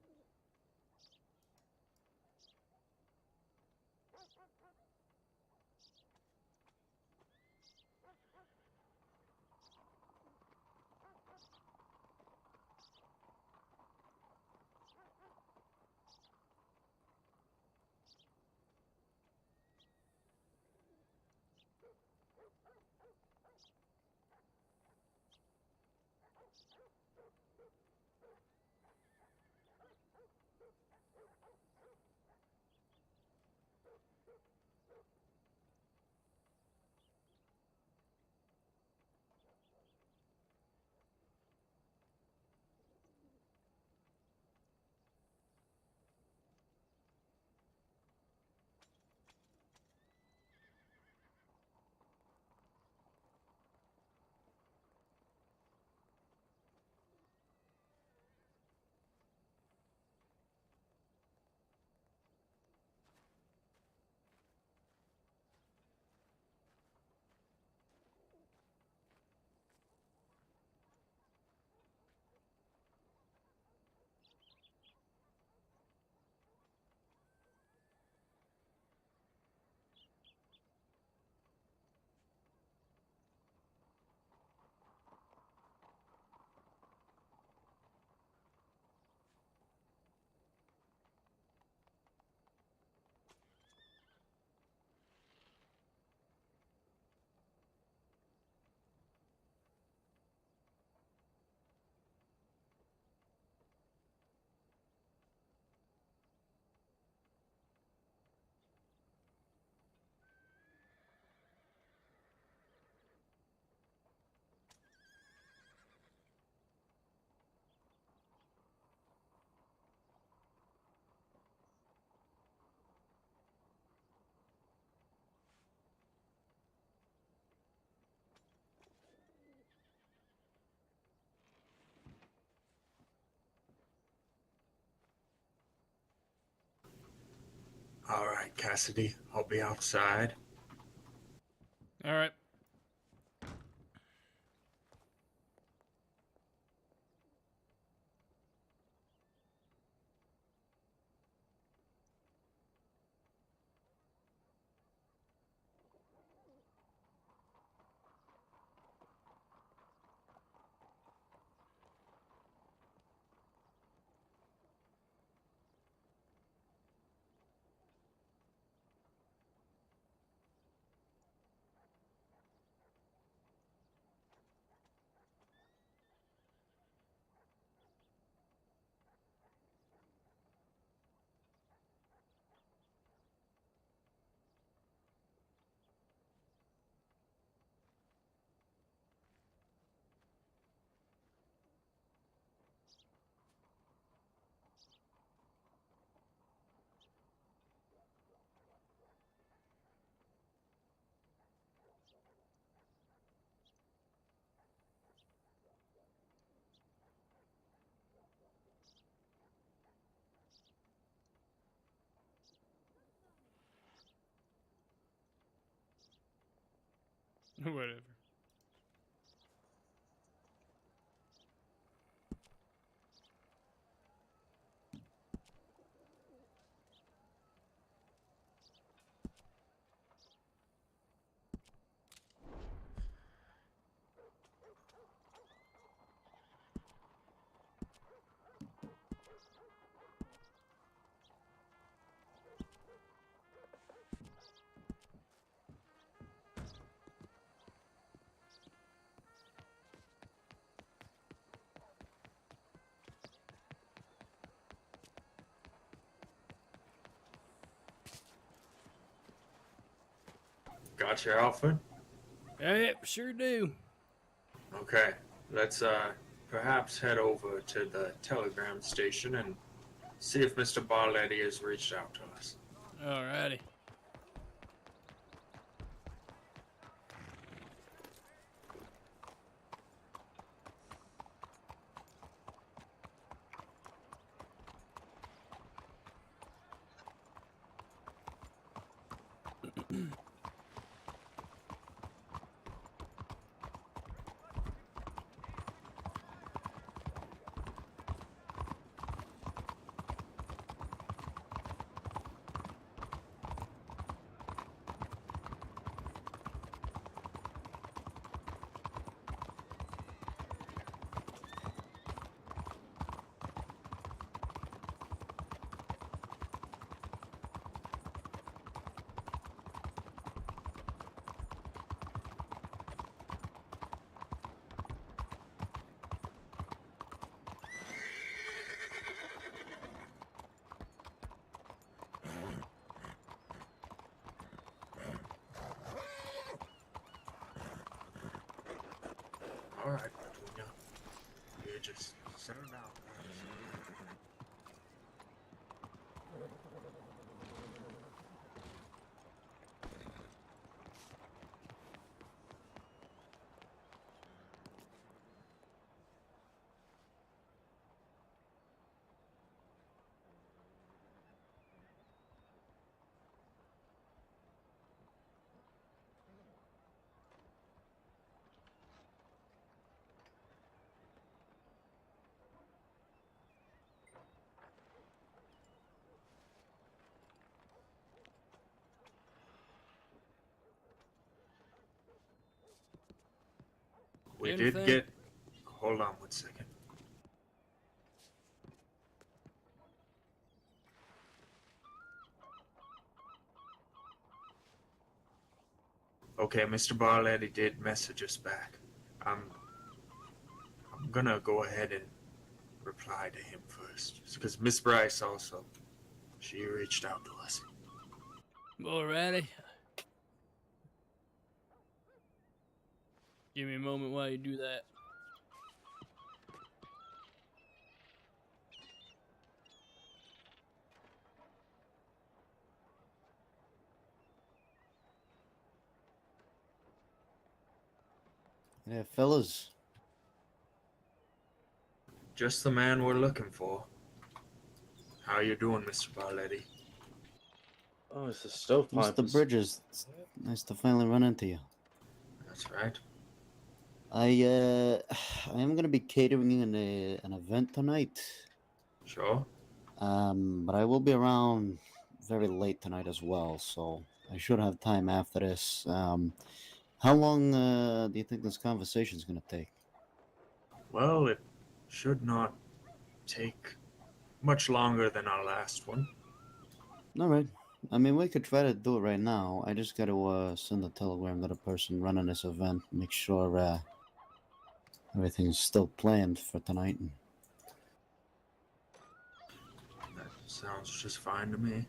All right, Cassidy, I'll be outside. All right. Whatever. Got your outfit? Yep, sure do. Okay, let's perhaps head over to the telegram station and see if Mr. Barletti has reached out to us. Alrighty. All right, Petunia. You just settle down. We did Anything? get. Hold on 1 second. Okay, Mr. Barletti did message us back. I'm gonna go ahead and reply to him first, because Miss Bryce also, she reached out to us. Alrighty. Give me a moment while you do that. Yeah, fellas. Just the man we're looking for. How you doing, Mr. Barletti? Oh, it's a stovepipe. Mr. Bridges, it's nice to finally run into you. That's right. I am gonna be catering an event tonight. Sure. But I will be around very late tonight as well, so I should have time after this. How long do you think this conversation is gonna take? Well, it should not take much longer than our last one. All right. I mean, we could try to do it right now. I just got to send a telegram to the person running this event, make sure everything's still planned for tonight. That sounds just fine to me.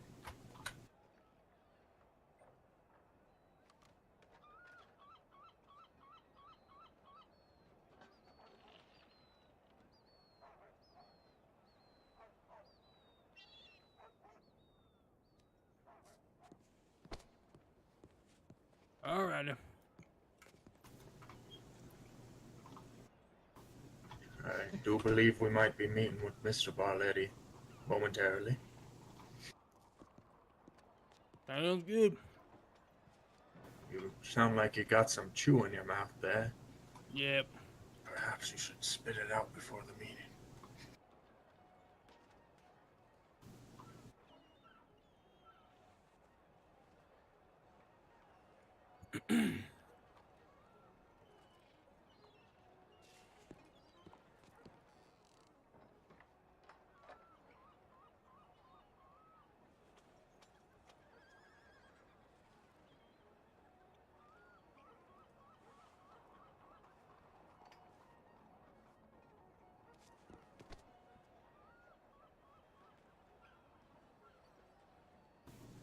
Alrighty. I do believe we might be meeting with Mr. Barletti momentarily. Sounds good. You sound like you got some chew in your mouth there. Yep. Perhaps you should spit it out before the meeting.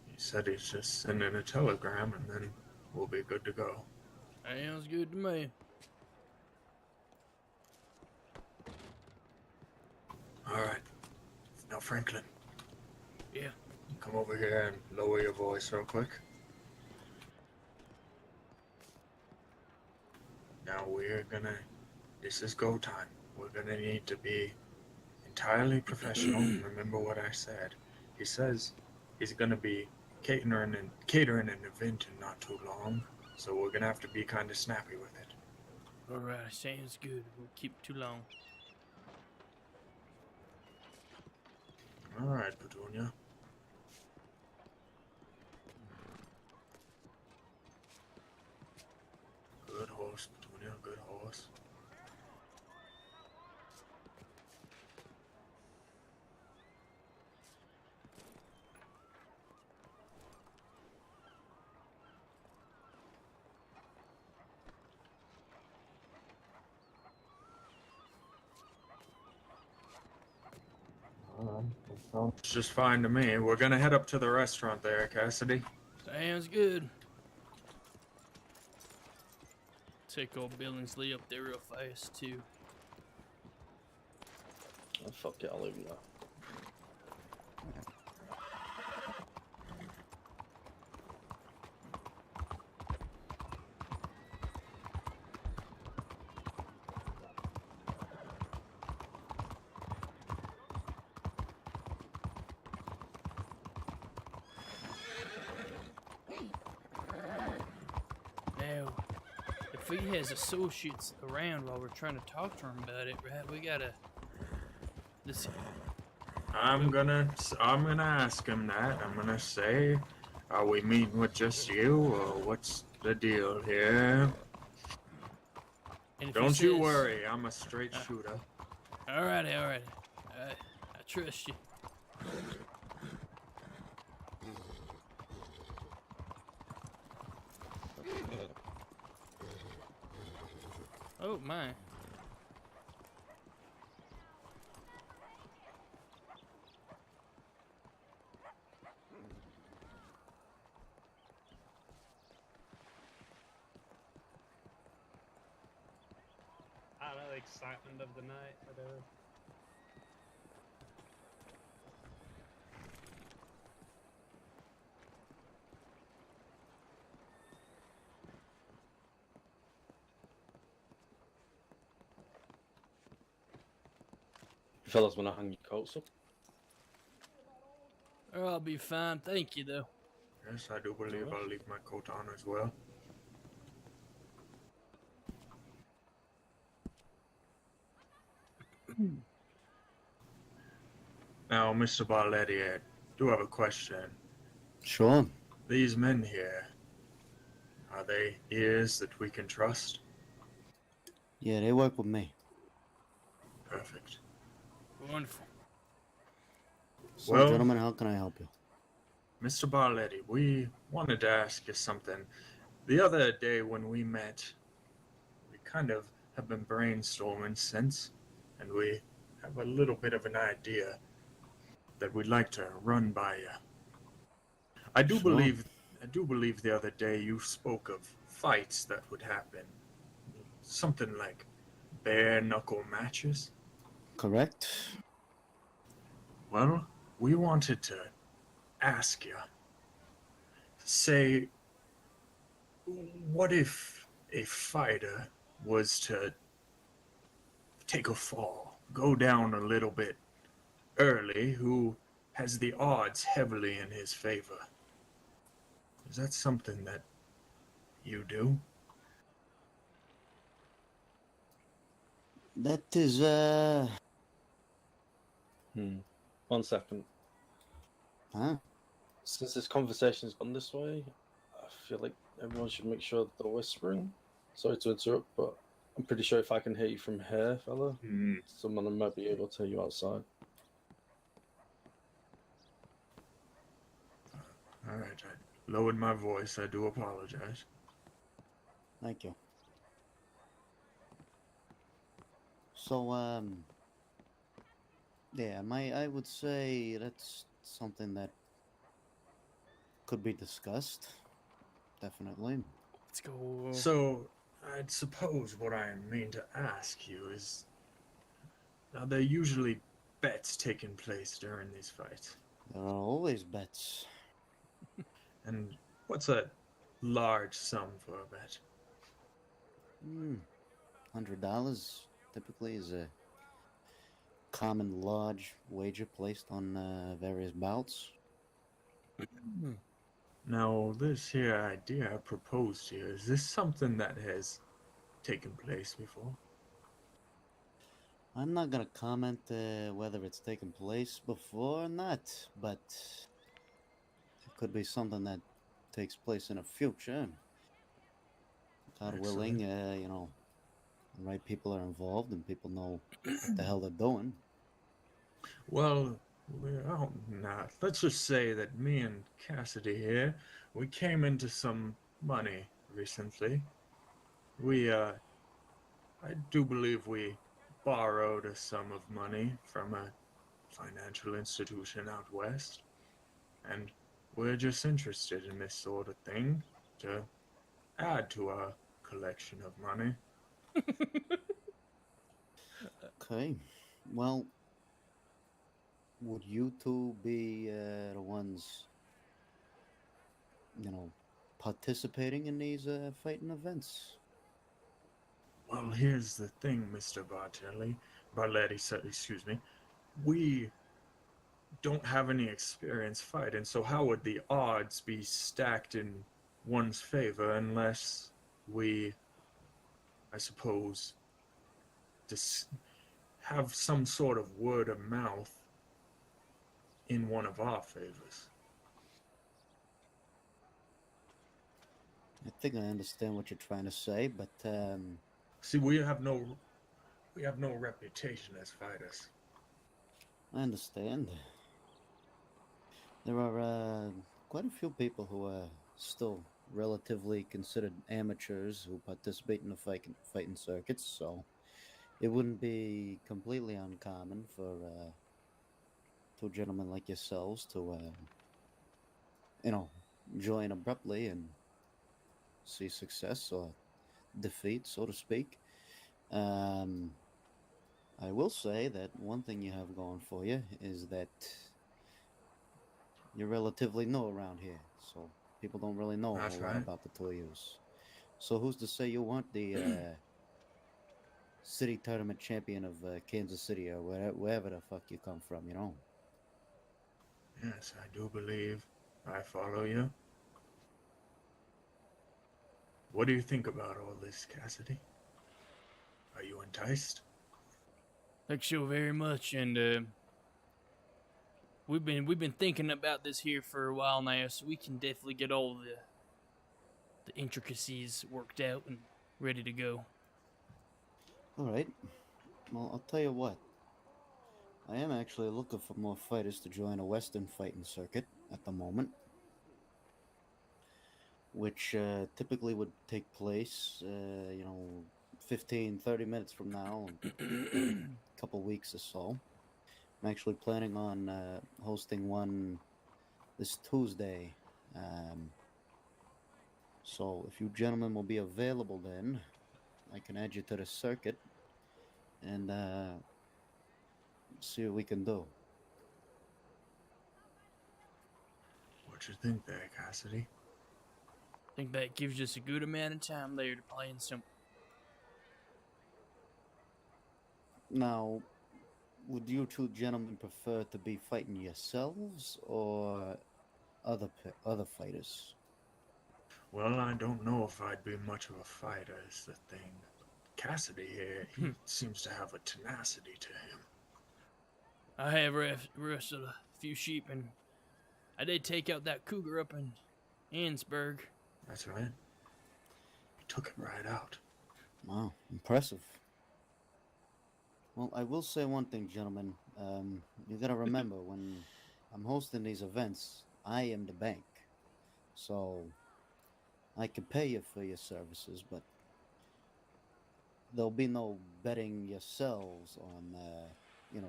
He said he's just sending a telegram and then we'll be good to go. Sounds good to me. Alright. Now, Franklin. Yeah. Come over here and lower your voice real quick. Now this is go time. We're gonna need to be entirely professional. Remember what I said. He says he's gonna be catering an event in not too long, so we're gonna have to be kind of snappy with it. Alright, sounds good. We'll keep it too long. Alright, Petunia. Good horse, Petunia, good horse. It's just fine to me. We're gonna head up to the restaurant there, Cassidy. Sounds good. take old Billingsley up there real fast too. Oh, fuck it, I'll leave him there. Now, if he has associates around while we're trying to talk to him about it, right? We gotta. Listen. I'm gonna ask him that. I'm gonna say, are we meeting with just you, or what's the deal here? And if he Don't you says- worry, I'm a straight shooter. Alrighty, alrighty. I trust you. Oh my. I don't know, the excitement of the night, whatever. You fellas wanna hang your coats up? Oh, I'll be fine. Thank you, though. Yes, I do believe I'll leave my coat on as well. Now, Mr. Barletti, I do have a question. Sure. These men here, are they ears that we can trust? Yeah, they work with me. Perfect. Wonderful. So, Well- gentlemen, how can I help you? Mr. Barletti, we wanted to ask you something. The other day when we met, we kind of have been brainstorming since, and we have a little bit of an idea that we'd like to run by you. I do believe the other day you spoke of fights that would happen. Something like bare knuckle matches. Correct. Well, we wanted to ask you, say, what if a fighter was to take a fall, go down a little bit early, who has the odds heavily in his favor? Is that something that you do? That is, 1 second. Huh? Since this conversation's gone this way, I feel like everyone should make sure that they're whispering. Sorry to interrupt, but I'm pretty sure if I can hear you from here, fella, someone might be able to hear you outside. Alright, I lowered my voice. I do apologize. Thank you. So, yeah, I would say that's something that could be discussed. Definitely. Let's go. So, I'd suppose what I mean to ask you is, are there usually bets taking place during these fights? There are always bets. And what's a large sum for a bet? $100 typically is a common large wager placed on various bouts. Now, this here idea I proposed here, is this something that has taken place before? I'm not gonna comment whether it's taken place before or not, but it could be something that takes place in the future. God willing, you know, the right people are involved and people know what the hell they're doing. Well, let's just say that me and Cassidy here, we came into some money recently. I do believe we borrowed a sum of money from a financial institution out west, and we're just interested in this sort of thing to add to our collection of money. Okay. Well, would you two be the ones, participating in these fighting events? Well, here's the thing, Mr. Barletti said, excuse me. We don't have any experience fighting, so how would the odds be stacked in one's favor unless we, I suppose, just have some sort of word of mouth in one of our favors? I think I understand what you're trying to say, but see, we have no reputation as fighters. I understand. There are quite a few people who are still relatively considered amateurs who participate in the fighting circuits, so it wouldn't be completely uncommon for two gentlemen like yourselves to, join abruptly and see success or defeat, so to speak. I will say that one thing you have going for you is that you're relatively new around here, so people don't really know a That's whole lot right. about the Toyos. So who's to say you aren't the city tournament champion of Kansas City or wherever the fuck you come from, Yes, I do believe I follow you. What do you think about all this, Cassidy? Are you enticed? Thanks so very much, and we've been thinking about this here for a while now, so we can definitely get all the intricacies worked out and ready to go. All right. Well, I'll tell you what. I am actually looking for more fighters to join a Western fighting circuit at the moment, which typically would take place, 15, 30 minutes from now, a couple weeks or so. I'm actually planning on hosting one this Tuesday. So if you gentlemen will be available then, I can add you to the circuit and see what we can do. What you think there, Cassidy? I think that gives us a good amount of time there to plan some. Now, would you two gentlemen prefer to be fighting yourselves or other fighters? Well, I don't know if I'd be much of a fighter, is the thing. Cassidy here, he seems to have a tenacity to him. I have wrestled a few sheep, and I did take out that cougar up in Ansburg. That's right. He took it right out. Wow, impressive. Well, I will say one thing, gentlemen. You gotta remember, when I'm hosting these events, I am the bank. So, I can pay you for your services, but there'll be no betting yourselves on,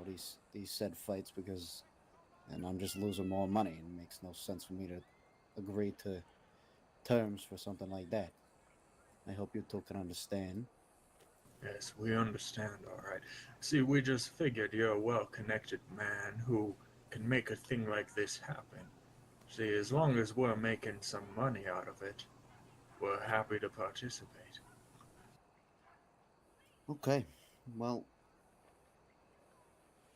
these said fights because, and I'm just losing more money. It makes no sense for me to agree to terms for something like that. I hope you two can understand. Yes, we understand, all right. See, we just figured you're a well-connected man who can make a thing like this happen. See, as long as we're making some money out of it, we're happy to participate. Okay, well,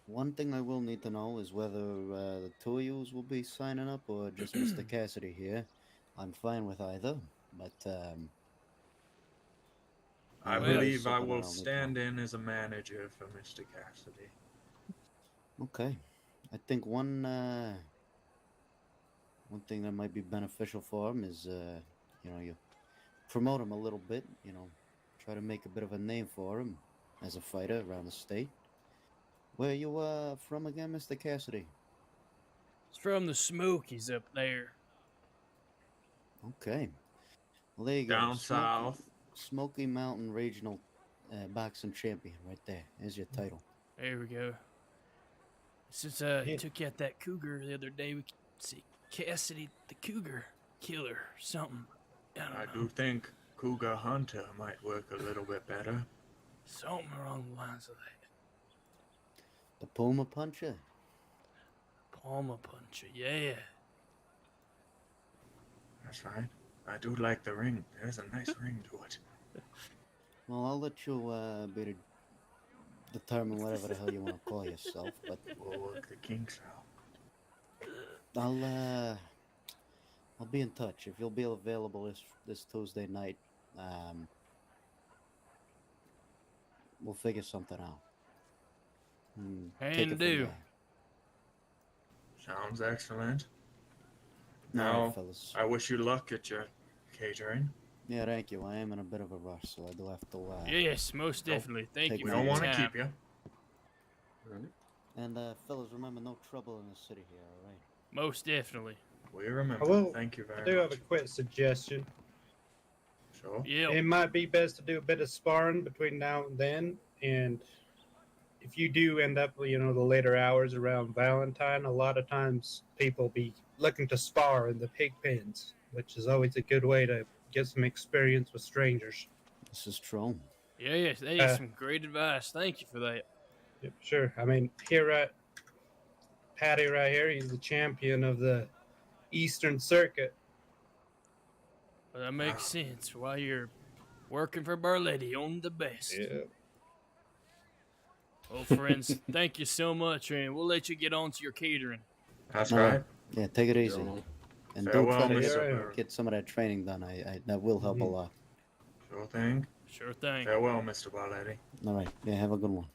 one thing I will need to know is whether the two of you will be signing up or just Mr. Cassidy here. I'm fine with either, but I that is believe I something will I'll need to stand know. in as a manager for Mr. Cassidy. Okay, I think one thing that might be beneficial for him is you promote him a little bit. Try to make a bit of a name for him as a fighter around the state. Where you from again, Mr. Cassidy? It's from the Smokies up there. Okay. Well, there you go. Down south. Smoky Mountain Regional boxing champion right there. There's your title. There we go. Since I took out that cougar the other day, we could see Cassidy the Cougar Killer or something. I do think Cougar Hunter might work a little bit better. Something along the lines of that. The Puma Puncher? Palmer puncher, yeah. That's right. I do like the ring. There's a nice ring to it. Well, I'll let you determine whatever the hell you want to call yourself, but We'll work the kinks out. I'll be in touch. If you'll be available this Tuesday night, we'll figure something out. Take it from do. there. Sounds excellent. All Now, right, fellas. I wish you luck at your catering. Yeah, thank you. I am in a bit of a rush, so I do have to. Yes, most definitely. Thank take you We for don't your want to time. keep you. And fellas, remember, no trouble in the city here. All right. Most definitely. We remember. Well, Thank you very I do much. have a quick suggestion. Sure. Yeah. It might be best to do a bit of sparring between now and then. And if you do end up, the later hours around Valentine, a lot of times people be looking to spar in the pig pens, which is always a good way to get some experience with strangers. This is true. Yeah, that is some great advice. Thank you for that. Yep, sure. I mean, here at Patty right here, he's the champion of the Eastern Circuit. Well, that makes sense. While you're working for Barletti, on the best. Yeah. Well, friends, thank you so much, and we'll let you get on to your catering. That's All right. Yeah, take it easy. And Farewell, don't try Mr. to Burr. get some of that training done. I that will help a lot. Sure thing. Sure thing. Farewell, Mr. Barletti. All right. Yeah, have a good one.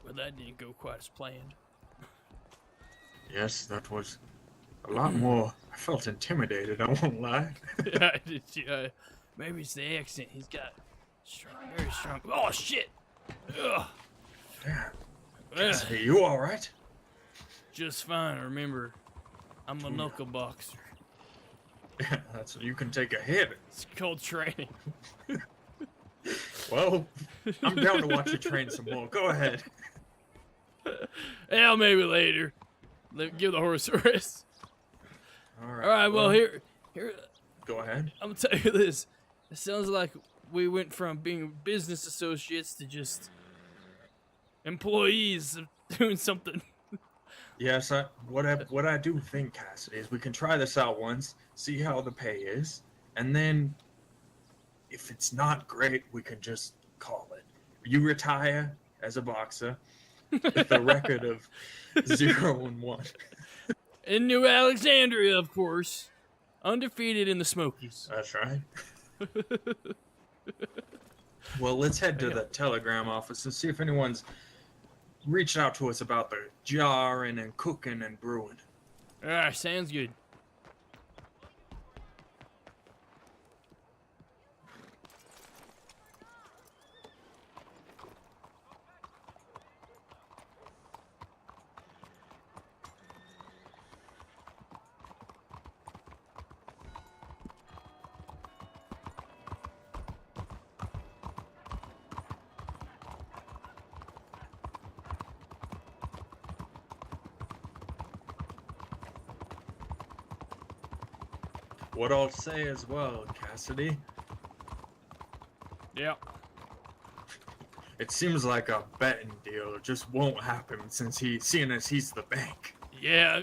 But that didn't go quite as planned. Yes, that was a lot more. I felt intimidated, I won't lie. Maybe it's the accent. He's got strong, very strong. Oh, shit! Ugh. Cassidy, you alright? Just fine. Remember, I'm a knuckle boxer. Yeah, you can take a hit. It's called training. Well, I'm down to watch you train some more. Go ahead. Hell, maybe later. Give the horse a rest. All right. All right. Well, here. Go ahead. I'm gonna tell you this. It sounds like we went from being business associates to just employees of doing something. Yes, what I do think, Cassidy, is we can try this out once, see how the pay is, and then if it's not great, we can just call it. You retire as a boxer with a record of 0-1. In New Alexandria, of course. Undefeated in the Smokies. That's right. Well, let's head to the telegram office and see if anyone's reached out to us about the jarring and cooking and brewing. Alright, sounds good. What I'll say as well, Cassidy, Yep. it seems like a betting deal just won't happen since seeing as he's the bank. Yeah.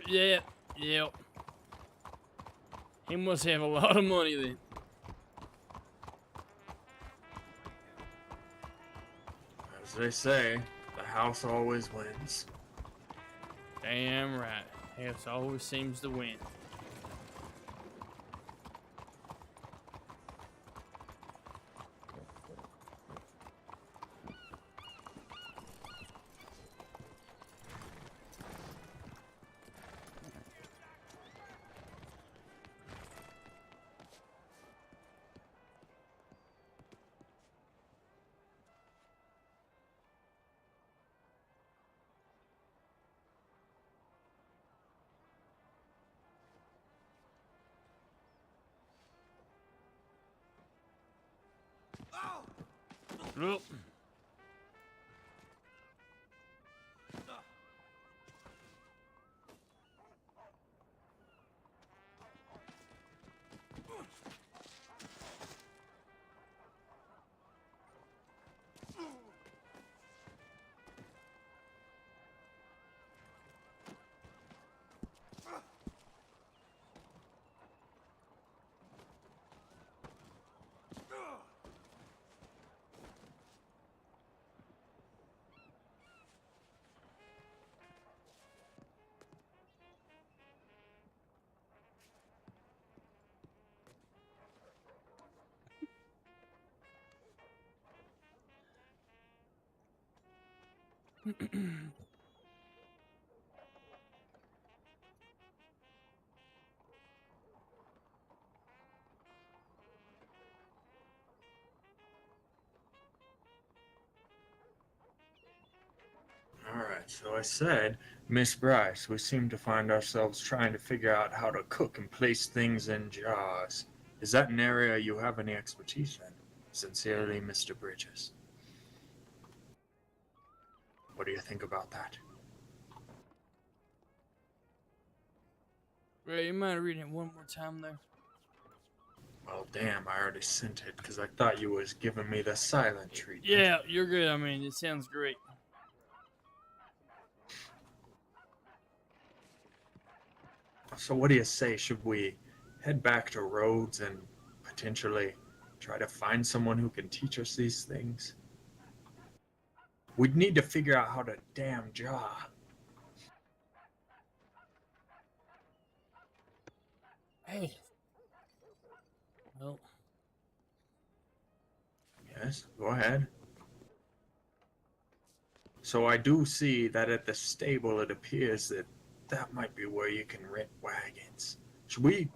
He must have a lot of money then. As they say, the house always wins. Damn right. House always seems to win. Well, Alright, so I said, Miss Bryce, we seem to find ourselves trying to figure out how to cook and place things in jars. Is that an area you have any expertise in? Sincerely, Mr. Bridges. What do you think about that? Ray, you mind reading it one more time there? Well, damn, I already sent it because I thought you was giving me the silent treatment. Yeah, you're good. I mean, it sounds great. So what do you say? Should we head back to Rhodes and potentially try to find someone who can teach us these things? We'd need to figure out how to damn jar. Hey. Well. Yes, go ahead. So I do see that at the stable it appears that might be where you can rent wagons. Should we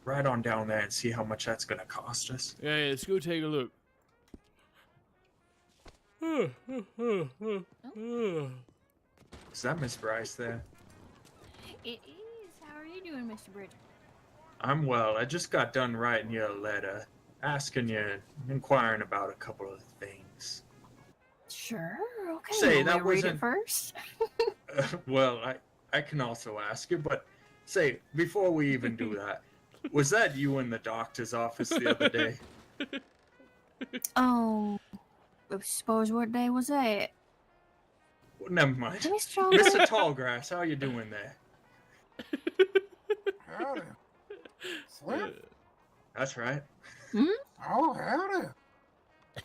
ride on down there and see how much that's going to cost us? Yeah, let's go take a look. Is that Miss Bryce there? It is. How are you doing, Mr. Bridges? I'm well. I just got done writing you a letter, asking you, inquiring about a couple of things. Sure. Okay. Say, Want me that to read wasn't- it first. Well, I can also ask you, but say, before we even do that, was that you in the doctor's office the other day? Oh, I suppose what day was that? Well, never mind. Mr. Mr. Tallgrass, how you doing there? Howdy. Slip? That's right. Oh, howdy.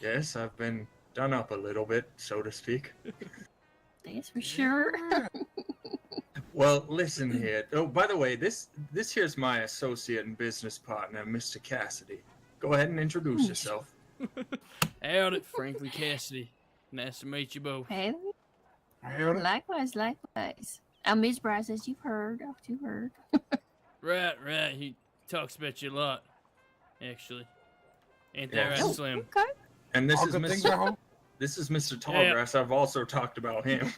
Yes, I've been done up a little bit, so to speak. That's for sure. Well, listen here. Oh, by the way, this here's my associate and business partner, Mr. Cassidy. Go ahead and introduce yourself. Howdy, Franklin Cassidy. Nice to meet you both. Hey. Howdy. Likewise, likewise. I'm Miss Bryce, as you've heard. Right. He talks about you a lot, actually. Ain't that Yes. right, Slim? Okay. And this All is good things, I hope. This is Mr. Tallgrass. I've also talked about him.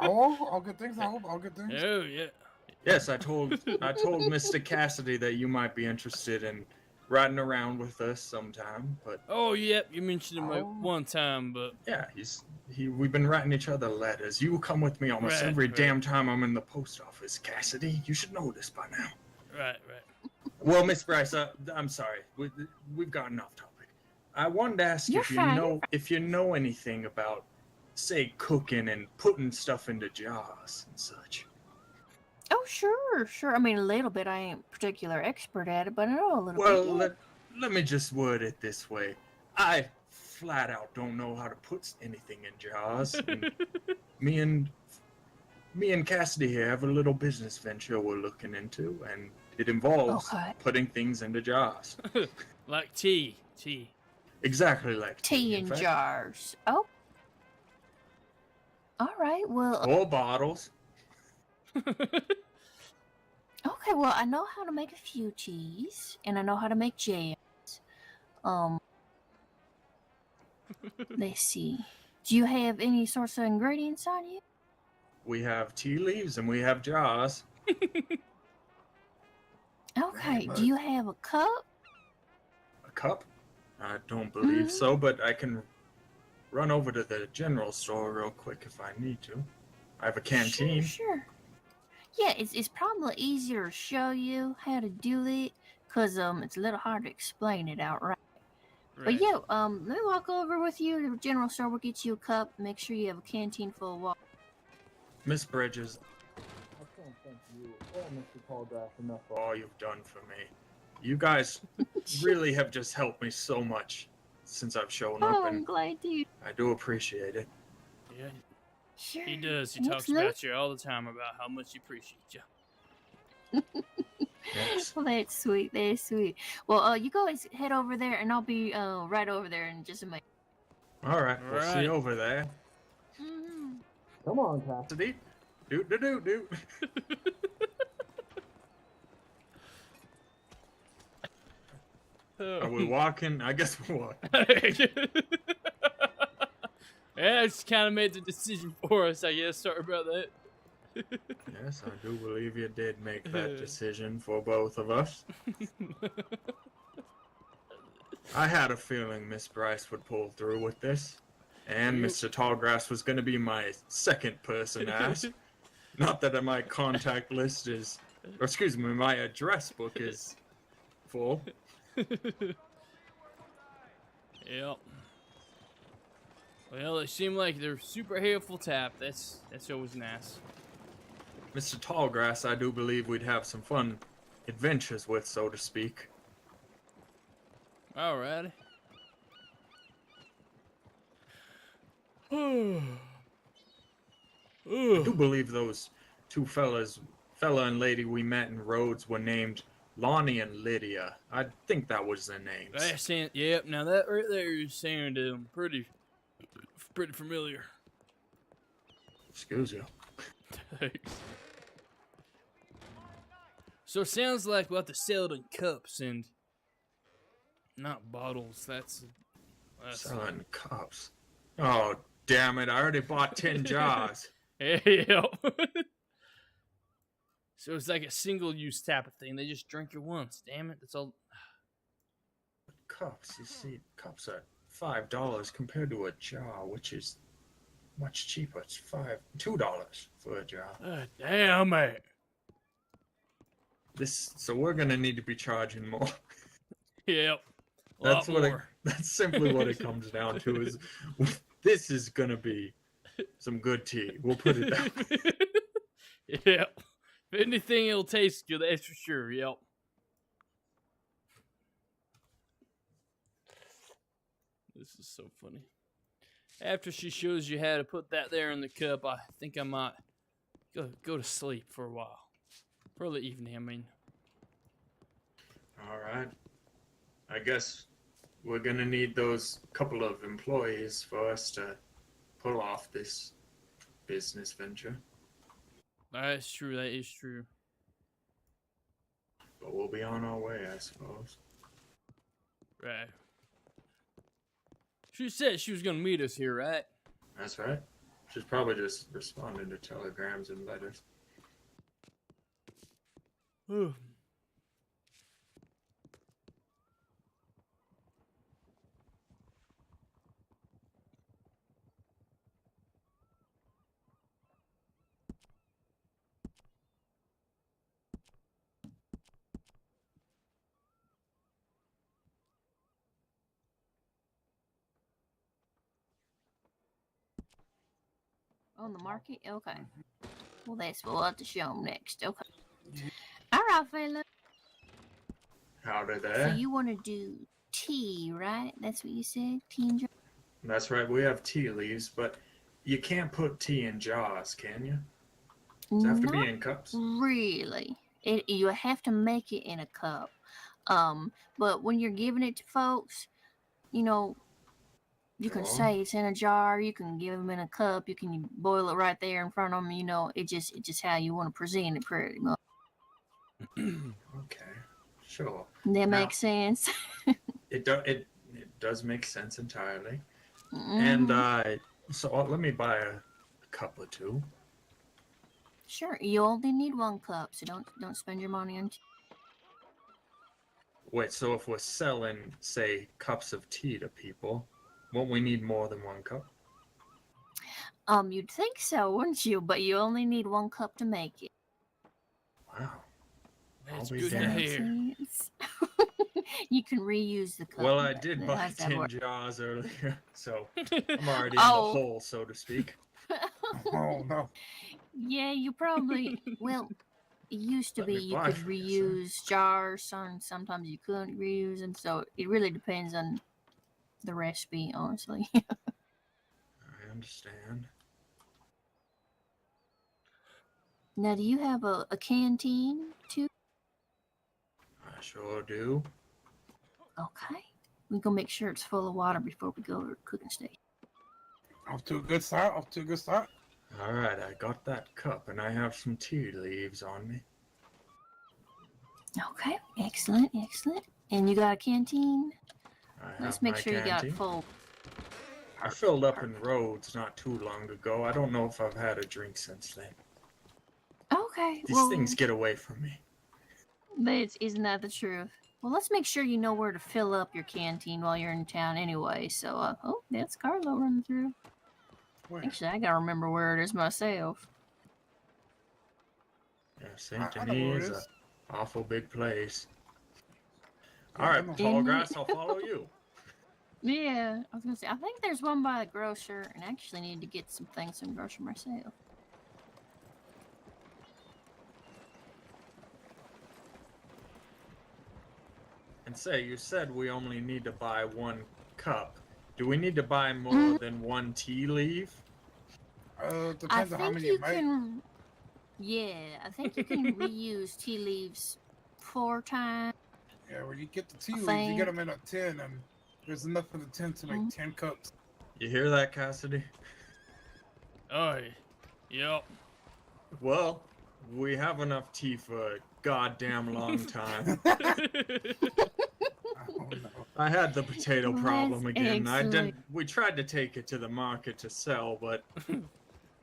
Oh, all good things, I hope. All good things. Oh, yeah. Yes, I told Mr. Cassidy that you might be interested in riding around with us sometime, but Oh, yep. You mentioned him like Oh. one time, but yeah, we've been writing each other letters. You come with me almost Right, every right. damn time I'm in the post office, Cassidy. You should know this by now. right. Well, Miss Bryce, I'm sorry. We've gotten off topic. I wanted to ask You're if you fine, know if you know anything about, say, cooking and putting stuff into jars and such. Oh, sure. I mean, a little bit. I ain't particular expert at it, but I know a little Well, bit. let me just word it this way. I flat out don't know how to put anything in jars. And me and Cassidy here have a little business venture we're looking into, and it involves Okay. putting things into jars. Like tea. Exactly like Tea in in fact. jars. Oh. All right. Well, Or bottles. okay. Well, I know how to make a few teas, and I know how to make jams. Let's see. Do you have any sorts of ingredients on you? We have tea leaves and we have jars. Okay. Do you have a cup? A cup? I don't believe so, but I can run over to the general store real quick if I need to. I have a canteen. Sure. Yeah, it's probably easier to show you how to do it, cause it's a little hard to explain it outright. But yeah, let me walk over with you to the general store. We'll get you a cup. Make sure you have a canteen full of water. Miss Bridges, I can't thank you or Mr. Tallgrass enough for all you've done for me. You guys really have just helped me so much since I've shown up, Oh, I'm and glad to. I do appreciate it. Yeah, Sure. he does. He talks about you all the time about how much he appreciates you. Yes. Well, that's sweet. That's sweet. Well, you guys head over there, and I'll be right over there in just a minute. All right, we'll see you over there. Mm-hmm. Come on, Cassidy. Do. Are we walking? I guess we're walking. Yeah, it's kind of made the decision for us, I guess. Sorry about that. Yes, I do believe you did make that decision for both of us. I had a feeling Miss Bryce would pull through with this, and Mr. Tallgrass was going to be my second person to ask. Not that my contact list is, or excuse me, my address book is full. Yep. Well, they seem like they're super helpful tap. That's always nice. Mr. Tallgrass, I do believe we'd have some fun adventures with, so to speak. Alrighty. I do believe those two fella and lady we met in Rhodes were named Lonnie and Lydia. I think that was their names. That's it. Yep. Now that right there is sounding pretty familiar. Excuse you. Thanks. So it sounds like we'll have to sell it in cups and not bottles. That's selling cups. Oh, damn it. I already bought 10 jars. Yep. So it's like a single-use type of thing. They just drink it once. Damn it. That's all. Cups, you see, cups are $5 compared to a jar, which is much cheaper. It's $2 for a jar. Damn it. So we're gonna need to be charging more. Yep. That's simply what it comes down to. Is this is gonna be some good tea. We'll put it down. Yep. If anything, it'll taste good. That's for sure. Yep. This is so funny. After she shows you how to put that there in the cup, I think I might go to sleep for a while. For the evening, I mean. Alright. I guess we're gonna need those couple of employees for us to pull off this business venture. That's true, that is true. But we'll be on our way, I suppose. Right. She said she was gonna meet us here, right? That's right. She's probably just responding to telegrams and letters. Ooh. On the market? Okay. Well, that's what we'll have to show them next. Okay. All right, fella. Howdy So there. you want to do tea, right? That's what you said? Tea and jar? That's right, we have tea leaves, but you can't put tea in jars, can you? Does it have to be in cups? Really. You have to make it in a cup. But when you're giving it to folks, you know, you can say it's in a jar. You can give them in a cup. You can boil it right there in front of them. You know, it's just how you want to present it, pretty much. Okay, sure. That makes sense. It does make sense entirely. Mhm. And so let me buy a cup or two. Sure. You only need one cup, so don't spend your money on. Wait, so if we're selling, say, cups of tea to people, Won't we need more than one cup? You'd think so, wouldn't you? But you only need 1 cup to make it. Wow. That's I'll be good to damned. hear. You can reuse the cup. Well, I did That buy has that 10 work. jars earlier, so I'm already Oh. in the hole, so to speak. Oh no. Yeah, you probably. Well, it used to Let be me you buy could for you, reuse jars. Sometimes you couldn't reuse them. So it really depends on the recipe, honestly. I understand. Now, do you have a canteen too? I sure do. Okay. We're gonna make sure it's full of water before we go to the cooking station. Off to a good start. Off to a good start. All right, I got that cup, and I have some tea leaves on me. Okay, excellent, excellent. And you got a canteen? I Let's have make my sure you got canteen. it full. I filled up in Rhodes not too long ago. I don't know if I've had a drink since then. Okay. These well, things get away from me. Isn't that the truth? Well, let's make sure you know where to fill up your canteen while you're in town anyway. So, oh, that's Carlo running through. Where? Actually, I gotta remember where it is myself. Yeah, St. I know where it Denis is is. an awful big place. Yeah, All I right, know. tall grass, I'll follow you. Yeah, I was gonna say, I think there's one by the grocer, and I actually need to get some things from the grocer myself. And say, you said we only need to buy 1 cup. Do we need to buy more than 1 tea leaf? I Depends on how think many you you make. can. Yeah, I think you can reuse tea leaves 4 times. Yeah, when you get the tea I leaves, you think. get them in a tin, and there's enough in the tin to make 10 cups. You hear that, Cassidy? Oh, yep. Well, we have enough tea for a goddamn long time. Oh, no. I had the potato problem That's again. excellent. We tried to take it to the market to sell, but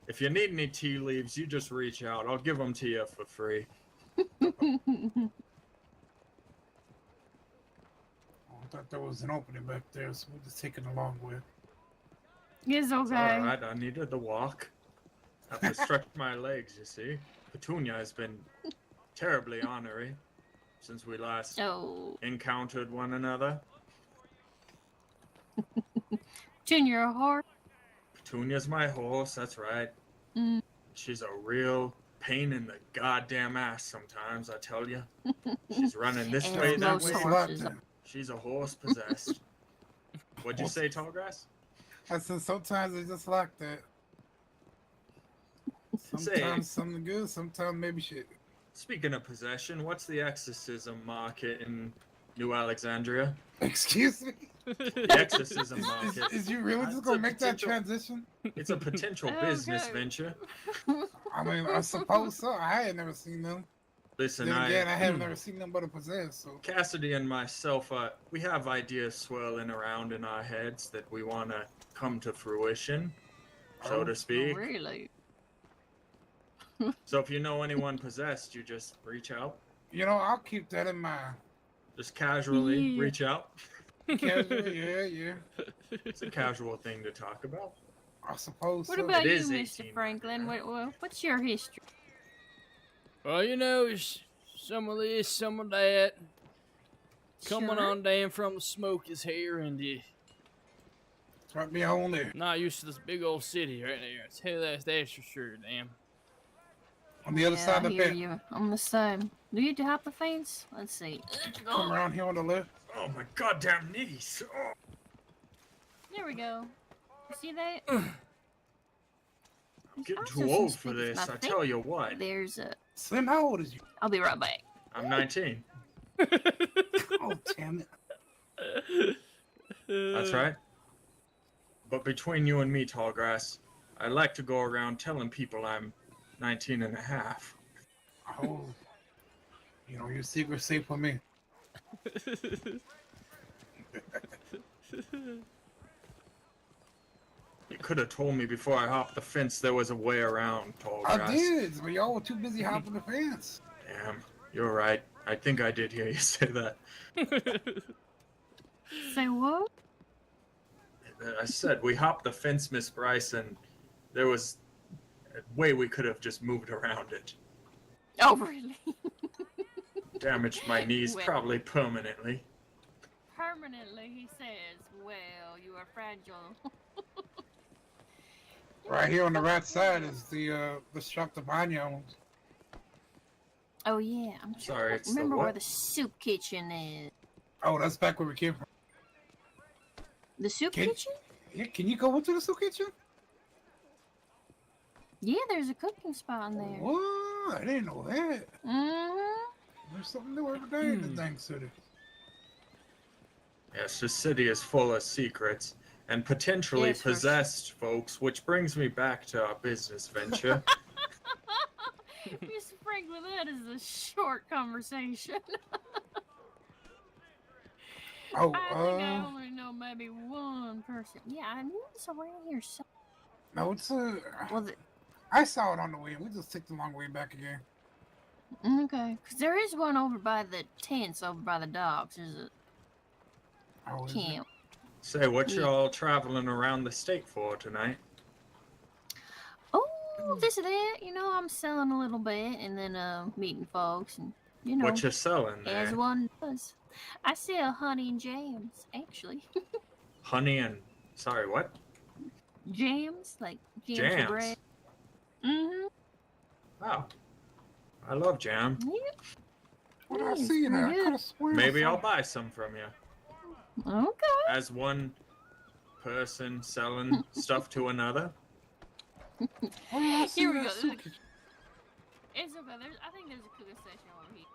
if you need any tea leaves, you just reach out. I'll give them to you for free. Oh, I thought there was an opening back there, so we're just taking a long way. It's okay. It's all right. I needed the walk. I have to stretch my legs, you see. Petunia has been terribly ornery since we last encountered one another. Junior, a horse? Petunia's my horse, that's right. She's a real pain in the goddamn ass sometimes, I tell you. She's running this As way, that most way. horses are. She's a horse possessed. What'd you say, Tallgrass? I said sometimes it's just like that. Sometimes something good, sometimes maybe shit. Speaking of possession, what's the exorcism market in New Alexandria? Excuse me? The exorcism market. Is you really just gonna make that transition? It's a potential business venture. I mean, I suppose so. I had never seen them. Listen, Then again, I have never seen them but a possessed. So Cassidy and myself, we have ideas swirling around in our heads that we want to come to fruition, so to speak. Really? So if you know anyone possessed, you just reach out. you know, I'll keep that in mind. Just casually reach out. Casually, yeah. It's a casual thing to talk about. I suppose. What so. about It you, is Mr. 18. Franklin? What's your history? Well, you know, it's some of this, some of that. Coming Sure. on down from the smoke is here, and Right me on there. not used to this big old city right there. Tell that's for sure, damn. On the other side I of the hear bed. you. I'm the same. Do you hop the fence? Let's see. Come around here on the left. Oh my goddamn knees! Oh. There we go. You see that? I'm getting too old for this, I tell you what. There's a. Slim, how old is you? I'll be right back. I'm 19. Oh, damn it. That's right. But between you and me, Tallgrass, I like to go around telling people I'm 19 and a half. Oh. You know, your secret's safe for me. You could have told me before I hopped the fence there was a way around, Tallgrass. I did, but y'all were too busy hopping the fence. Damn, you're right. I think I did hear you say that. Say what? I said we hopped the fence, Miss Bryce, and there was a way we could have just moved around it. Oh, really? Damaged my knees Well- probably permanently. Permanently, he says. Well, you are fragile. Right here on the right side is the shop the Banya owns. Oh yeah, I'm Sorry, trying it's to the remember where what? the soup kitchen is. Oh, that's back where we came from. The soup Can- kitchen? Yeah, can you go into the soup kitchen? Yeah, there's a cooking spot in there. What? I didn't know that. Mm-hmm. There's something new every day in the dang city. Yes, the city is full of secrets and potentially Yes, for possessed folks, which brings me back to our business venture. Mr. Franklin, that is a short conversation. Oh, I think I only know maybe one person. Yeah, I knew it's around here. So no, it's well, I saw it on the way. We just took the long way back again. okay, because there is one over by the tents, over by the docks. There's a Oh, is it? camp. Say, what Yeah. y'all traveling around the state for tonight? Oh, this and that. You know, I'm selling a little bit, and then meeting folks, and you know, What you selling as there? one does. I sell honey and jams, actually. Honey and sorry, what? Jams, like jams, Jams. for bread. Mm-hmm. Oh, I love jam. Yeah. What did I it's see in there? I pretty could have sworn. Maybe I'll buy some from you. Okay. As one person selling stuff to another. What did I see Here in we that go. soup kitchen? It's okay. I think there's a cooking station over here.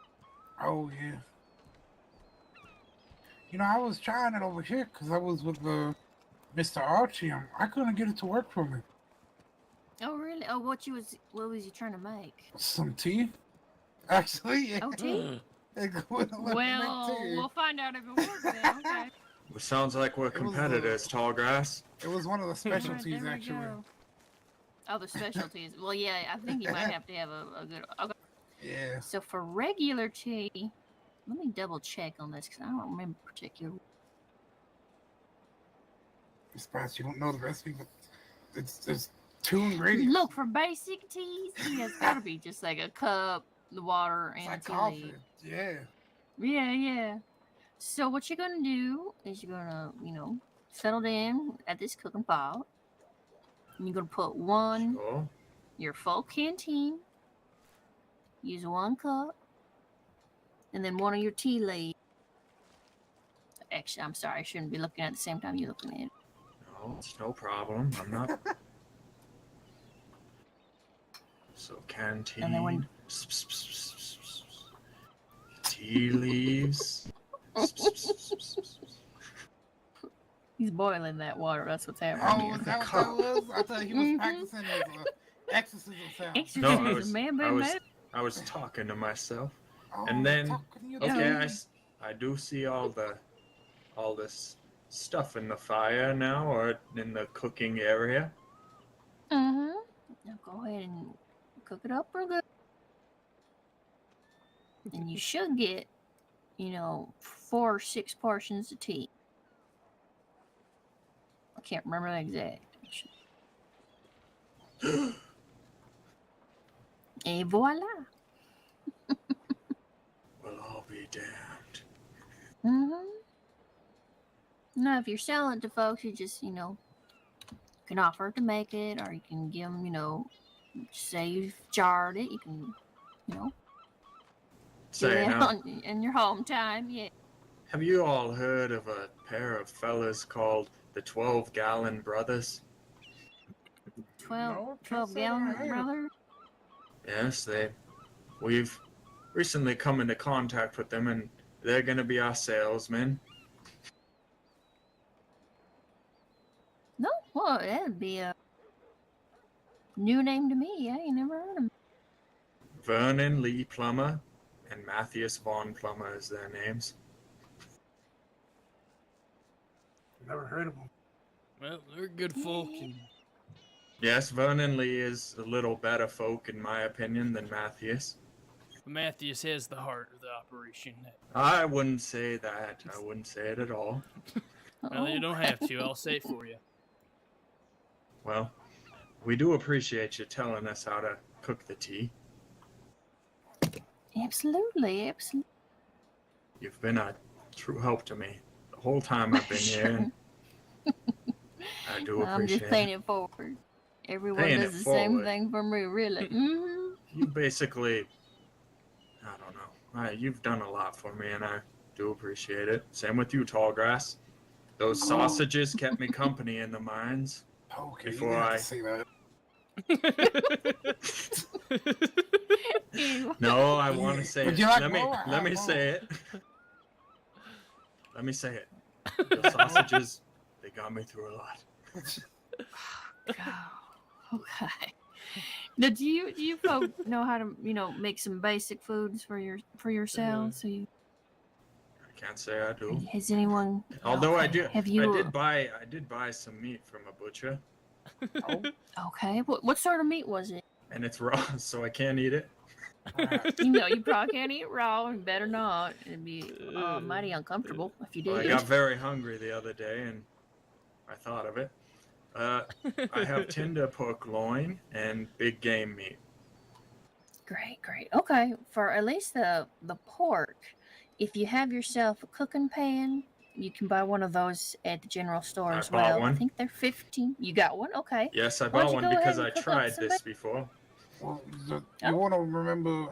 Oh yeah. You know, I was trying it over here because I was with Mr. Archie. I couldn't get it to work for me. Oh really? Oh, what was you trying to make? Some tea, actually. Yeah. Oh, tea. It wouldn't let me make Well, tea. we'll find out if it works then. Okay. It sounds like we're competitors, Tallgrass. It was one of the Alright, specialties, there we actually. go. Oh, the specialties. Well, yeah, I think you might have to have a good. Okay. Yeah. So for regular tea, let me double check on this because I don't remember particular. I'm surprised you don't know the recipe, but there's 2 ingredients. Look, for basic teas, it's got to be just like a cup, the water, and It's a like tea leaf. coffee. Yeah. Yeah, yeah. So what you're gonna do is you're gonna, settle in at this cooking pot. And you're gonna put your full canteen. Use 1 cup, and then 1 of your tea leaves. Actually, I'm sorry, I shouldn't be looking at the same time you're looking at it. No, it's no problem. I'm not. So canteen. And then when- Tea leaves. He's boiling that water. That's what's happening. Oh, is that what that was? I thought he was practicing his exorcism sound. No, I was talking to myself, Oh, and then talking to you okay, too. I do see all this stuff in the fire now, or in the cooking area. Mm-hmm. Now go ahead and cook it up real good. And you should get, 4 or 6 portions of tea. I can't remember the exact. Et voila. Well, I'll be damned. Mm-hmm. Now, if you're selling it to folks, you just, you can offer to make it, or you can give them, say you've jarred it. You can, do Say it now, in your home time. Yeah. have you all heard of a pair of fellas called the 12-gallon brothers? 12 gallon brother. Yes, we've recently come into contact with them, and they're gonna be our salesmen. No, well, that'd be a new name to me. I ain't never heard of him. Vernon Lee Plummer and Matthias Vaughn Plummer is their names. Never heard of them. Well, they're good folk. And Yes, Vernon Lee is a little better folk, in my opinion, than Matthias. Matthias has the heart of the operation. I wouldn't say that. I wouldn't say it at all. Well, you don't have to. I'll say it for you. Well, we do appreciate you telling us how to cook the tea. Absolutely, absolutely. You've been a true help to me the whole time I've been here. And I do I'm just appreciate paying it. it forward. Everyone Paying does it the same forward. thing for me, really. Mm-hmm. You basically, I don't know. You've done a lot for me, and I do appreciate it. Same with you, Tallgrass. Those sausages kept me company in the mines. Okay, Before you didn't have I to say that. No, I want to say Would it. you like let me more? let me More. say it. Let me say it. The sausages, they got me through a lot. Okay. Now, do you folks know how to make some basic foods for yourselves? So you I can't say I do. has anyone? Although I okay, did, Have you? I did buy some meat from a butcher, Okay. What sort of meat was it? and it's raw, so I can't eat it. You probably can't eat it raw. You better not. It'd be mighty uncomfortable if you did. Well, I got very hungry the other day, and I thought of it. I have tender pork loin and big game meat. Great. Okay, for at least the pork, if you have yourself a cooking pan, you can buy one of those at the general store I as bought well. one. I think they're 15. You got one? Okay. Yes, I Why don't bought you one go ahead because and I cook up tried some this before. Well, you want to remember,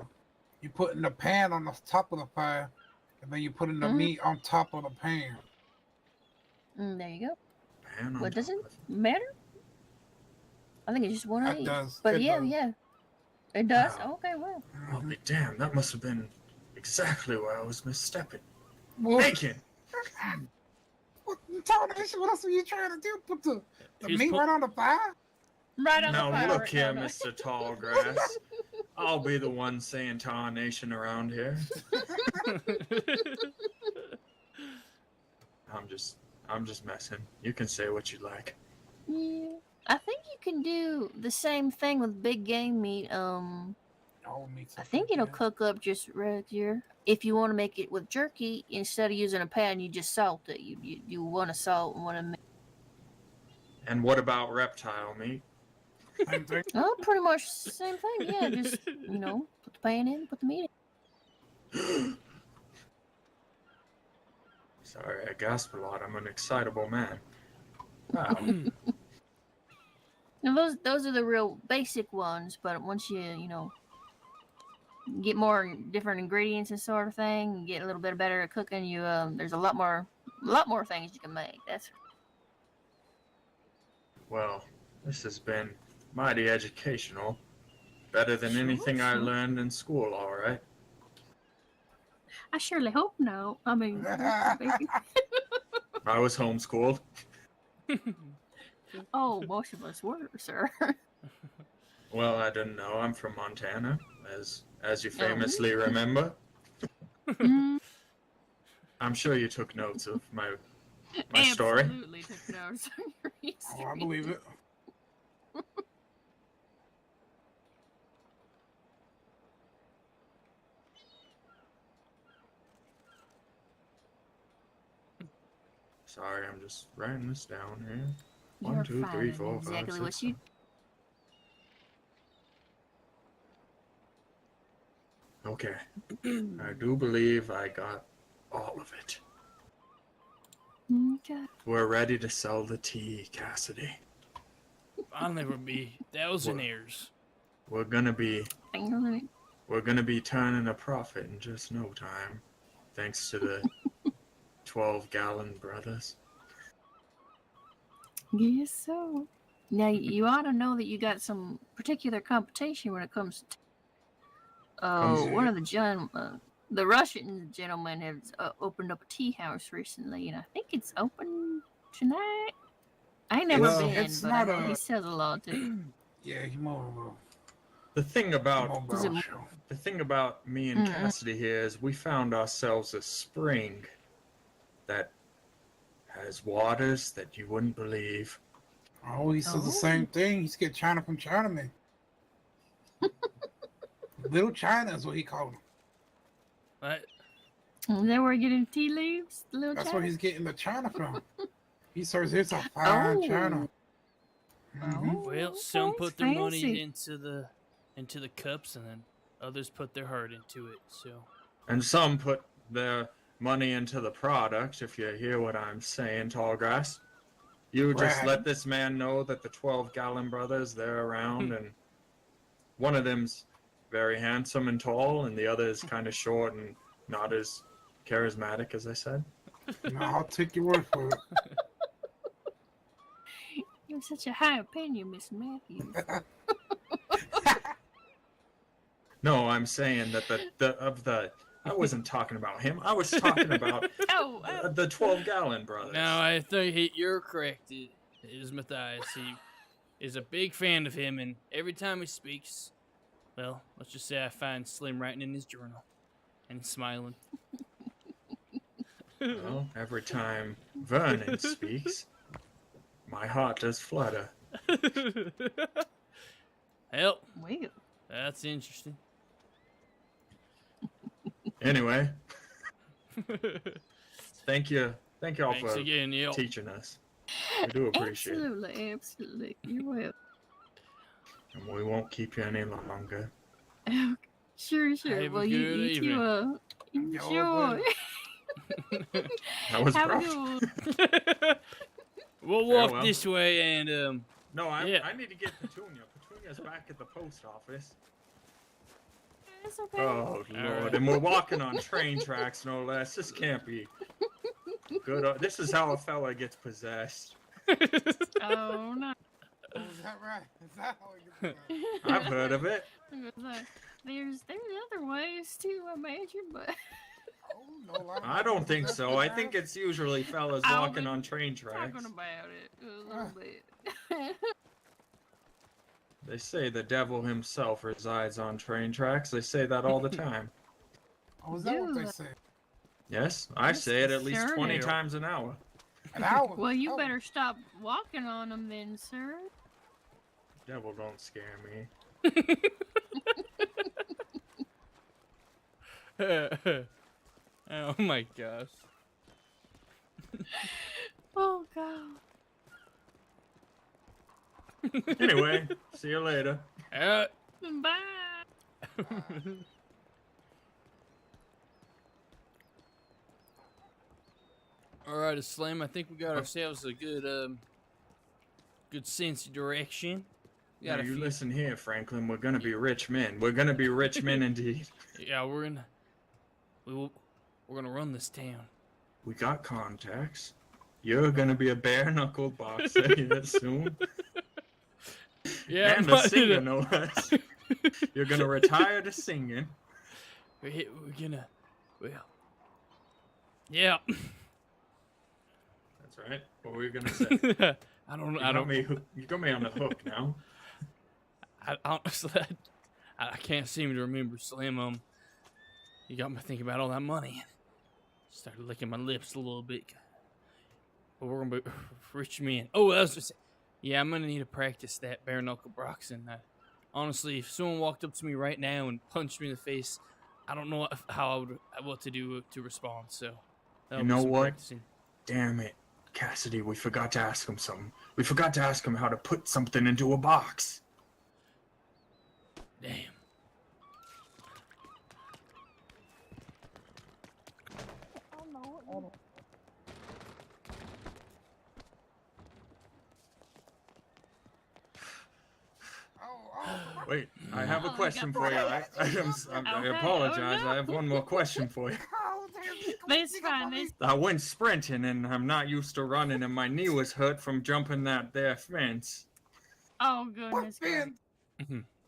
you put in the pan on the top of the fire, and then you put in the meat on top of the pan. There you go. Pan on What does top it of matter? I think it's just one of It these. does. But It yeah, does. it does. Wow. Okay, well. I'll be damned. That must have been exactly where I was misstepping. Well, Bacon. What, what else are you trying to do? Put the He's meat right on the fire? Right on the Now fire. look right here, now. Mr. Tallgrass. I'll be the one saying tarnation around here. I'm just messing. You can say what you like. Yeah. I think you can do the same thing with big game meat. I think it'll cook up just regular. If you want to make it with jerky, instead of using a pan, you just salt it. You want to salt and want to make. And what about reptile meat? Same thing. Oh, pretty much the same thing. Yeah, just put the pan in, put the meat in. Sorry, I gasp a lot. I'm an excitable man. Wow. Now those are the real basic ones, but once you get more different ingredients and sort of thing, you get a little bit better at cooking. There's a lot more things you can make. That's Well, this has been mighty educational. Better than anything I learned in school, all right? I surely hope no. I mean, I was homeschooled. oh, most of us were, sir. Well, I didn't know. I'm from Montana, as you famously remember. I'm sure you took notes of my story. Absolutely took notes. Oh, I believe it. Sorry, I'm just writing this down here. You're 1, 2, fine. 3, 4, 5, Exactly 6, what you. 7. Okay. I do believe I got all of it. Okay. We're ready to sell the tea, Cassidy. I'll never be thousandaires. We're gonna be turning a profit in just no time, thanks to the 12-gallon brothers. Yes, so. Now you ought to know that you got some particular competition when it comes to. One of the Russian gentlemen has opened up a tea house recently, and I think it's open tonight. I ain't never been, but I know he sells a lot too. Yeah, he's more of a. The thing about me and Cassidy here is we found ourselves a spring that has waters that you wouldn't believe. Oh, he says the same thing. He's get China from Chinaman. Little China is what he called him. What? Is that where you're getting tea leaves? That's where he's getting the China from. He serves his a fine china. Well, some put their money fancy. into the cups, and then others put their heart into it. So, And some put their money into the product, if you hear what I'm saying, Tallgrass. You just Right. let this man know that the 12-gallon brothers, they're around, and one of them's very handsome and tall, and the other is kind of short and not as charismatic, as I said. No, I'll take your word for it. You have such a high opinion, Miss Matthews. No, I'm saying that I wasn't talking about him. I was talking about the 12-gallon brothers. now I think you're correct. It is Matthias. He is a big fan of him, and every time he speaks, well, let's just say I find Slim writing in his journal and smiling. Well, every time Vernon speaks, my heart does flutter. Well, Well, that's interesting. Anyway, thank you all Thanks for again, Yelp. teaching us. We do appreciate it, absolutely, absolutely. You're welcome. and we won't keep you any longer. Sure. Have a Well, good you evening. enjoy. That was Have a rough. good one. We'll walk Farewell. this way, and No, I need to get Petunia. Petunia's back at the post office. It's okay. Oh, All Lord. right. And we're walking on train tracks, no less. This can't be good. This is how a fella gets possessed. Oh no. Oh, is that right? Is that how it gets I've heard of it. There's other ways to imagine, but I don't think so. I think it's usually fellas I'll walking be on train tracks. talking about it a little bit. They say the devil himself resides on train tracks. They say that all the time. Oh, is that what they say? Yes, I say it at least Sure 20 do. times an hour. An hour? Well, you better stop walking on them then, sir. Devil don't scare me. oh my gosh. Oh god. Anyway, see you later. Bye. All right, Slim. I think we got ourselves a good sense of direction. We Now got a you few- listen here, Franklin. We're gonna be rich men. We're gonna be rich men indeed. Yeah, we're gonna run this town. We got contacts. You're gonna be a bare-knuckled boxer here soon. Yeah, and a but- singer, no less. You're gonna retire to singing. We're gonna, well, yeah. That's right. What were you gonna say? I don't. You got me on the hook now. I honestly, I can't seem to remember, Slim. You got me thinking about all that money. Started licking my lips a little bit. But we're gonna be rich men. Oh, I was just, yeah, I'm gonna need to practice that bare knuckle boxing. Honestly, if someone walked up to me right now and punched me in the face, I don't know what to do to respond. So, that'll You be know some what? practicing. Damn it, Cassidy. We forgot to ask him something. We forgot to ask him how to put something into a box. Damn. Wait, I have a question for you. I Okay, apologize. oh no. I have one more question for you. That's fine. That's I went sprinting and I'm not used to running, and my knee was hurt from jumping that there fence. oh goodness. gracious.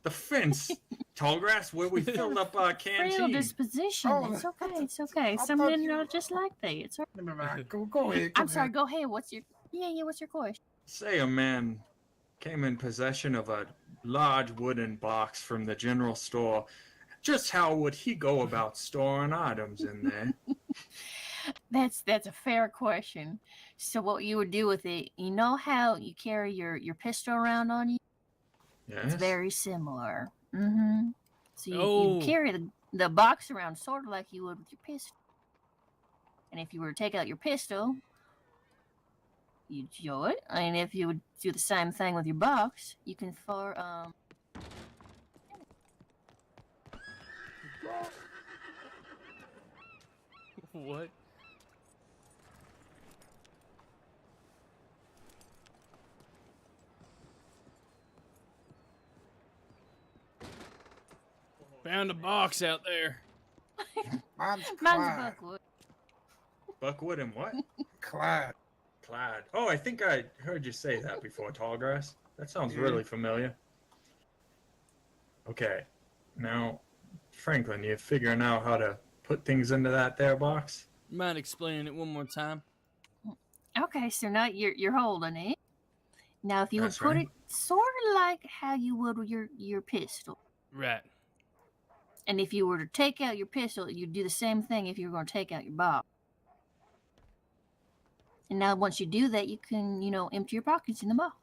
The fence, Tallgrass, where we filled up our Frail canteen. disposition. Oh, It's okay. It's okay. I Some thought men you- are just like that. It's all Never mind. Go ahead. I'm sorry. Go ahead. What's your What's your question? Say a man came in possession of a large wooden box from the general store. Just how would he go about storing items in there? That's a fair question. So what you would do with it? You know how you carry your pistol around on you? Yes. It's very similar. Mm-hmm. So Oh. you carry the box around sort of like you would with your pistol. And if you were to take out your pistol, you do it. And if you would do the same thing with your box, you can What? Found a box out there. Mine's Mine's Clyde. Buckwood. Buckwood and what? Clyde. Clyde. Oh, I think I heard you say that before, Tallgrass. That sounds Yeah. really familiar. Okay. Now, Franklin, you figuring out how to put things into that there box? Mind explaining it one more time? Okay, so now you're holding it. Now, if you That's would put right. it sort of like how you would with your pistol, Right. and if you were to take out your pistol, you'd do the same thing if you were going to take out your box. And now, once you do that, you can, empty your pockets in the box.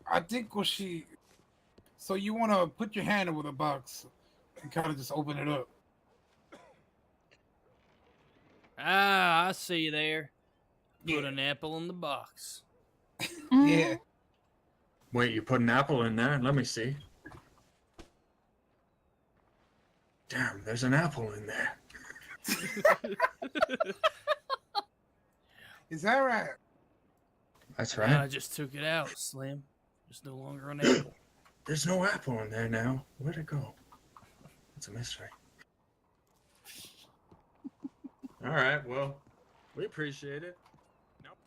I think what she. So you want to put your hand over the box and kind of just open it up. Ah, I see you there. Put an apple in the box. Yeah. Wait, you put an apple in there? Let me see. Damn, there's an apple in there. Is that right? That's I right. just took it out, Slim. It's no longer an apple. There's no apple in there now. Where'd it go? It's a mystery. All right, well, we appreciate it. Nope.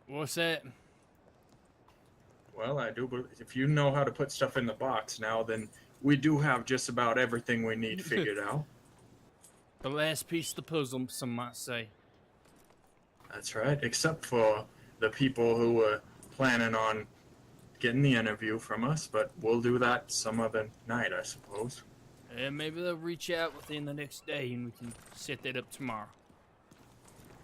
What's that? Well, I do believe if you know how to put stuff in the box now, then we do have just about everything we need figured out. The last piece of the puzzle, some might say. That's right, except for the people who were planning on getting the interview from us, but we'll do that some other night, I suppose. And maybe they'll reach out within the next day and we can set that up tomorrow.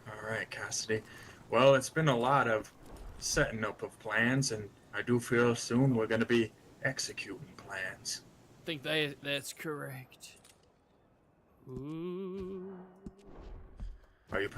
All right, Cassidy. Well, it's been a lot of setting up of plans, and I do feel soon we're going to be executing plans. I think that's correct. Ooh. Are you...